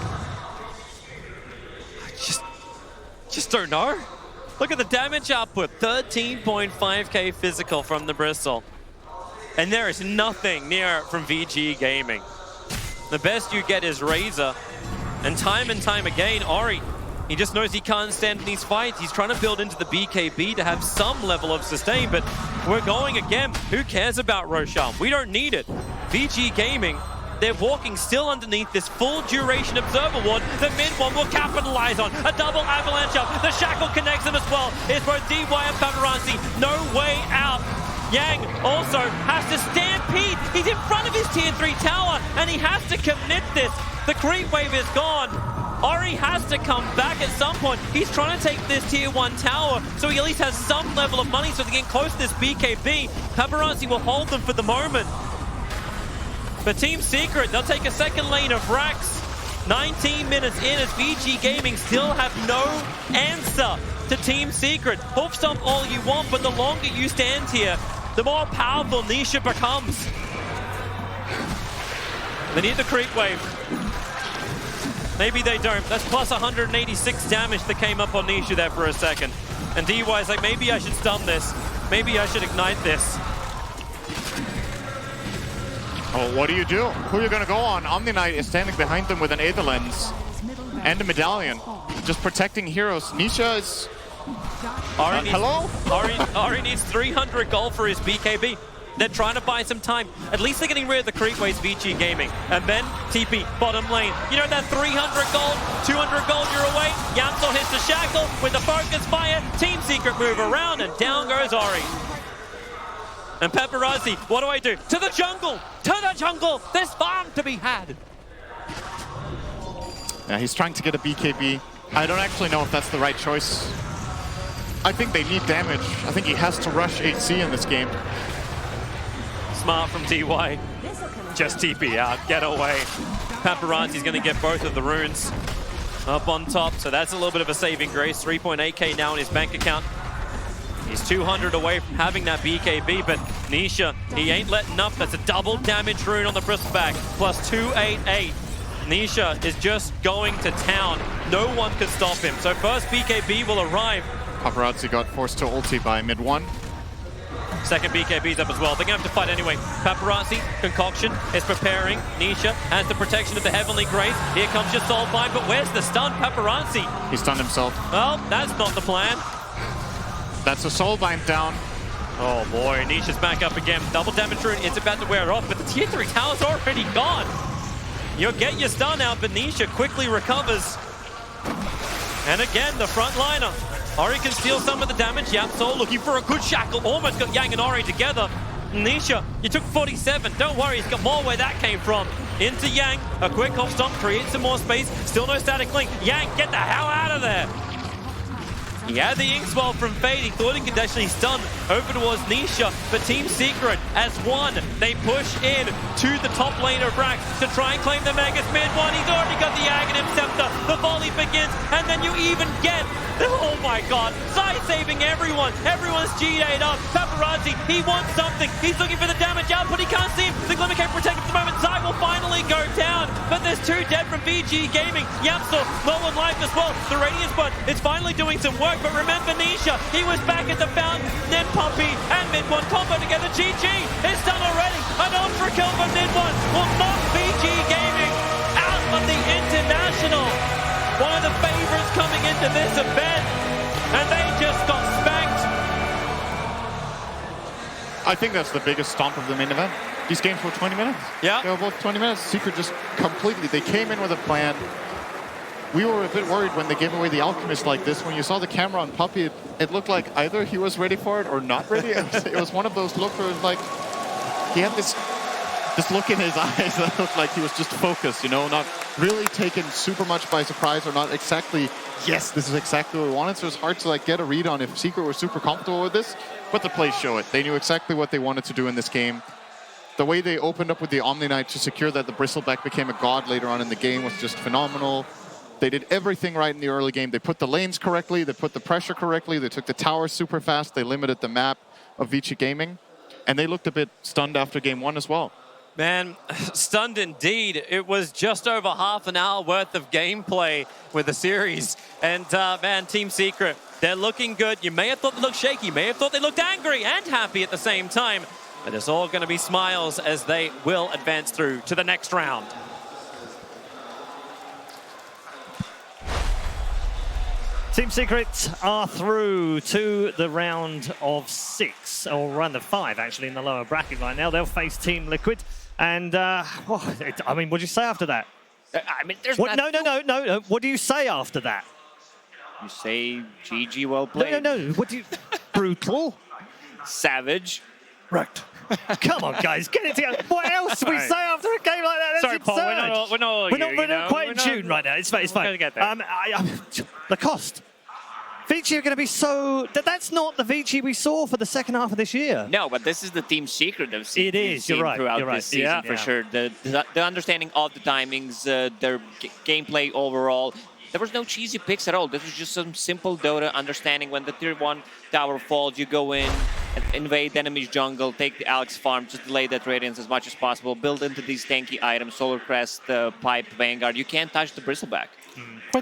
Just don't know. Look at the damage output, 13.5k physical from the Bristle. And there is nothing near it from VG Gaming. The best you get is Razor. And time again, Ori, he just knows he can't stand in these fights. He's trying to build into the BKB to have some level of sustain, but we're going again. Who cares about Roshan? We don't need it. VG Gaming, they're walking still underneath this full duration Observer Ward that MidOne will capitalize on. A double avalanche up. The Shackle connects them as well. It's both DY and Paparazzi. No way out. Yang also has to stampede. He's in front of his tier 3 tower and he has to commit this. The creep wave is gone. Ori has to come back at some point. He's trying to take this tier 1 tower so he at least has some level of money so they get close to this BKB. Paparazzi will hold them for the moment. But Team Secret, they'll take a second lane of Rax. 19 minutes in as VG Gaming still have no answer to Team Secret. Hoof stomp all you want, but the longer you stand here, the more powerful Nisha becomes. They need the creep wave. Maybe they don't. That's plus 186 damage that came up on Nisha there for a second. And DY is like, maybe I should stun this. Maybe I should ignite this. Oh, what do? Who are you going to go on? Omniknight is standing behind them with an Aether Lens and a medallion. Just protecting heroes. Nisha is... hello? Ari needs 300 gold for his BKB. They're trying to buy some time. At least they're getting rid of the creep waves, VG Gaming. And then TP, bottom lane. You know that 300 gold, 200 gold you're away? Yamso hits the Shackle with the focus fire. Team Secret move around and down goes Ori. And Paparazzi, what do I do? To the jungle! To the jungle! There's farm to be had! Yeah, he's trying to get a BKB. I don't actually know if that's the right choice. I think they need damage. I think he has to rush HC in this game. Smart from DY. Just TP out, get away. Paparazzi's gonna get both of the runes up on top, so that's a little bit of a saving grace. 3.8k now in his bank account. He's 200 away from having that BKB, but Nisha, he ain't letting up. That's a double damage rune on the Bristleback, plus 288. Nisha is just going to town. No one can stop him. So first BKB will arrive. Paparazzi got forced to ulti by MidOne. Second BKB's up as well. They're going to have to fight anyway. Paparazzi, Concoction is preparing. Nisha has the protection of the Heavenly Grace. Here comes your Soulbind, but where's the stun? Paparazzi. He stunned himself. Well, that's not the plan. That's a Soulbind down. Oh boy, Nisha's back up again. Double damage rune, it's about to wear off, but the tier 3 tower's already gone. You'll get your stun out, but Nisha quickly recovers. And again, the front liner. Ori can steal some of the damage. Yamso looking for a good Shackle. Almost got Yang and Ori together. Nisha, you took 47. Don't worry, he's got more where that came from. Into Yang, a quick hop stomp, creates some more space. Still no static link. Yang, get the hell out of there. He had the ink swell from Fade. He thought he could actually stun over towards Nisha, but Team Secret, as one, they push in to the top lane of Rack to try and claim the Megas MidOne. He's already got the INTERCEPTOR. The volley begins, and then you even get, oh my god, Zai saving everyone. Everyone's G-D'd up. Paparazzi, he wants something. He's looking for the damage output. He can't see him. The Glimmer can't protect him at the moment. Zai will finally go down, but there's 2 dead from Vici Gaming. Yamsel, low on life as well. The Radiance Bud is finally doing some work. But remember Nisha, he was back at the fountain, then Puppy and MidOne combo together. GG is done already. An ultra kill from MidOne will knock Vici Gaming out of the International. One of the favorites coming into this event, and they just got spanked. I think that's the biggest stomp of the main event. These games were 20 minutes. Yeah. They were both 20 minutes. Secret just completely, they came in with a plan. We were a bit worried when they gave away the Alchemist like this. When you saw the camera on Puppy, it looked like either he was ready for it or not ready. It was one of those looks where it was like, he had this look in his eyes that looked like he was just focused, you know, not really taken super much by surprise or not exactly, yes, this is exactly what we wanted. So it's hard to like get a read on if Secret was super comfortable with this, but the plays show it. They knew exactly what they wanted to do in this game. The way they opened up with the Omni Knight to secure that the Bristleback became a god later on in the game was just phenomenal. They did everything right in the early game. They put the lanes correctly, they put the pressure correctly, they took the towers super fast, they limited the map of Vici Gaming, and they looked a bit stunned after game 1 as well. Man, stunned indeed. It was just over half an hour worth of gameplay with the series. And man, Team Secret, they're looking good. You may have thought they looked shaky, you may have thought they looked angry and happy at the same time, but it's all going to be smiles as they will advance through to the next round. Team Secret are through to the round of 6, or round of 5 actually in the lower bracket right now. They'll face Team Liquid, and I mean, what do you say after that? I mean, there's what, no. What do you say after that? You say GG, well played. No. What do you? Brutal. Savage. Wrecked. Come on, guys, get it together. What else do we say after a game like that? That's Sorry, Paul, absurd. We're not quite in tune right now. It's fine. It's fine. We're gonna get there. The cost. Vici are going to be so... That's not the Vici we saw for the second half of this year. No, but this is the Team Secret of It is, you're right. throughout You're right. this season for sure. The understanding of the timings, their gameplay overall. There was no cheesy picks at all. This was just some simple Dota understanding when the tier 1 tower falls, you go in, invade enemy's jungle, take the Alex farm, just delay that radiance as much as possible, build into these tanky items, Solar Crest, Pipe, Vanguard. You can't touch the Bristleback.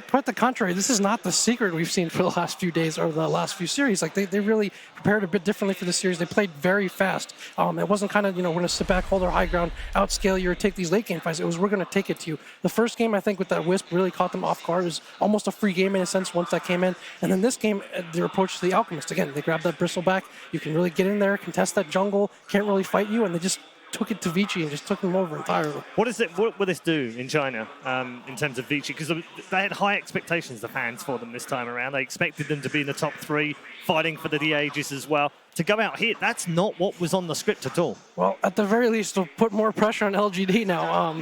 Quite the contrary. This is not the Secret we've seen for the last few days or the last few series. Like they really prepared a bit differently for the series. They played very fast. It wasn't kind of, we're going to sit back, hold our high ground, outscale you, or take these late game fights. It was, we're going to take it to you. The first game, I think, with that Wisp really caught them off guard. It was almost a free game in a sense once that came in. And then this game, their approach to the Alchemist. Again, they grabbed that Bristleback. You can really get in there, contest that jungle, can't really fight you, and they just took it to Vici and just took them over entirely. What will this do in China in terms of Vici? Because they had high expectations, the fans, for them this time around. They expected them to be in the top 3, fighting for the Aegis as well. To go out here, that's not what was on the script at all. Well, at the very least, it'll put more pressure on LGD now.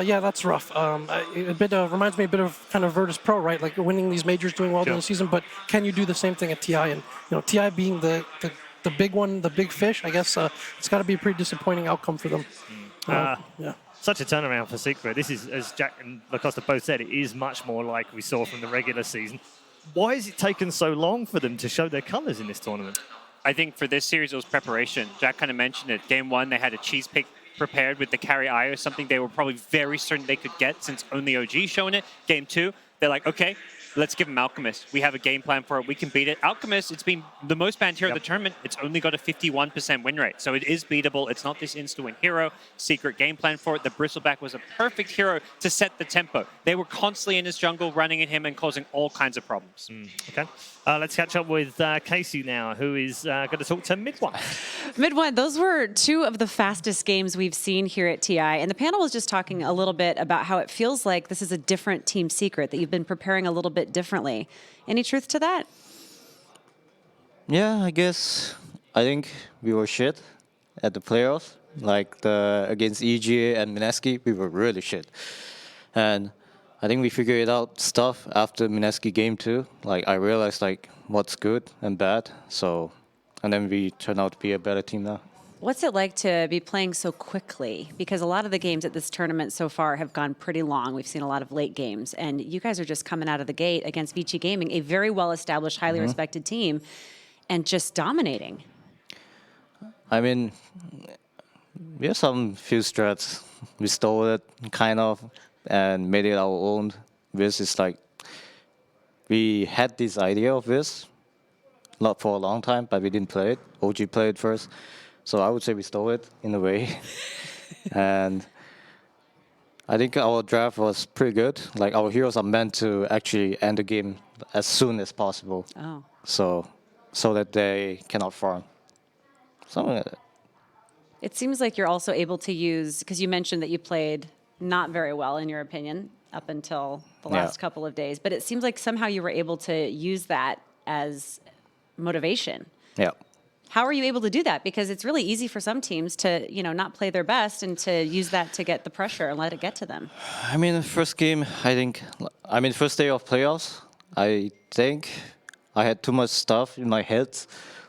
Yeah, that's rough. It reminds me a bit of kind of Virtus Pro, right? Like winning these majors, doing well during the season, but can you do the same thing at TI? And TI being the big one, the big fish, I guess it's got to be a pretty disappointing outcome for them. Yeah. Such a turnaround for Secret. This is, as Jack and Lacosta both said, it is much more like we saw from the regular season. Why has it taken so long for them to show their colours in this tournament? I think for this series, it was preparation. Jack kind of mentioned it. Game 1, they had a cheese pick prepared with the carry IO, something they were probably very certain they could get since only OG shown it. Game 2, they're like, okay, let's give him Alchemist. We have a game plan for it. We can beat it. Alchemist, it's been the most banned hero of the tournament. It's only got a 51% win rate. So it is beatable. It's not this insta-win hero. Secret game plan for it. The Bristleback was a perfect hero to set the tempo. They were constantly in his jungle, running at him and causing all kinds of problems. Okay. Let's catch up with Casey now, who is going to talk to MidOne. MidOne, those were 2 of the fastest games we've seen here at TI. And the panel was just talking a little bit about how it feels like this is a different Team Secret, that you've been preparing a little bit differently. Any truth to that? Yeah, I guess. I think we were shit at the playoffs, like against EGA and Mineski, we were really shit. And I think we figured out stuff after Mineski game 2. Like I realized like what's good and bad. So, and then we turned out to be a better team now. What's it like to be playing so quickly? Because a lot of the games at this tournament so far have gone pretty long. We've seen a lot of late games, and you guys are just coming out of the gate against Vici Gaming, a very well-established, highly respected team, and just dominating. I mean, we have some few strats. We stole it, kind of, and made it our own. This is like, we had this idea of this, not for a long time, but we didn't play it. OG played it first. So I would say we stole it in a way. And I think our draft was pretty good. Like our heroes are meant to actually end the game as soon as possible. Oh. So that they cannot farm. Something like that. It seems like you're also able to use, because you mentioned that you played not very well, in your opinion, up until the last couple of days, but it seems like somehow you were able to use that as motivation. Yeah. How are you able to do that? Because it's really easy for some teams to, you know, not play their best and to use that to get the pressure and let it get to them. I mean, the first game, first day of playoffs, I think I had too much stuff in my head.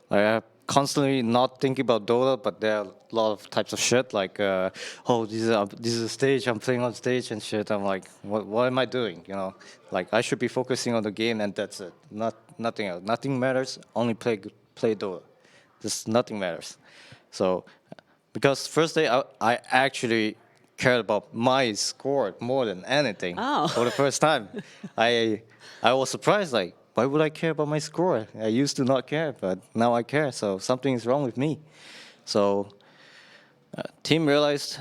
Like, I constantly not thinking about Dota, but there are a lot of types of shit, like, oh, this is a stage, I'm playing on stage and shit. I'm like, what am I doing, you know? Like, I should be focusing on the game and that's it. Nothing else. Nothing matters, only play Dota. Just nothing matters. So, because first day I actually cared about my score more than anything. Oh. For the first time. I was surprised, like, why would I care about my score? I used to not care, but now I care, so something is wrong with me. So, my team realized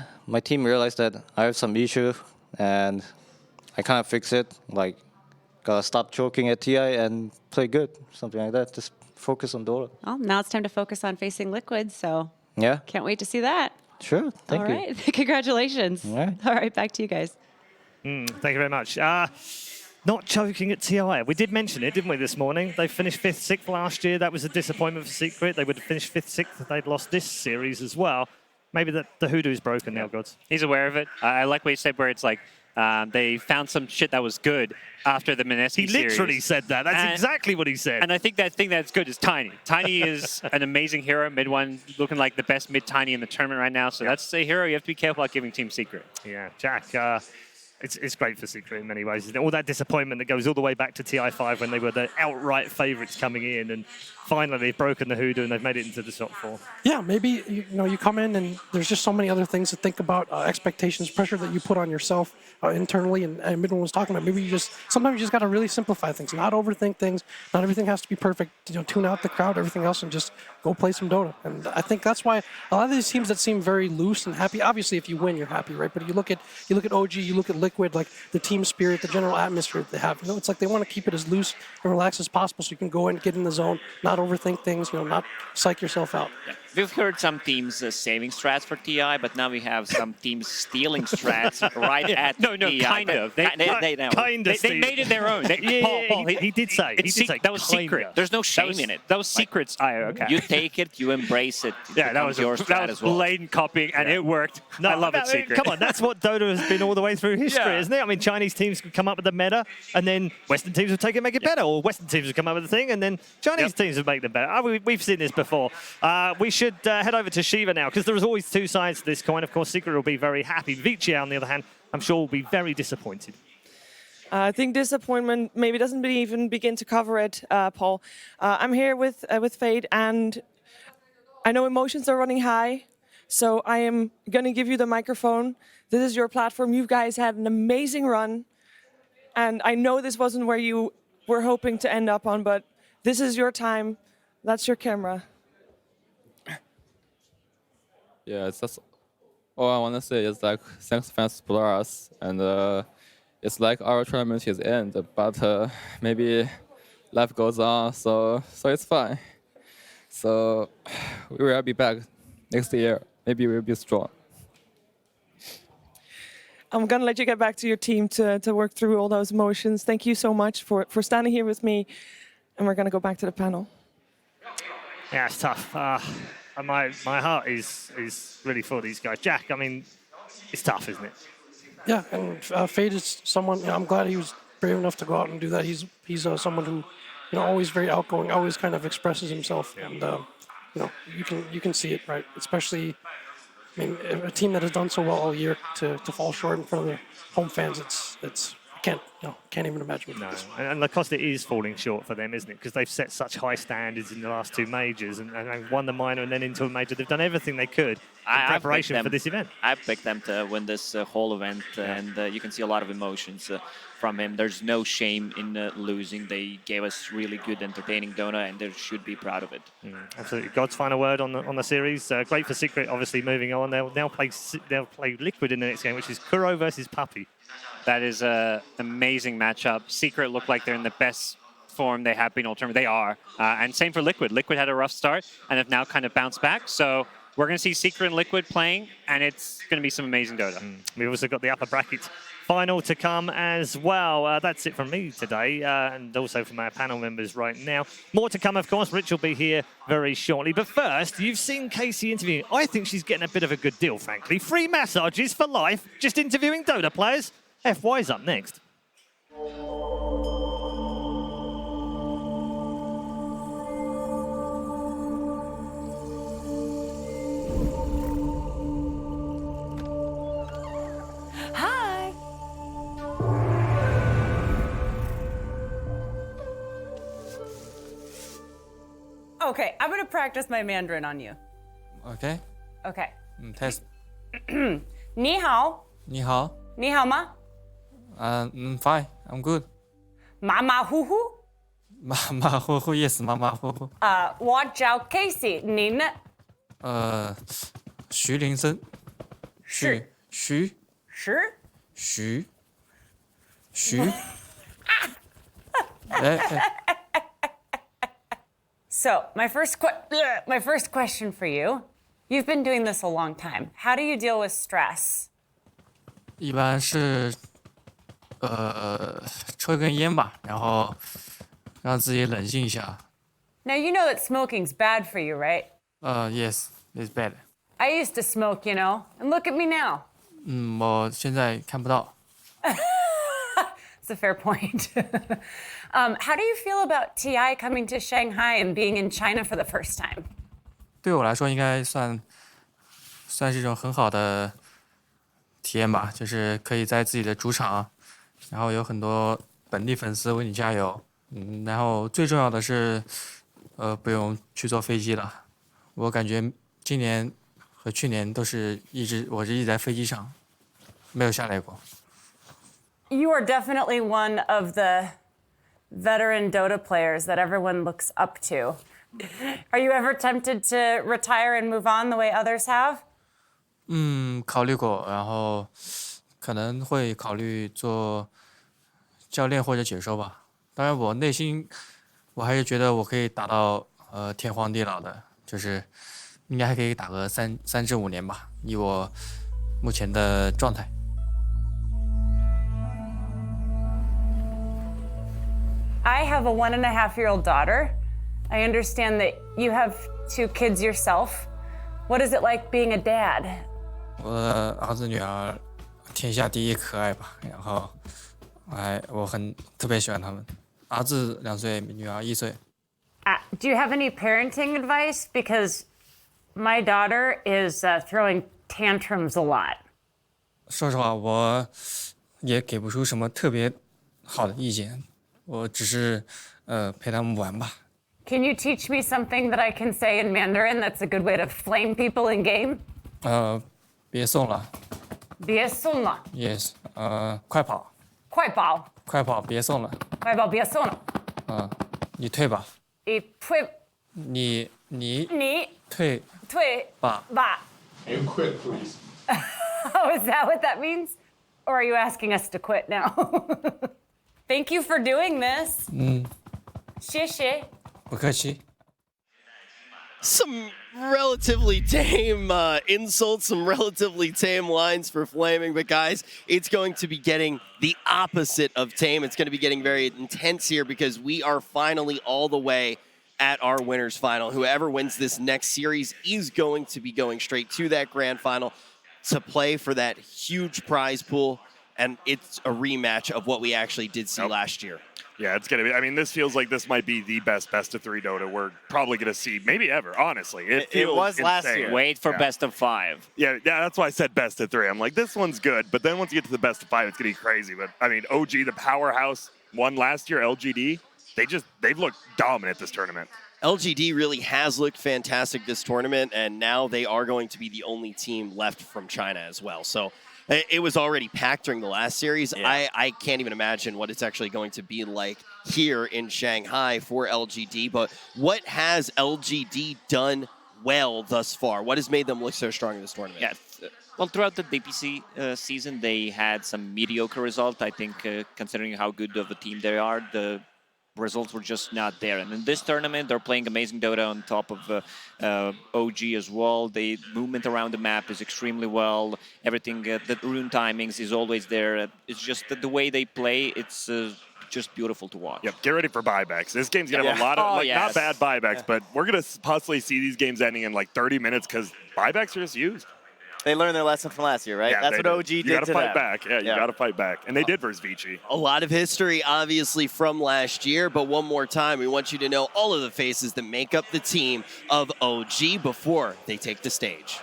that I have some issue, and I kind of fixed it, like, gotta stop choking at TI and play good, something like that. Just focus on Dota. Well, now it's time to focus on facing Liquid, so yeah, can't wait to see that. Sure, thank you. All right, congratulations. All right, back to you guys. Thank you very much. Not choking at TI. We did mention it, didn't we, this morning? They finished 5th, 6th last year. That was a disappointment for Secret. They would have finished 5th, 6th if they'd lost this series as well. Maybe the hoodoo is broken now, Gods. He's aware of it. I like what he said, where it's like, they found some shit that was good after the Mineski series. He literally said that. That's exactly what he said. And I think that thing that's good is Tiny. Tiny is an amazing hero. MidOne looking like the best mid-Tiny in the tournament right now. So that's a hero you have to be careful about giving Team Secret. Yeah, Jack, it's great for Secret in many ways. All that disappointment that goes all the way back to TI5 when they were the outright favourites coming in, and finally they've broken the hoodoo and they've made it into the top 4. Yeah, maybe you come in and there's just so many other things to think about, expectations, pressure that you put on yourself internally, and MidOne was talking about. Maybe sometimes you just got to really simplify things, not overthink things. Not everything has to be perfect. Tune out the crowd, everything else, and just go play some Dota. And I think that's why a lot of these teams that seem very loose and happy. Obviously, if you win, you're happy, right? But you look at OG, you look at Liquid, like the team spirit, the general atmosphere that they have. It's like they want to keep it as loose and relaxed as possible, so you can go in, get in the zone, not overthink things, not psych yourself out. Yeah. We've heard some teams saving strats for TI, but now we have some teams stealing strats right at No, TI. kind of. They made it their own. Paul, he did say. That was secret. There's no shame in it. That was secrets. Okay. You take it, you embrace it. Yeah, that was your strat as well. blatant copying, and it worked. No, I love it, Secret. Come on, that's what Dota has been all the way through history, isn't it? I mean, Chinese teams could come up with the meta, and then Western teams would take it and make it better, or Western teams would come up with the thing, and then Chinese teams would make them better. We've seen this before. We should head over to Shiva now, because there is always two sides to this coin. Of course, Secret will be very happy. Vici, on the other hand, I'm sure will be very disappointed. I think disappointment maybe doesn't even begin to cover it, Paul. I'm here with Fade, and I know emotions are running high, so I am going to give you the microphone. This is your platform. You guys had an amazing run, and I know this wasn't where you were hoping to end up on, but this is your time. That's your camera. Yeah, it's just all I want to say is like thanks fans support us, and it's like our tournament is end, but maybe life goes on, so it's fine. So we will be back next year. Maybe we'll be strong. I'm going to let you get back to your team to work through all those emotions. Thank you so much for standing here with me, and we're going to go back to the panel. Yeah, it's tough. my heart is really for these guys. Jack, I mean, it's tough, isn't it? Yeah, and Fade is someone. I'm glad he was brave enough to go out and do that. He's someone who, always very outgoing, always kind of expresses himself, and you can see it, right? Especially, I mean, a team that has done so well all year to fall short in front of their home fans, it's can't even imagine. No, and Lacoste is falling short for them, isn't it? Because they've set such high standards in the last 2 majors and won the minor and then into a major. They've done everything they could in preparation for this event. I picked them to win this whole event, and you can see a lot of emotions from him. There's no shame in losing. They gave us really good, entertaining Dota, and they should be proud of it. Absolutely. God's final word on the series. Great for Secret, obviously moving on. They'll play Liquid in the next game, which is Kuro versus Puppey. That is an amazing matchup. Secret look like they're in the best form they have been all tournament. They are. And same for Liquid. Liquid had a rough start and have now kind of bounced back. So we're going to see Secret and Liquid playing, and it's going to be some amazing Dota. We've also got the upper bracket final to come as well. That's it from me today, and also from our panel members right now. More to come, of course. Rich will be here very shortly. But first, you've seen Casey interviewing. I think she's getting a bit of a good deal, frankly. Free massages for life, just interviewing Dota players. FY's up next. Hi. Okay, I'm gonna practice my Mandarin on you. Okay. Okay. Test. 你好。你好。你好吗？ Fine. I'm good. 马马虎虎。马马虎虎 yes 马马虎虎。我叫 Casey， 你呢？徐林森。是。徐。是。徐。徐。So my first question for you, you've been doing this a long time. How do you deal with stress? 一般是抽一根烟吧，然后让自己冷静一下。Now you know that smoking's bad for you, right? Yes, it's bad. I used to smoke, and look at me now. 我现在看不到。It's a fair point. How do you feel about TI coming to Shanghai and being in China for the first time? 对我来说，应该算是一种很好的体验吧，就是可以在自己的主场，然后有很多本地粉丝为你加油，然后最重要的是，不用去坐飞机了。我感觉今年和去年我是一直在飞机上，没有下来过。You are definitely one of the veteran Dota players that everyone looks up to. Are you ever tempted to retire and move on the way others have? 考虑过，然后可能会考虑做教练或者解说吧。当然，我内心我还是觉得我可以打到天荒地老的，就是应该还可以打个3至5年吧，以我目前的状态。I have a 1.5-year-old daughter. I understand that you have 2 kids yourself. What is it like being a dad? 我的儿子女儿天下第一可爱吧，然后我特别喜欢他们。儿子2岁，女儿1岁。Do you have any parenting advice? Because my daughter is throwing tantrums a lot. 说实话，我也给不出什么特别好的意见，我只是陪他们玩吧。Can you teach me something that I can say in Mandarin that's a good way to flame people in game? 别送了。别送了。Yes，快跑。快跑。快跑，别送了。快跑，别送了。你退吧。你退。你退吧。And quit, please. Oh, is that what that means? Or are you asking us to quit now? Thank you for doing this. 谢谢。不客气。 Some relatively tame insults, some relatively tame lines for Flaming, but guys, it's going to be getting the opposite of tame. It's going to be getting very intense here because we are finally all the way at our winners final. Whoever wins this next series is going to be going straight to that grand final to play for that huge prize pool, and it's a rematch of what we actually did see last year. Yeah, it's going to be. I mean, this feels like this might be the best of 3 Dota we're probably going to see, maybe ever, honestly. It was last insane. year. Wait for best of 5. Yeah, that's why I said best of 3. I'm like, this one's good, but then once you get to the best of 5, it's going to be crazy. But, I mean, OG, the powerhouse, won last year, LGD. They've looked dominant this tournament. LGD really has looked fantastic this tournament, and now they are going to be the only team left from China as well. So it was already packed during the last series. Yeah. I can't even imagine what it's actually going to be like here in Shanghai for LGD. But what has LGD done well thus far? What has made them look so strong in this tournament? Yeah. Well, throughout the DPC season, they had some mediocre results. I think considering how good of a team they are, the results were just not there. And in this tournament, they're playing amazing Dota on top of OG as well. The movement around the map is extremely well. Everything, the rune timings is always there. It's just that the way they play, it's just beautiful to watch. Yep, get ready for buybacks. This game's going to have a lot of, not bad buybacks, but we're going to possibly see these games ending in like 30 minutes because buybacks are just used. They learned their lesson from last year, right? Yeah, that's what OG did to them. You got to fight back. Yeah, you got to fight back. And they did versus Vici. A lot of history, obviously, from last year. But one more time, we want you to know all of the faces that make up the team of OG before they take the stage.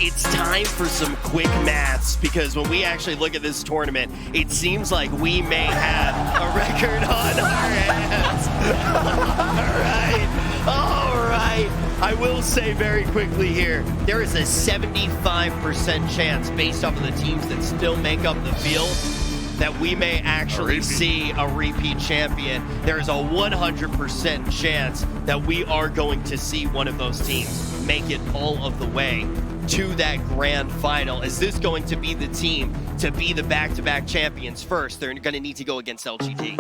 It's time for some quick maths, because when we actually look at this tournament, it seems like we may have a record on our hands. All right. I will say very quickly here, there is a 75% chance, based off of the teams that still make up the field, that we may actually see a repeat champion. There is a 100% chance that we are going to see one of those teams make it all of the way to that grand final. Is this going to be the team to be the back-to-back champions first? They're going to need to go against LGD.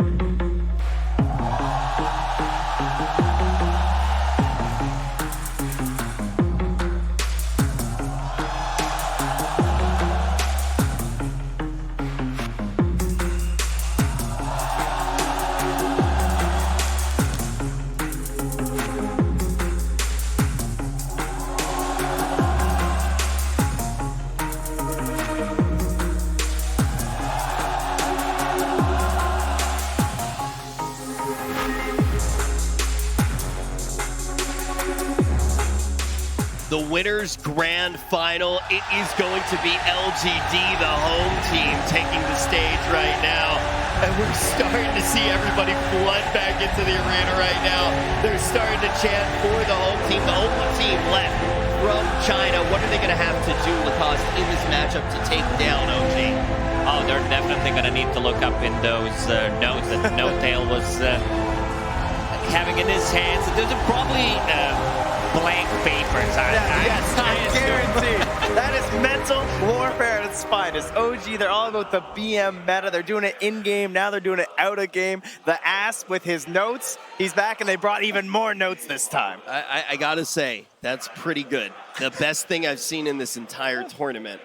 The winners grand final, it is going to be LGD, the home team, taking the stage right now. And we're starting to see everybody flood back into the arena right now. They're starting to chant for the home team, the only team left from China. What are they going to have to do, Lacoste, in this matchup to take down OG? Oh, they're definitely going to need to look up in those notes that No-Tail was having in his hands. There's probably blank papers. Yes, I guarantee. That is mental warfare at its finest. OG, they're all about the BM meta. They're doing it in-game. Now they're doing it out-of-game. The Asp with his notes, he's back, and they brought even more notes this time. I got to say, that's pretty good. The best thing I've seen in this entire tournament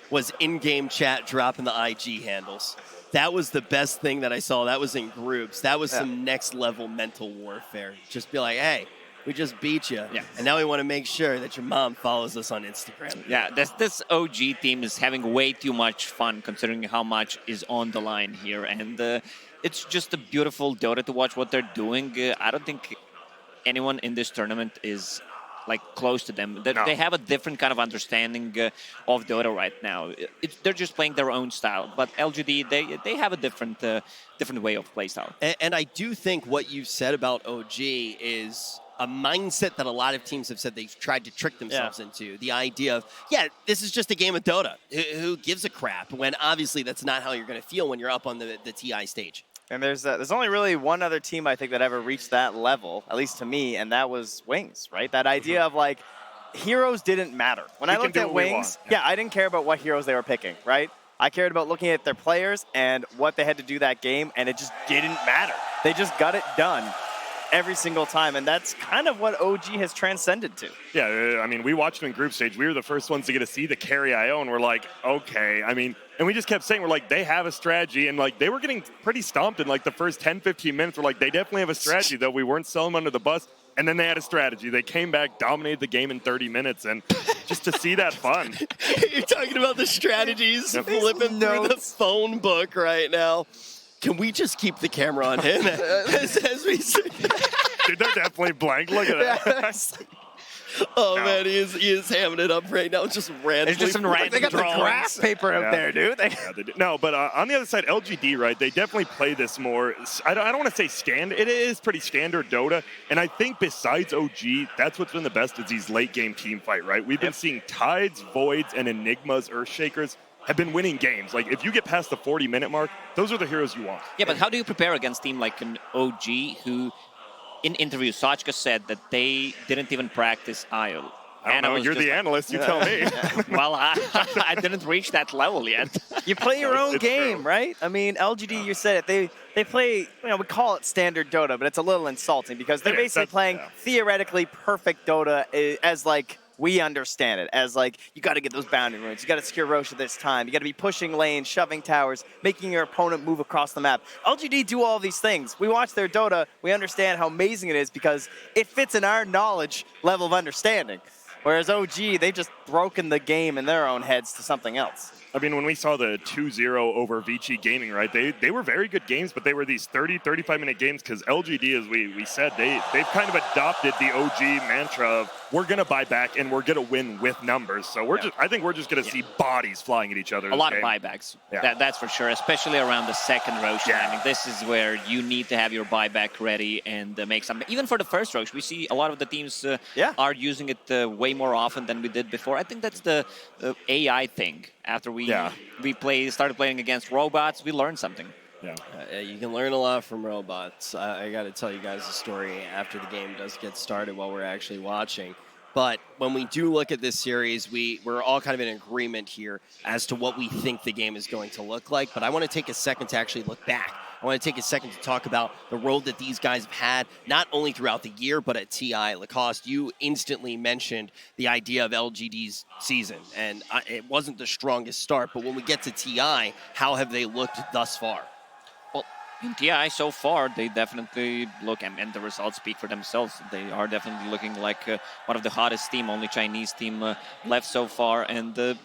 was in-game chat dropping the IG handles. That was the best thing that I saw. That was in groups. That was some next-level mental warfare. Just be like, hey, we just beat you. Yeah. And now we want to make sure that your mom follows us on Instagram. Yeah, this OG team is having way too much fun considering how much is on the line here. And it's just a beautiful Dota to watch what they're doing. I don't think anyone in this tournament is like close to them. They have a different kind of understanding of Dota right now. They're just playing their own style. But LGD, they have a different way of play style. And I do think what you said about OG is mindset that a lot of teams have said they've tried to trick themselves into. The idea of, this is just a game of Dota. Who gives a crap? When obviously that's not how you're going to feel when you're up on the TI stage. And there's only really one other team I think that ever reached that level, at least to me, and that was Wings, right? That idea of like, heroes didn't matter. When I looked at Wings, I didn't care about what heroes they were picking, right? I cared about looking at their players and what they had to do that game, and it just didn't matter. They just got it done every single time, and that's kind of what OG has transcended to. Yeah, I mean, we watched them in group stage. We were the first ones to get to see the carry IO, and we're like, okay. I mean, and we just kept saying, we're like, they have a strategy, and like, they were getting pretty stomped in like the first 10, 15 minutes. We're like, they definitely have a strategy, though. We weren't selling them under the bus, and then they had a strategy. They came back, dominated the game in 30 minutes, and just to see that fun. You're talking about the strategies, flipping through the phone book right now. Can we just keep the camera on him as we say? Dude, they're definitely blank. Look at that. Man, he is hamming it up right now. It's just randomly. It's just some random They got drawings. The graph paper out there, dude. No, but on the other side, LGD, right, they definitely play this more, I don't want to say standard. It is pretty standard Dota. And I think besides OG, that's what's been the best is these late game team fight, right? We've been seeing Tides, Voids, and Enigmas, Earthshakers have been winning games. Like, if you get past the 40-minute mark, those are the heroes you want. Yeah, but how do you prepare against a team like an OG who, in interviews, Sachka said that they didn't even practice IO? I don't know, you're the analyst, you tell me. Well, I didn't reach that level yet. You play your own game, right? I mean, LGD, you said it, they play, we call it standard Dota, but it's a little insulting because they're basically playing theoretically perfect Dota as like, we understand it as like, you got to get those boundary runes. You got to secure Rosh at this time. You got to be pushing lanes, shoving towers, making your opponent move across the map. LGD do all these things. We watch their Dota. We understand how amazing it is because it fits in our knowledge level of understanding. Whereas OG, they've just broken the game in their own heads to something else. I mean, when we saw the 2-0 over Vici Gaming, right, they were very good games, but they were these 30, 35-minute games because LGD, as we said, they've kind of adopted the OG mantra of we're going to buy back and we're going to win with numbers. So I think we're just going to see bodies flying at each other. A lot of buybacks, that's for sure, especially around the second Rosh. I mean, this is where you need to have your buyback ready and make some. Even for the first Rosh, we see a lot of the teams are using it way more often than we did before. I think that's the AI thing. After we started playing against robots, we learned something. You can learn a lot from robots. I got to tell you guys a story after the game does get started while we're actually watching. But when we do look at this series, we're all kind of in agreement here as to what we think the game is going to look like. But I want to take a second to actually look back. I want to take a second to talk about the road that these guys have had, not only throughout the year, but at TI. Lacoste, you instantly mentioned the idea of LGD's season, and it wasn't the strongest start, but when we get to TI, how have they looked thus far? Well, in TI so far, they definitely look, and the results speak for themselves. They are definitely looking like one of the hottest team, only Chinese team left so far, and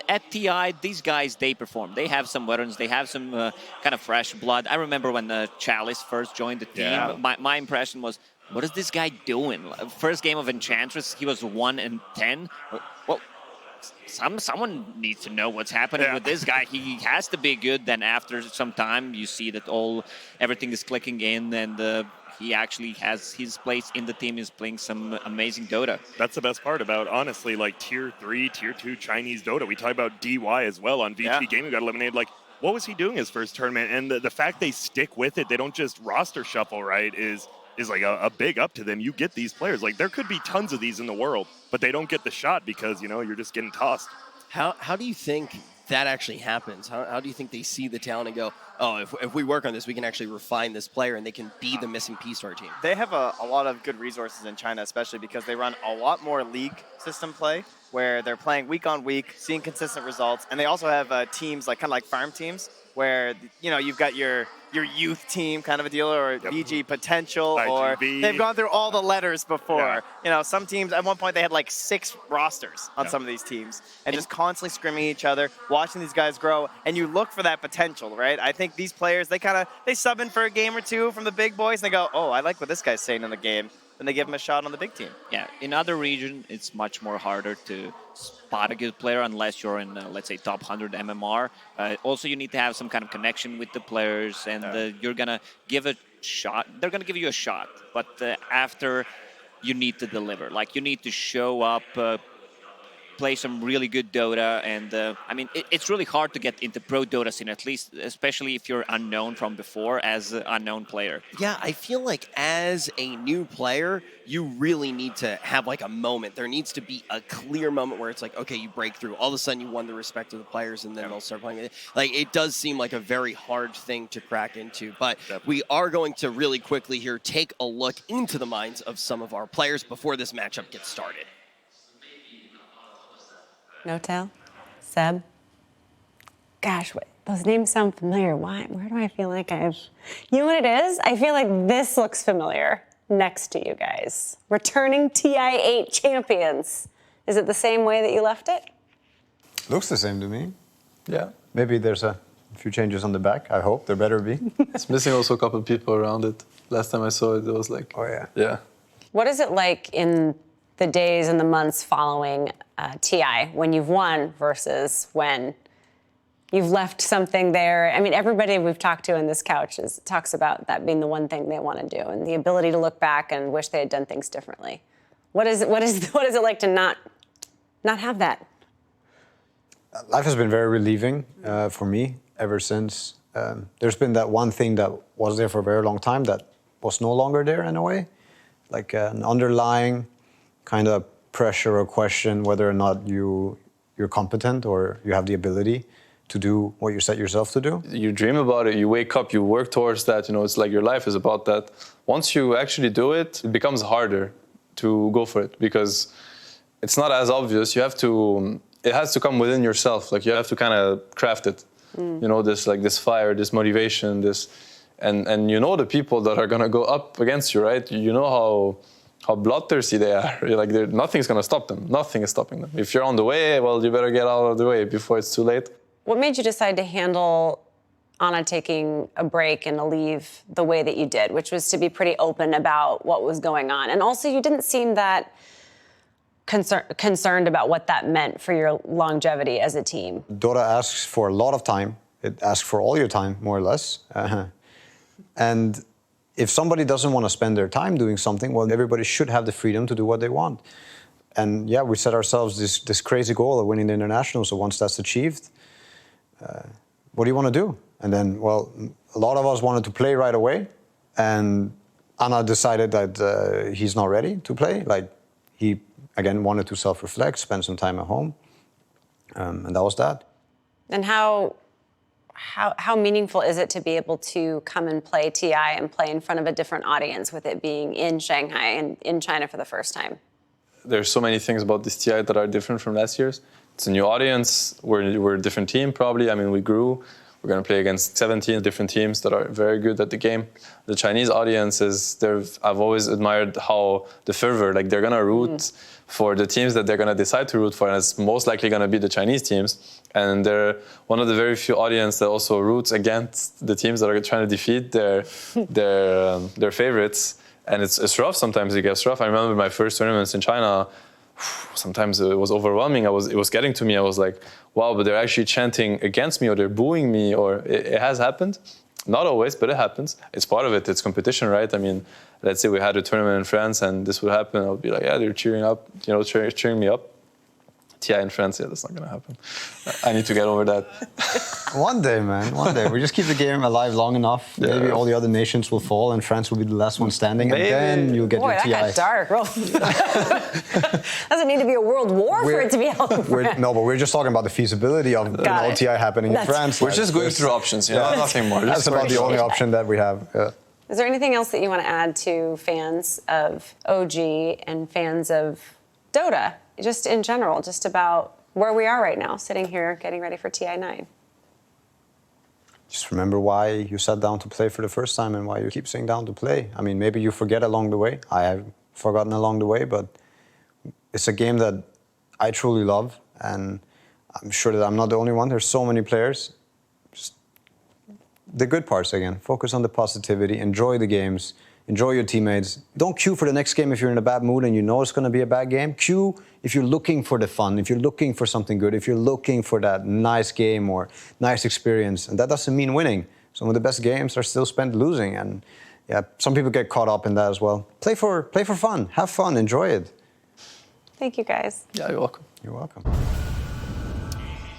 at TI, these guys, they perform. They have some veterans. They have some kind of fresh blood. I remember when Chalice first joined the team, my impression was, what is this guy doing? First game of Enchantress, he was 1-10. Well, someone needs to know what's happening with this guy. He has to be good. Then after some time, you see that everything is clicking in, and he actually has his place in the team, is playing some amazing Dota. That's the best part about, honestly, like Tier 3, Tier 2 Chinese Dota. We talk about DY as well on Vici Gaming, got eliminated. Like, what was he doing his first tournament? And the fact they stick with it, they don't just roster shuffle, right, is like a big up to them. You get these players. Like, there could be tons of these in the world, but they don't get the shot because, you're just getting tossed. How do you think that actually happens? How do you think they see the talent and go, oh, if we work on this, we can actually refine this player and they can be the missing piece to our team? They have a lot of good resources in China, especially because they run a lot more league system play where they're playing week on week, seeing consistent results. And they also have teams kind of like farm teams where, you've got your youth team kind of a deal, or VG potential, IGB. Or they've gone through all the letters before. Some teams, at one point, they had like 6 rosters on some of these teams and just constantly scrimming each other, watching these guys grow, and you look for that potential, right? I think these players, they sub in for a game or two from the big boys, and they go, oh, I like what this guy's saying in the game. And they give him a shot on the big team. Yeah, in other regions, it's much more harder to spot a good player unless you're in, let's say, top 100 MMR. Also, you need to have some kind of connection with the players, and you're going to give shot. They're going to give you a shot, but after you need to deliver. Like, you need to show up, play some really good Dota, and I mean, it's really hard to get into Pro Dota scene, at least, especially if you're unknown from before as an unknown player. Yeah, I feel like as a new player, you really need to have like a moment. There needs to be a clear moment where it's like, okay, you break through. All of a sudden, you won the respect of the players, and then they'll start playing it. Like, it does seem like a very hard thing to crack into. But we are going to really quickly here take a look into the minds of some of our players before this matchup gets started. No-Tail? Seb? Gosh, those names sound familiar. Why? Where do I feel like I've... You know what it is? I feel like this looks familiar next to you guys. Returning TI8 champions. Is it the same way that you left it? Looks the same to me. Yeah. Maybe there's a few changes on the back. I hope there better be. It's missing also a couple of people around it. Last time I saw it, it was like... Oh, yeah. Yeah. What is it like in the days and the months following TI, when you've won versus when you've left something there? I mean, everybody we've talked to in this couch talks about that being the one thing they want to do, and the ability to look back and wish they had done things differently. What is it like to not have that? Life has been very relieving for me ever since. There's been that one thing that was there for a very long time that was no longer there in a way, like an underlying kind of pressure or question whether or not you're competent or you have the ability to do what you set yourself to do. You dream about it, you wake up, you work towards that, you know, it's like your life is about that. Once you actually do it, it becomes harder to go for it because it's not as obvious. You have to, it has to come within yourself. Like, you have to kind of craft it. You know, this fire, this motivation, and you know the people that are gonna go up against you, right? You know how bloodthirsty they are. Like, nothing's gonna stop them. Nothing is stopping them. If you're on the way, well, you better get out of the way before it's too late. What made you decide to handle Anna taking a break and a leave the way that you did, which was to be pretty open about what was going on? And also, you didn't seem that concerned about what that meant for your longevity as a team. Dota asks for a lot of time. It asks for all your time, more or less. And if somebody doesn't want to spend their time doing something, well, everybody should have the freedom to do what they want. And yeah, we set ourselves this crazy goal of winning the international. So once that's achieved, what do you want to do? And then, well, a lot of us wanted to play right away. And Anna decided that he's not ready to play. Like, he, again, wanted to self-reflect, spend some time at home. And that was that. And how meaningful is it to be able to come and play TI and play in front of a different audience with it being in Shanghai and in China for the first time? There's so many things about this TI that are different from last year's. It's a new audience. We're a different team, probably. I mean, we grew. We're going to play against 17 different teams that are very good at the game. The Chinese audiences, I've always admired how the fervor, like, they're going to root for the teams that they're going to decide to root for, and it's most likely going to be the Chinese teams. And they're one of the very few audience that also roots against the teams that are trying to defeat their favorites. And it's rough. Sometimes it gets rough. I remember my first tournaments in China. Sometimes it was overwhelming. It was getting to me. I was like, wow, but they're actually chanting against me, or they're booing me, or it has happened. Not always, but it happens. It's part of it. It's competition, right? I mean, let's say we had a tournament in France and this would happen. I would be like, yeah, they're cheering up, you know, cheering me up. TI in France, yeah, that's not going to happen. I need to get over that. One day, man, one day. We just keep the game alive long enough. Yeah. Maybe all the other nations will fall and France will be the last one standing. Maybe. And then you'll get your TI. Boy, that got dark. Doesn't need to be a world war for it to be over. No, but we're just talking about the feasibility of TI happening in France. We're just going through options, nothing more. That's about the only option that we have. Yeah. Is there anything else that you want to add to fans of OG and fans of Dota? Just in general, just about where we are right now, sitting here getting ready for TI9. Just remember why you sat down to play for the first time and why you keep sitting down to play. I mean, maybe you forget along the way. I have forgotten along the way, but it's a game that I truly love, and I'm sure that I'm not the only one. There's so many players. Just the good parts again. Focus on the positivity, enjoy the games, enjoy your teammates. Don't queue for the next game if you're in a bad mood and you know it's going to be a bad game. Queue if you're looking for the fun, if you're looking for something good, if you're looking for that nice game or nice experience. And that doesn't mean winning. Some of the best games are still spent losing. And yeah, some people get caught up in that as well. Play for fun, have fun, enjoy it. Thank you, guys. Yeah, you're welcome. You're welcome.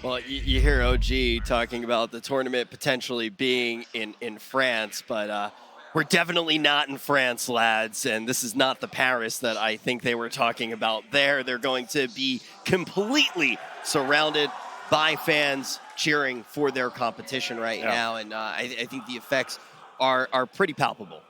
Well, you hear OG talking about the tournament potentially being in France, but we're definitely not in France, lads, and this is not the Paris that I think they were talking about there. They're going to be completely surrounded by fans cheering for their competition right now, and I think the effects are pretty palpable.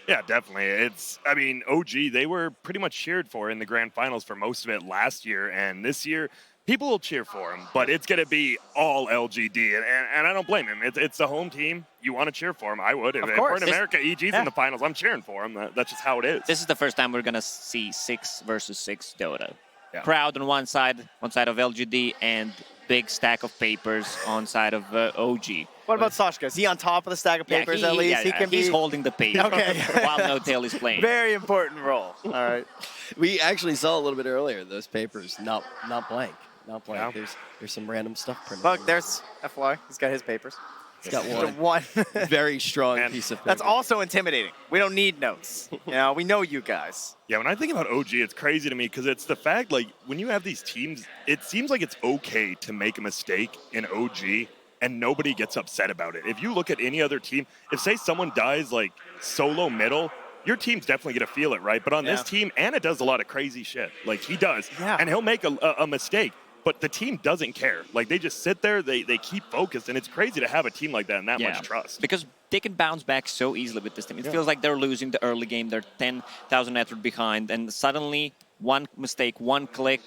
Yeah, definitely. I mean, OG, they were pretty much cheered for in the grand finals for most of it last year, and this year, people will cheer for him, but it's going to be all LGD, and I don't blame him. It's the home team. You want to cheer for him. I would. If we're in America, EG's in the finals, I'm cheering for him. That's just how it is. This is the first time we're going to see 6 versus 6 Dota. Yeah. Crowd on one side of LGD, and big stack of papers on side of OG. What about Sashka? Is he on top of the stack of papers at least? He's holding the paper while No Tail is playing. Very important role. All right. We actually saw a little bit earlier those papers not blank. Not blank. Yeah. There's some random stuff printed. Look, there's FY. He's got his papers. He's got one very strong piece of paper. That's also intimidating. We don't need notes. We know you guys. Yeah, when I think about OG, it's crazy to me because it's the fact, like, when you have these teams, it seems like it's okay to make a mistake in OG and nobody gets upset about it. If you look at any other team, if, say, someone dies, like, solo middle, your team's definitely going to feel it, right? But on this team, Anna does a lot of crazy shit. Like, he does. Yeah. And he'll make a mistake. But the team doesn't care. Like, they just sit there, they keep focused, and it's crazy to have a team like that and that much trust. Because they can bounce back so easily with this team. It feels like they're losing the early game. They're 10,000 network behind, and suddenly, one mistake, one click,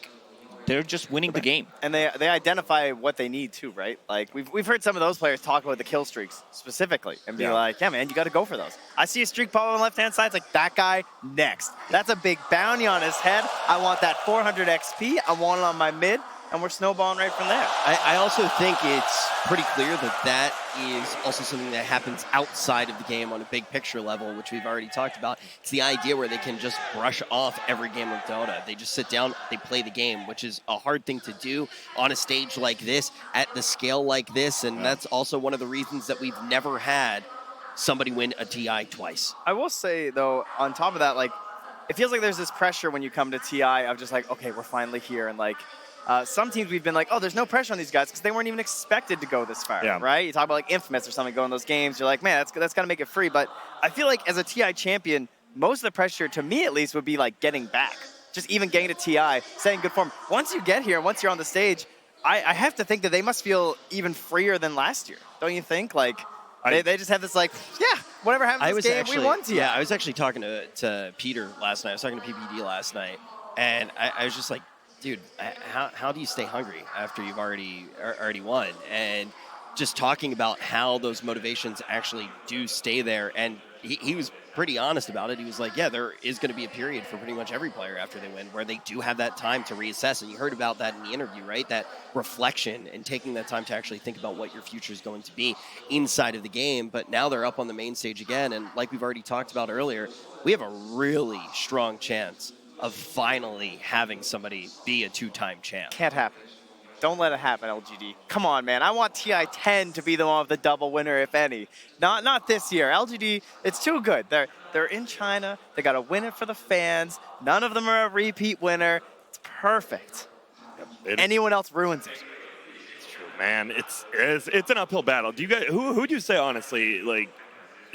they're just winning the game. And they identify what they need too, right? Like, we've heard some of those players talk about the kill streaks specifically and be like, yeah, man, you got to go for those. I see a streak pop on the left-hand side. It's like, that guy, next. That's a big bounty on his head. I want that 400 XP. I want it on my mid. And we're snowballing right from there. I also think it's pretty clear that is also something that happens outside of the game on a big picture level, which we've already talked about. It's the idea where they can just brush off every game of Dota. They just sit down, they play the game, which is a hard thing to do on a stage like this, at the scale like this, and that's also one of the reasons that we've never had somebody win a TI twice. I will say, though, on top of that, like, it feels like there's this pressure when you come to TI of just like, okay, we're finally here, and like, some teams we've been like, oh, there's no pressure on these guys because they weren't even expected to go this far, right? You talk about like Infamous or something going those games, you're like, man, that's got to make it free. But I feel like as a TI champion, most of the pressure, to me at least, would be like getting back. Just even getting to TI, staying in good form. Once you get here, once you're on the stage, I have to think that they must feel even freer than last year. Don't you think? Like, they just have this like, yeah, whatever happens in this game, we won TI. Yeah, I was actually talking to Peter last night. I was talking to PPD last night, and I was just like, dude, how do you stay hungry after you've already won? And just talking about how those motivations actually do stay there. And he was pretty honest about it. He was like, yeah, there is going to be a period for pretty much every player after they win where they do have that time to reassess. And you heard about that in the interview, right? That reflection and taking that time to actually think about what your future is going to be inside of the game. But now they're up on the main stage again. And like we've already talked about earlier, we have a really strong chance of finally having somebody be a 2-time champ. Can't happen. Don't let it happen, LGD. Come on, man. I want TI10 to be the one with the double winner, if any. Not this year. LGD, it's too good. They're in China. They got to win it for the fans. None of them are a repeat winner. It's perfect. Anyone else ruins it. It's true, man. It's an uphill battle. Do you guys? Who do you say honestly, like,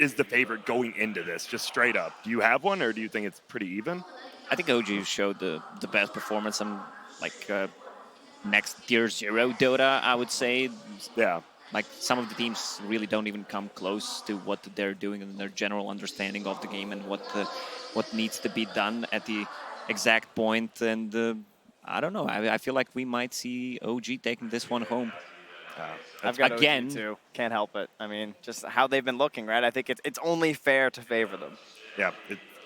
is the favorite going into this? Just straight up. Do you have one, or do you think it's pretty even? I think OG showed the best performance on, like, next tier 0 Dota, I would say. Yeah. Like, some of the teams really don't even come close to what they're doing and their general understanding of the game and what needs to be done at the exact point. And I don't know. I feel like we might see OG taking this one home. I've got again OG too. Can't help it. I mean, just how they've been looking, right? I think it's only fair to favor them. Yeah.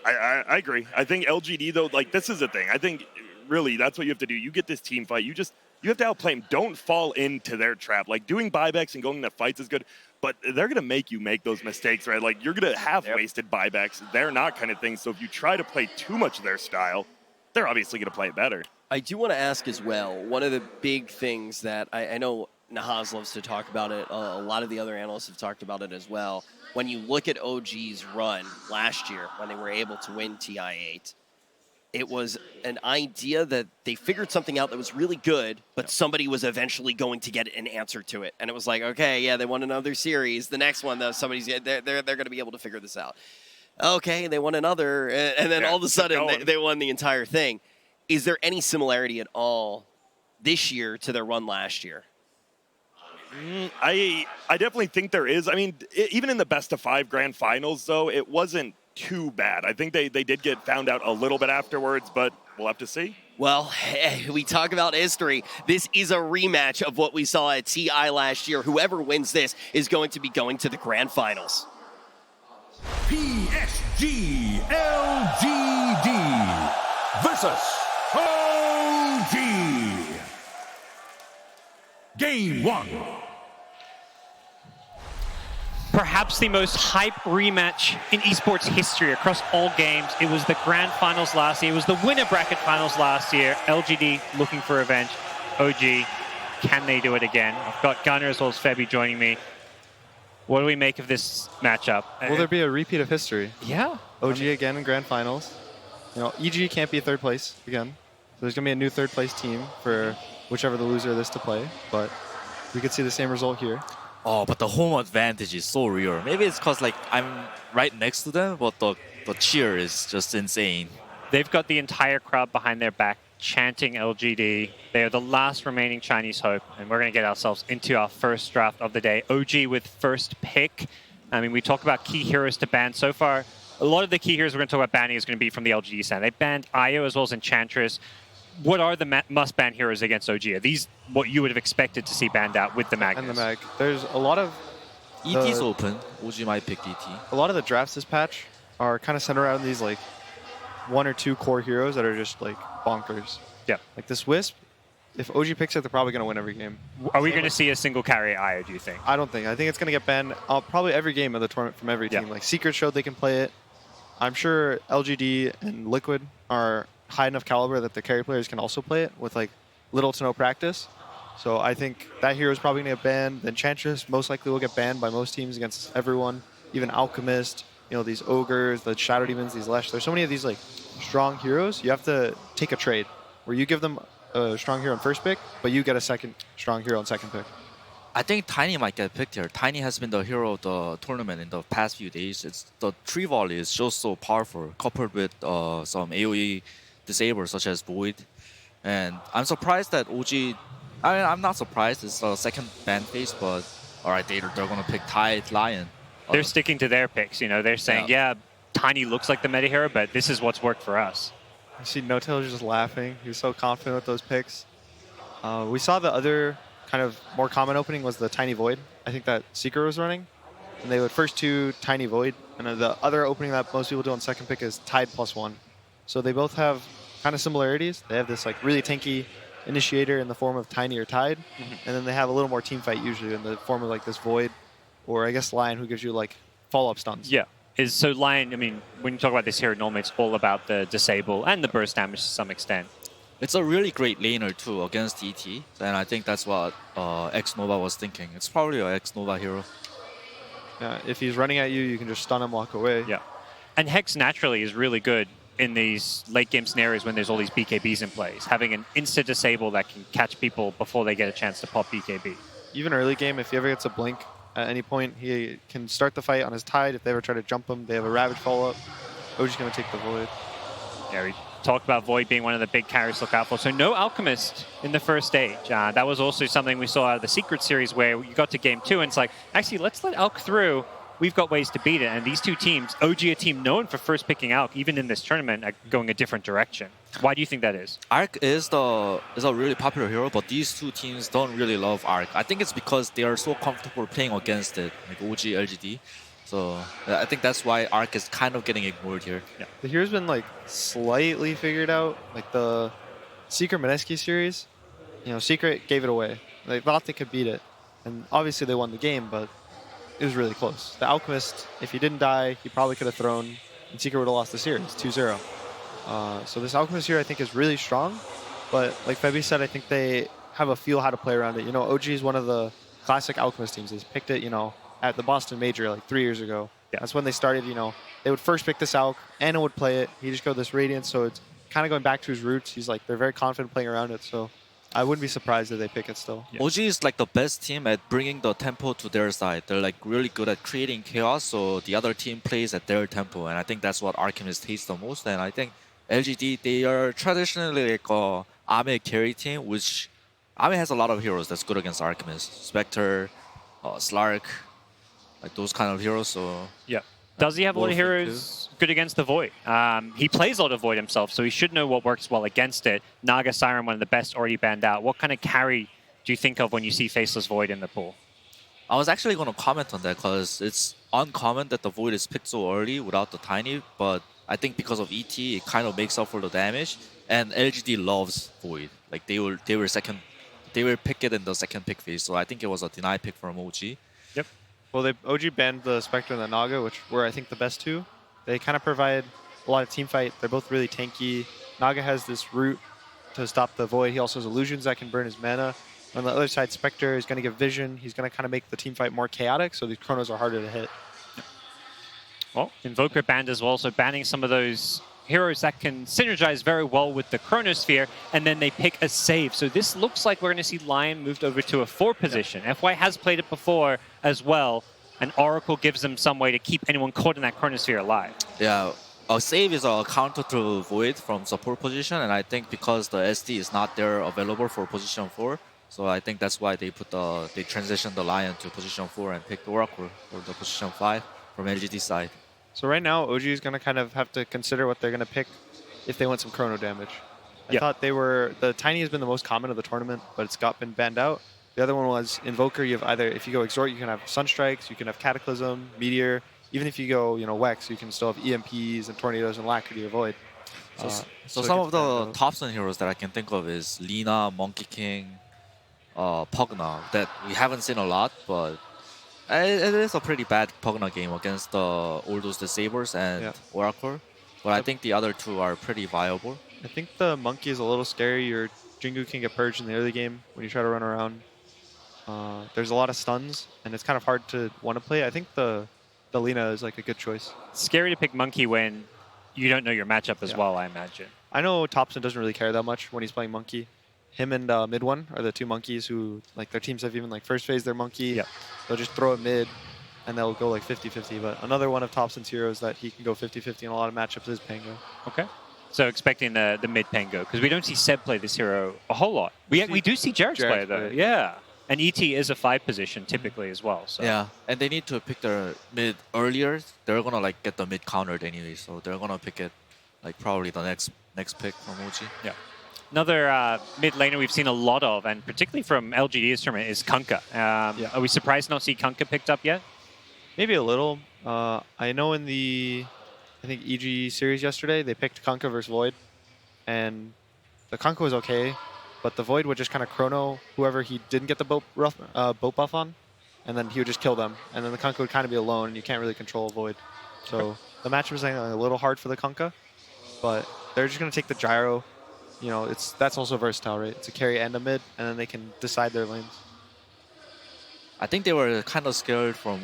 I agree. I think LGD, though, like, this is the thing. I think, really, that's what you have to do. You get this team fight. You have to outplay them. Don't fall into their trap. Like, doing buybacks and going into fights is good, but they're going to make you make those mistakes, right? Like, you're going to have wasted buybacks. They're not kind of things. So if you try to play too much of their style, they're obviously going to play it better. I do want to ask as well, one of the big things that I know Nahaz loves to talk about it. A lot of the other analysts have talked about it as well. When you look at OG's run last year, when they were able to win TI8, it was an idea that they figured something out that was really good, but somebody was eventually going to get an answer to it. And it was like, okay, yeah, they won another series. The next one, though, they're going to be able to figure this out. Okay, they won another, and then all of a sudden they won the entire thing. Is there any similarity at all this year to their run last year? I definitely think there is. I mean, even in the best of 5 grand finals, though, it wasn't too bad. I think they did get found out a little bit afterwards, but we'll have to see. Well, we talk about history. This is a rematch of what we saw at TI last year. Whoever wins this is going to be going to the grand finals. PSG LGD versus OG. Game 1. Perhaps the most hype rematch in esports history across all games. It was the grand finals last year. It was the winner bracket finals last year. LGD looking for revenge. OG, can they do it again? I've got Gunnar as well as Febby joining me. What do we make of this matchup? Will there be a repeat of history? Yeah. OG again in grand finals. You know, EG can't be third place again. So there's going to be a new third place team for whichever the loser of this to play. But we could see the same result here. Oh, but the home advantage is so real. Maybe it's because like I'm right next to them, but the cheer is just insane. They've got the entire crowd behind their back chanting LGD. They are the last remaining Chinese hope, and we're going to get ourselves into our first draft of the day. OG with first pick. I mean, we talk about key heroes to ban. So far, a lot of the key heroes we're going to talk about banning is going to be from the LGD side. They banned Io as well as Enchantress. What are the must-ban heroes against OG? Are these what you would have expected to see banned out with the Magnus? And the Mag. There's a lot of... ET's open. OG might pick ET. A lot of the drafts this patch are kind of centered around these like 1 or 2 core heroes that are just like bonkers. Yeah. Like this Wisp, if OG picks it, they're probably going to win every game. Are we going to see a single carry Io, do you think? I don't think. I think it's going to get banned probably every game of the tournament from every team. Like Secret showed they can play it. I'm sure LGD and Liquid are high enough caliber that the carry players can also play it with like little to no practice. So I think that hero is probably going to get banned. The Enchantress most likely will get banned by most teams against everyone, even Alchemist, you know, these Ogres, the Shadow Demons, these Lesh. There's so many of these like strong heroes. You have to take a trade where you give them a strong hero on first pick, but you get a second strong hero on second pick. I think Tiny might get picked here. Tiny has been the hero of the tournament in the past few days. The tree volley is just so powerful, coupled with some AoE disablers such as Void. And I'm surprised that OG... I mean, I'm not surprised. It's the second ban phase, but alright, they're going to pick Tide Lion. They're sticking to their picks, you know. They're saying, yeah, Tiny looks like the meta hero, but this is what's worked for us. You see No-Tail just laughing. He was so confident with those picks. We saw the other kind of more common opening was the Tiny Void. I think that Seeker was running. And they would first 2 Tiny Void. And then the other opening that most people do on second pick is Tide +1. So they both have kind of similarities. They have this like really tanky initiator in the form of Tiny or Tide. And then they have a little more team fight usually in the form of like this Void. Or I guess Lion, who gives you like follow-up stuns. Yeah. So Lion, I mean, when you talk about this hero, normally it's all about the disable and the burst damage to some extent. It's a really great laner too against ET, and I think that's what X-Nova was thinking. It's probably an X-Nova hero. Yeah, if he's running at you, you can just stun him, walk away. Yeah. And Hex naturally is really good in these late game scenarios when there's all these BKBs in place. Having an instant disable that can catch people before they get a chance to pop BKB. Even early game, if he ever gets a blink, at any point, he can start the fight on his Tide. If they ever try to jump him, they have a Ravage follow-up. OG's going to take the Void. Yeah, we talked about Void being one of the big carries to look out for. So no Alchemist in the first stage. That was also something we saw out of the Secret Series where you got to game 2 and it's like, actually, let's let Alch through. We've got ways to beat it. And these two teams, OG, a team known for first picking Alch, even in this tournament, are going a different direction. Why do you think that is? Arc is a really popular hero, but these two teams don't really love Arc. I think it's because they are so comfortable playing against it, like OG, LGD. So I think that's why Arc is kind of getting ignored here. Yeah. The hero's been like slightly figured out. Like the Secret Mineski series, you know, Secret gave it away. They thought they could beat it. And obviously they won the game, but it was really close. The Alchemist, if he didn't die, he probably could have thrown, and Secret would have lost the series, 2-0. So this Alchemist here, I think, is really strong. But like Febby said, I think they have a feel how to play around it. You know, OG is one of the classic Alchemist teams. They picked it, you know, at the Boston Major like 3 years ago. Yeah. That's when they started, you know, they would first pick this Alch, Anna would play it, he just go this Radiance, so it's kind of going back to his roots. He's like, they're very confident playing around it, so I wouldn't be surprised if they pick it still. Yeah. OG is like the best team at bringing the tempo to their side. They're like really good at creating chaos, so the other team plays at their tempo, and I think that's what Alchemist hates the most. And I think LGD, they are traditionally like a Ame carry team, which Ame has a lot of heroes that's good against Alchemist. Spectre, Slark, like those kind of heroes. So yeah. Does he have a lot of heroes good against the Void? He plays a lot of Void himself, so he should know what works well against it. Naga Siren, one of the best, already banned out. What kind of carry do you think of when you see Faceless Void in the pool? I was actually going to comment on that because it's uncommon that the Void is picked so early without the Tiny, but I think because of ET, it kind of makes up for the damage. And LGD loves Void. Like they will pick it in the second pick phase, so I think it was a deny pick from OG. Yep. Well, OG banned the Spectre and the Naga, which were, I think, the best two. They kind of provide a lot of team fight. They're both really tanky. Naga has this root to stop the Void. He also has illusions that can burn his mana. On the other side, Spectre is going to give vision. He's going to kind of make the team fight more chaotic, so these chronos are harder to hit. Well, Invoker banned as well, so banning some of those heroes that can synergize very well with the Chronosphere, and then they pick a save. So this looks like we're going to see Lion moved over to a 4 position. Yeah. FY has played it before as well, and Oracle gives them some way to keep anyone caught in that Chronosphere alive. Yeah, a save is a counter to Void from support position, and I think because the SD is not there available for position 4, so I think that's why they transitioned the Lion to position 4 and picked Oracle for the position 5 from LGD side. So right now, OG is going to kind of have to consider what they're going to pick if they want some chrono damage. I thought the Tiny has been the most common of the tournament, but it's been banned out. The other one was Invoker. You have either, if you go Exhort, you can have Sunstrikes, you can have Cataclysm, Meteor. Even if you go, you know, Wex, you can still have EMPs and Tornadoes and Lackady or Void. So some of the Thompson heroes that I can think of is Lina, Monkey King, Pugna, that we haven't seen a lot, but it is a pretty bad Pugna game against all those Disabers and Oracle. But I think the other two are pretty viable. I think the Monkey is a little scary. Your Jingu can get purged in the early game when you try to run around. There's a lot of stuns, and it's kind of hard to want to play. I think the Lina is like a good choice. It's scary to pick Monkey when you don't know your matchup as well, I imagine. I know Thompson doesn't really care that much when he's playing Monkey. Him and MidOne are the two monkeys who, like, their teams have even, like, first phase their Monkey. Yep. They'll just throw it mid, and they'll go, like, 50-50. But another one of Thompson's heroes that he can go 50-50 in a lot of matchups is Pango. Okay. So expecting the mid Pango, because we don't see Seb play this hero a whole lot. We do see Jarek's play, though. Yeah. And ET is a 5 position typically as well. So. Yeah, and they need to pick their mid earlier. They're going to, like, get the mid countered anyway, so they're going to pick it, like, probably the next pick from OG. Yeah. Another mid laner we've seen a lot of, and particularly from LGD's tournament, is Kunkka. Are we surprised not to see Kunkka picked up yet? Maybe a little. I know in the, I think, EG series yesterday, they picked Kunkka versus Void, and the Kunkka was okay, but the Void would just kind of chrono whoever he didn't get the boat buff on, and then he would just kill them, and then the Kunkka would kind of be alone, and you can't really control Void. So the matchup is a little hard for the Kunkka, but they're just going to take the gyro. You know, that's also versatile, right? It's a carry and a mid, and then they can decide their lanes. I think they were kind of scared for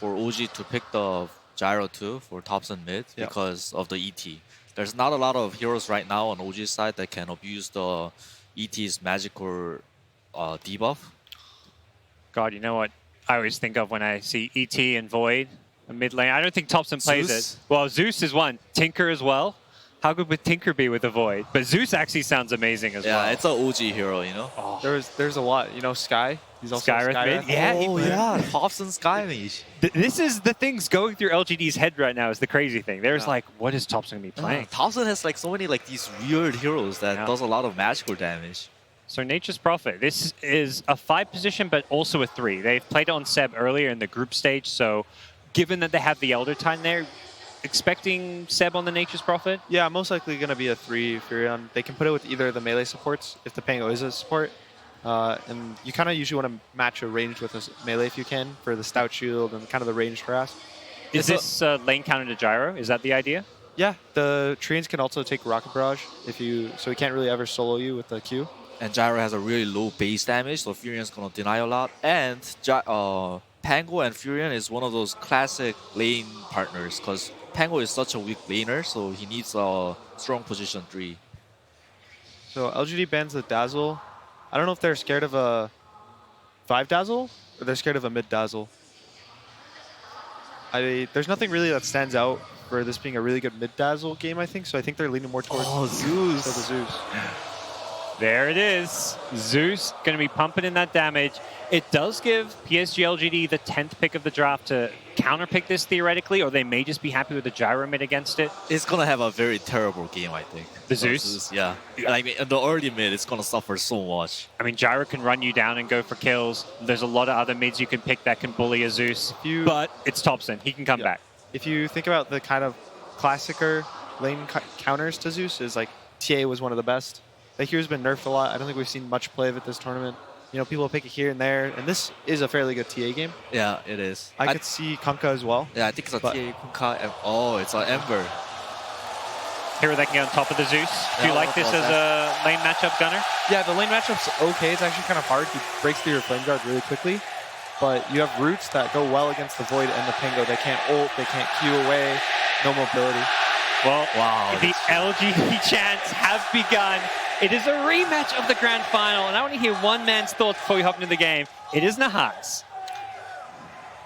OG to pick the gyro too for tops and mid because of the ET. There's not a lot of heroes right now on OG's side that can abuse the ET's magical debuff. God, you know what I always think of when I see ET and Void, a mid lane? I don't think Thompson plays it. Well, Zeus is one. Tinker as well. How good would Tinker be with the Void? But Zeus actually sounds amazing as well. Yeah, it's an OG hero, you know? Oh. There's a lot. You know, Sky? He's also Skywrath mid? Yeah, Thompson Sky mage. This is the things going through LGD's head right now is the crazy thing. There's like, what is Thompson going to be playing? Thompson has like so many like these weird heroes that does a lot of magical damage. So Nature's Prophet, this is a 5 position, but also a 3. They've played it on Seb earlier in the group stage, so given that they have the Elder Time there, expecting Seb on the Nature's Prophet? Yeah, most likely going to be a 3 Furion. They can put it with either of the melee supports if the Pango is a support. And you kind of usually want to match a ranged with a melee if you can for the Stout Shield and kind of the ranged harass. Is this lane counter to Gyro? Is that the idea? Yeah, the Treants can also take Rocket Barrage so he can't really ever solo you with the Q. and Gyro has a really low base damage, so Furion's gonna deny a lot. And Pango and Furion is one of those classic lane partners, because Pango is such a weak laner, so he needs a strong position 3. So LGD bans the Dazzle. I don't know if they're scared of a 5 Dazzle, or they're scared of a mid Dazzle. There's nothing really that stands out for this being a really good mid Dazzle game, I think. So I think they're leaning more towards Zeus. the Zeus. There it is. Zeus going to be pumping in that damage. It does give PSG LGD the 10th pick of the draft to counterpick this theoretically, or they may just be happy with the Gyro mid against it. It's going to have a very terrible game, I think. The Zeus? Yeah. I mean, in the early mid, it's going to suffer so much. I mean, Gyro can run you down and go for kills. There's a lot of other mids you can pick that can bully a Zeus, but it's Thompson. He can come back. If you think about the kind of classicer lane counters to Zeus, is like TA was one of the best. That hero's been nerfed a lot. I don't think we've seen much play of it this tournament. You know, people pick it here and there, and this is a fairly good TA game. Yeah, it is. I could see Kunkka as well. Yeah, I think it's a TA, Kunkka, and it's an Ember. Hero that can get on top of the Zeus. Do you like this as a lane matchup, Gunner? Yeah, the lane matchup's okay. It's actually kind of hard. He breaks through your flame guard really quickly. But you have roots that go well against the Void and the Pango. They can't ult, they can't Q away, no mobility. Well, the LGD chants have begun. It is a rematch of the grand final, and I want to hear one man's thoughts before we hop into the game. It is Nahas.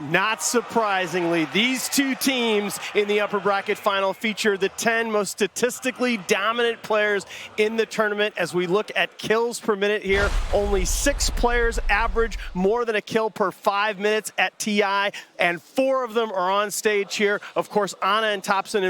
Not surprisingly, these two teams in the upper bracket final feature the 10 most statistically dominant players in the tournament. As we look at kills per minute here, only 6 players average more than a kill per 5 minutes at TI, and 4 of them are on stage here. Of course, Ana and Thompson